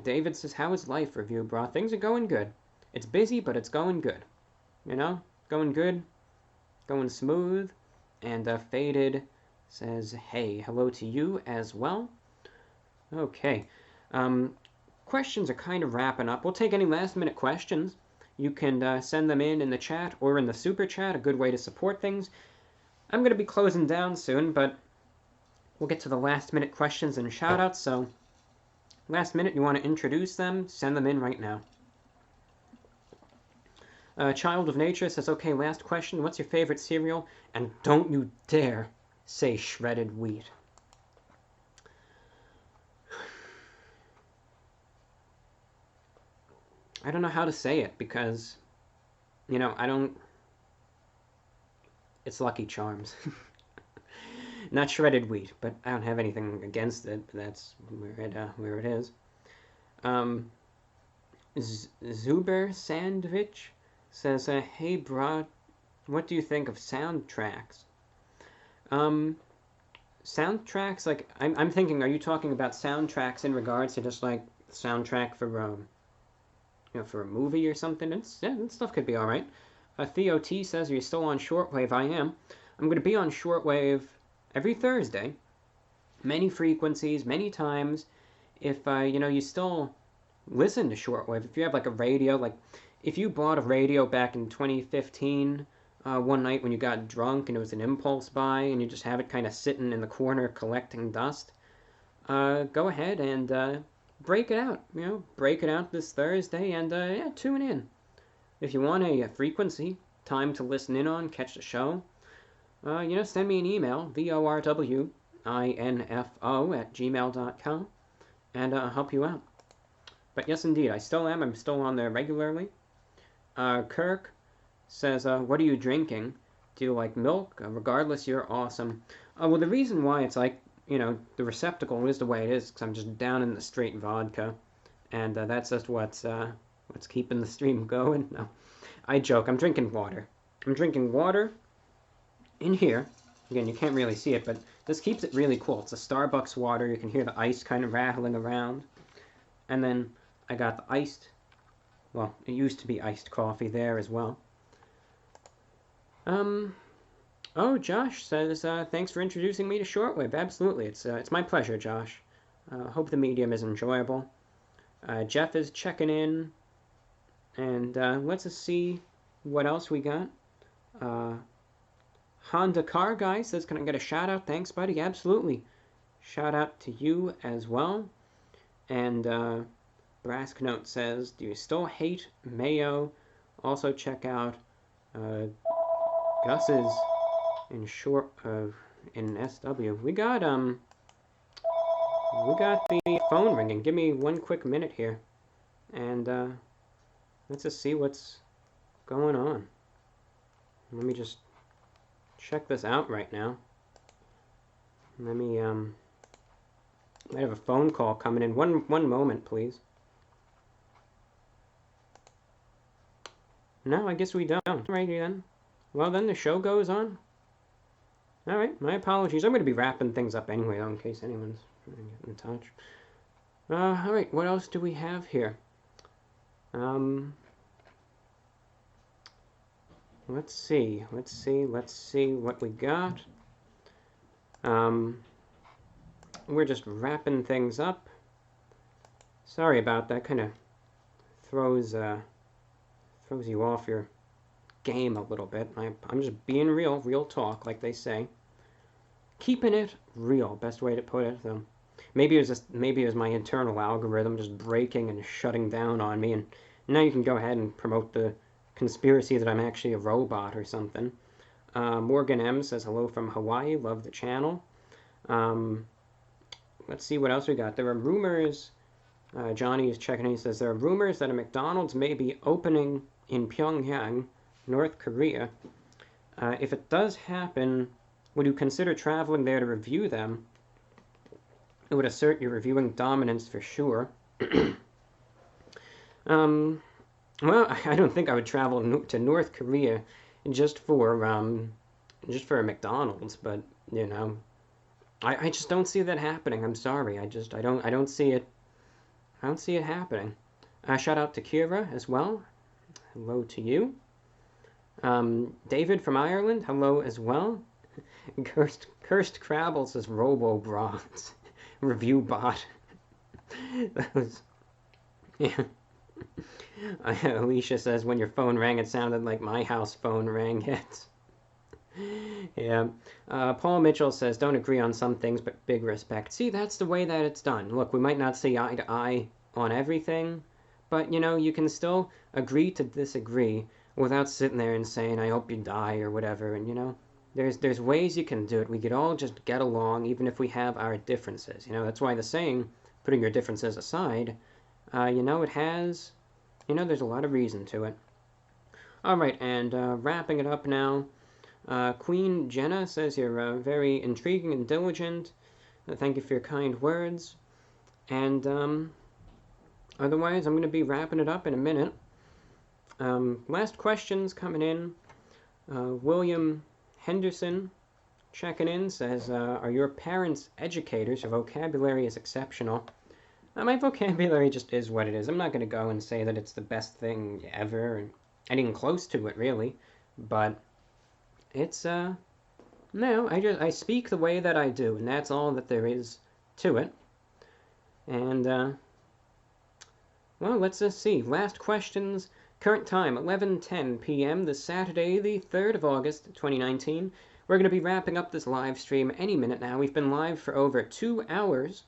David says, how is life, Reviewbrah? Things are going good. It's busy, but it's going good. Going good, going smooth. And Faded says, hey, hello to you as well. Okay. Questions are kind of wrapping up. We'll take any last-minute questions. You can send them in the chat or in the super chat, a good way to support things. I'm going to be closing down soon, but we'll get to the last-minute questions and shout-outs, so last minute, you want to introduce them, send them in right now. Child of Nature says, okay, last question. What's your favorite cereal? And don't you dare say shredded wheat. I don't know how to say it because, I don't... It's Lucky Charms. Not shredded wheat, but I don't have anything against it. That's where it is. Zuber Sandwich says, hey, brah, what do you think of soundtracks? Soundtracks, like, I'm thinking, are you talking about soundtracks in regards to just, like, the soundtrack for, for a movie or something, that stuff could be all right. Theo T says, are you still on Shortwave? I am. I'm going to be on Shortwave every Thursday. Many frequencies, many times. If, you still listen to Shortwave, if you have like a radio, like if you bought a radio back in 2015, one night when you got drunk and it was an impulse buy and you just have it kind of sitting in the corner collecting dust, go ahead and break it out. Break it out this Thursday and tune in. If you want a frequency, time to listen in on, catch the show, send me an email, VORWINFO@gmail.com, and I'll help you out. But yes, indeed, I still am. I'm still on there regularly. Kirk says, what are you drinking? Do you like milk? Regardless, you're awesome. Well, the reason why it's like, the receptacle is the way it is, because I'm just down in the straight vodka, and that's just what's keeping the stream going. No, I joke. I'm drinking water. I'm drinking water in here. Again, you can't really see it, but this keeps it really cool. It's a Starbucks water. You can hear the ice kind of rattling around. And then I got the iced, well, it used to be iced coffee there as well. Oh, Josh says, thanks for introducing me to Shortwave. Absolutely. It's my pleasure, Josh. Hope the medium is enjoyable. Jeff is checking in. And let's see what else we got. Honda Car Guy says, can I get a shout out? Thanks, buddy. Absolutely. Shout out to you as well. And Brask Note says, do you still hate mayo? Also check out Gus's in SW. We got the phone ringing. Give me one quick minute here. And let's just see what's going on. Let me just check this out right now. Let me I have a phone call coming in. One moment, please. No, I guess we don't. Alrighty then. Well then, the show goes on. Alright, my apologies. I'm going to be wrapping things up anyway, though, in case anyone's getting in touch. Alright, what else do we have here? Let's see what we got. We're just wrapping things up. Sorry about that. Kind of throws you off your game a little bit. I'm just being real talk, like they say. Keeping it real, best way to put it. So maybe it was my internal algorithm just breaking and shutting down on me, and now you can go ahead and promote the conspiracy that I'm actually a robot or something. Morgan M says hello from Hawaii, love the channel. Let's see what else we got. There are rumors, Johnny is checking in, he says there are rumors that a McDonald's may be opening in Pyongyang, North Korea. If it does happen, would you consider traveling there to review them? It would assert you're reviewing dominance for sure. Well, I don't think I would travel to North Korea just for a McDonald's, but I just don't see that happening. I'm sorry. I don't see it. I don't see it happening. Shout out to Kira as well. Hello to you. David from Ireland. Hello as well. Cursed Crabble says Robo-Bra. Review bot. That was, yeah. Alicia says when your phone rang, it sounded like my house phone rang yet. Yeah. Paul Mitchell says don't agree on some things, but big respect. See, that's the way that it's done. Look, we might not see eye to eye on everything, but you can still agree to disagree without sitting there and saying I hope you die or whatever. And there's ways you can do it. We could all just get along even if we have our differences. That's why the saying, putting your differences aside, it has, there's a lot of reason to it. All right, and wrapping it up now. Queen Jenna says you're very intriguing and diligent. Thank you for your kind words. And otherwise, I'm going to be wrapping it up in a minute. Last questions coming in. William Henderson checking in says, are your parents educators? Your vocabulary is exceptional. My vocabulary just is what it is. I'm not going to go and say that it's the best thing ever, and anything close to it, really. But it's, no, I speak the way that I do, and that's all that there is to it. And, well, let's just see. Last questions. Current time, 11:10 p.m. this Saturday, the 3rd of August, 2019. We're going to be wrapping up this live stream any minute now. We've been live for over 2 hours.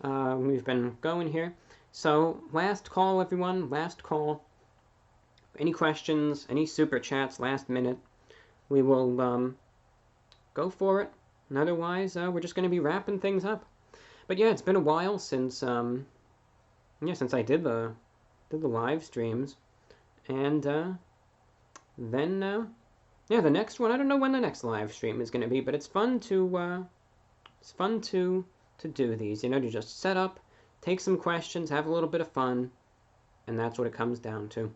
We've been going here. So, last call, everyone. Last call. Any questions, any super chats, last minute, we will go for it. And otherwise, we're just going to be wrapping things up. But yeah, it's been a while since since I did the live streams, and then the next one, I don't know when the next live stream is going to be, but it's fun to do these, you know, to just set up, take some questions, have a little bit of fun, and that's what it comes down to.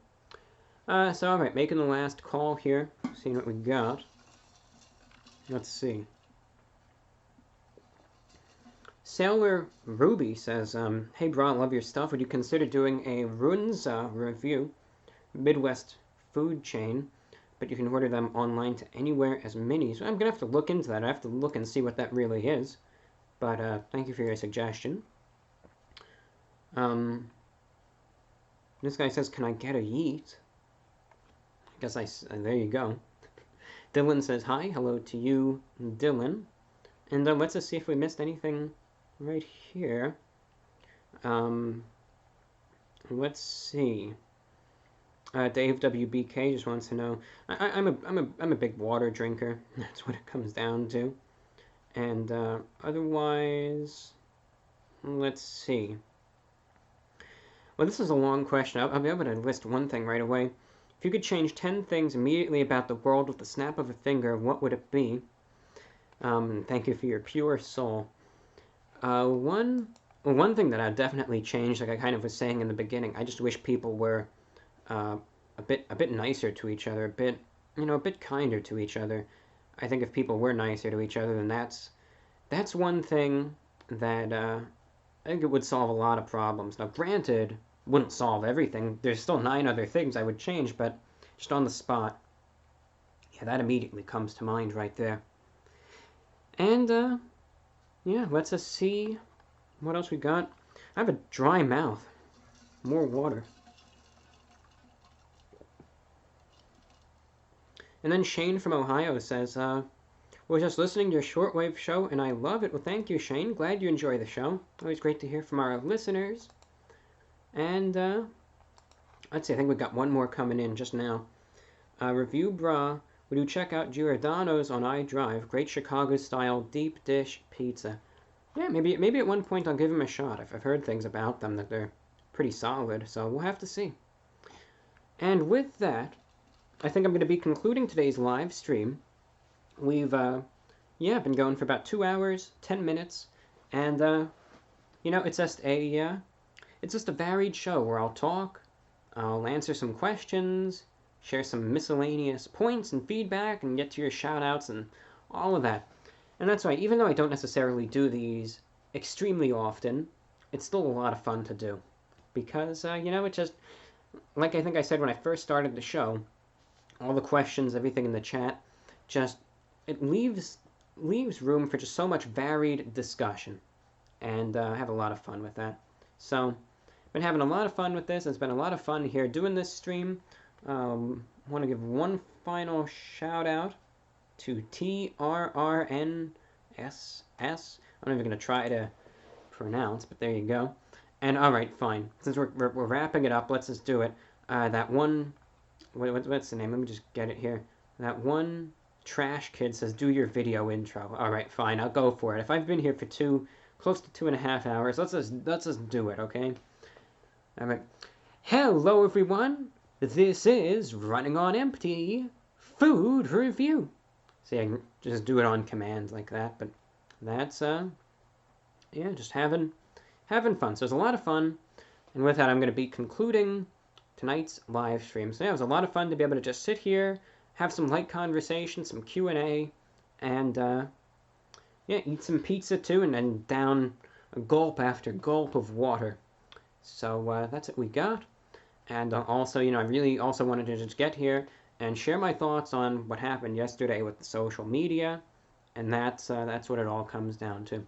So all right, making the last call here, seeing what we got. Let's see. Sailor Ruby says, hey Bra, love your stuff. Would you consider doing a Runza review? Midwest food chain, but you can order them online to anywhere as minis. So I'm going to have to look into that. I have to look and see what that really is. But thank you for your suggestion. This guy says, can I get a yeet? I guess there you go. Dylan says, hi, hello to you, Dylan. And let's just see if we missed anything right here. Let's see. Dave WBK just wants to know. I'm a big water drinker. That's what it comes down to. And otherwise, let's see. Well, this is a long question. I'll be able to list one thing right away. If you could change 10 things immediately about the world with the snap of a finger, what would it be? Thank you for your pure soul. One thing that I'd definitely change, like I kind of was saying in the beginning, I just wish people were a bit nicer to each other, a bit kinder to each other. I think if people were nicer to each other, then that's one thing that I think it would solve a lot of problems. Now, granted, wouldn't solve everything. There's still 9 other things I would change, but just on the spot, yeah, that immediately comes to mind right there. And yeah, let's just see what else we got. I have a dry mouth. More water. And then Shane from Ohio says, we're just listening to your shortwave show, and I love it. Well, thank you, Shane. Glad you enjoy the show. Always great to hear from our listeners. And let's see, I think we got one more coming in just now. Reviewbrah, would you check out Giordano's on iDrive? Great Chicago-style deep dish pizza. Yeah, maybe at one point I'll give them a shot. I've heard things about them that they're pretty solid, so we'll have to see. And with that, I think I'm going to be concluding today's live stream. We've, been going for about 2 hours, 10 minutes, and, it's just a varied show where I'll talk, I'll answer some questions, share some miscellaneous points and feedback, and get to your shout-outs and all of that. And that's right, even though I don't necessarily do these extremely often, it's still a lot of fun to do. Because, it just, like I think I said when I first started the show, all the questions, everything in the chat, it leaves room for just so much varied discussion. And I have a lot of fun with that. So, been having a lot of fun with this. It's been a lot of fun here doing this stream. Want to give one final shout out to TRRNSS. I'm not even going to try to pronounce, but there you go. And alright, fine. Since we're wrapping it up, let's just do it. That one, what's the name? Let me just get it here. That one trash kid says, do your video intro. Alright, fine, I'll go for it. If I've been here for close to 2.5 hours, let's just do it, okay? Alright. Hello, everyone. This is Running on Empty Food Review. See, I can just do it on command like that, but that's, just having fun. So it's a lot of fun, and with that, I'm going to be concluding tonight's live stream. So yeah, it was a lot of fun to be able to just sit here, have some light conversation, some Q&A, and, eat some pizza too, and then down a gulp after gulp of water. So that's what we got. And also, I really also wanted to just get here and share my thoughts on what happened yesterday with the social media, and that's what it all comes down to.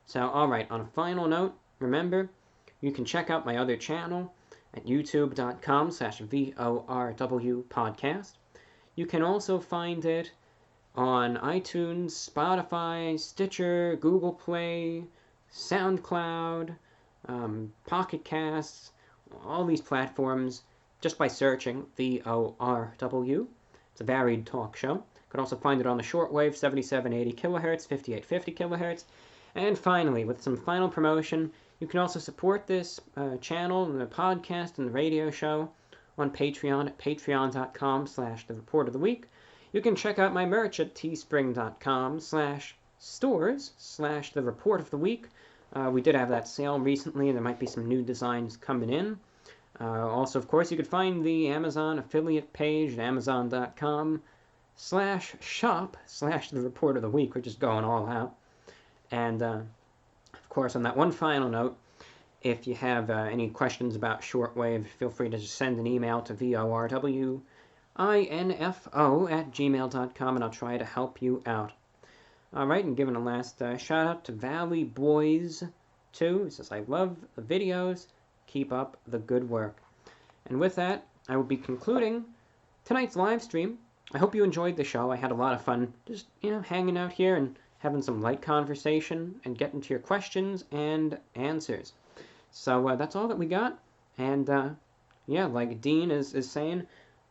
So, all right, on a final note, remember, you can check out my other channel at youtube.com/VORW podcast. You can also find it on iTunes, Spotify, Stitcher, Google Play, SoundCloud, Pocket Casts, all these platforms, just by searching VORW. It's a varied talk show. You can also find it on the shortwave, 7780 kilohertz, 5850 kilohertz. And finally, with some final promotion, you can also support this channel and the podcast and the radio show on Patreon at patreon.com/TheReportOfTheWeek. You can check out my merch at teespring.com/stores/TheReportOfTheWeek. We did have that sale recently, and there might be some new designs coming in. Also, of course, you could find the Amazon affiliate page at amazon.com/shop/TheReportOfTheWeek. We're just going all out. And, of course, on that one final note, if you have any questions about shortwave, feel free to just send an email to vorwinfo@gmail.com, and I'll try to help you out. All right, and giving a last shout out to Valley Boys 2. He says, I love the videos. Keep up the good work. And with that, I will be concluding tonight's live stream. I hope you enjoyed the show. I had a lot of fun just, hanging out here and having some light conversation and getting to your questions and answers. So that's all that we got. And yeah, like Dean is saying,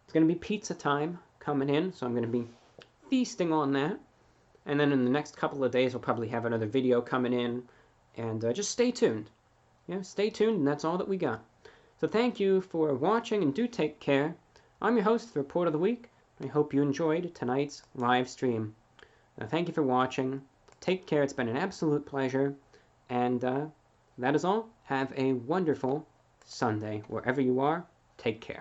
it's going to be pizza time coming in. So I'm going to be feasting on that. And then in the next couple of days, we'll probably have another video coming in. And just stay tuned. Stay tuned, and that's all that we got. So thank you for watching, and do take care. I'm your host, The Report of the Week. I hope you enjoyed tonight's live stream. Thank you for watching. Take care. It's been an absolute pleasure. And that is all. Have a wonderful Sunday. Wherever you are, take care.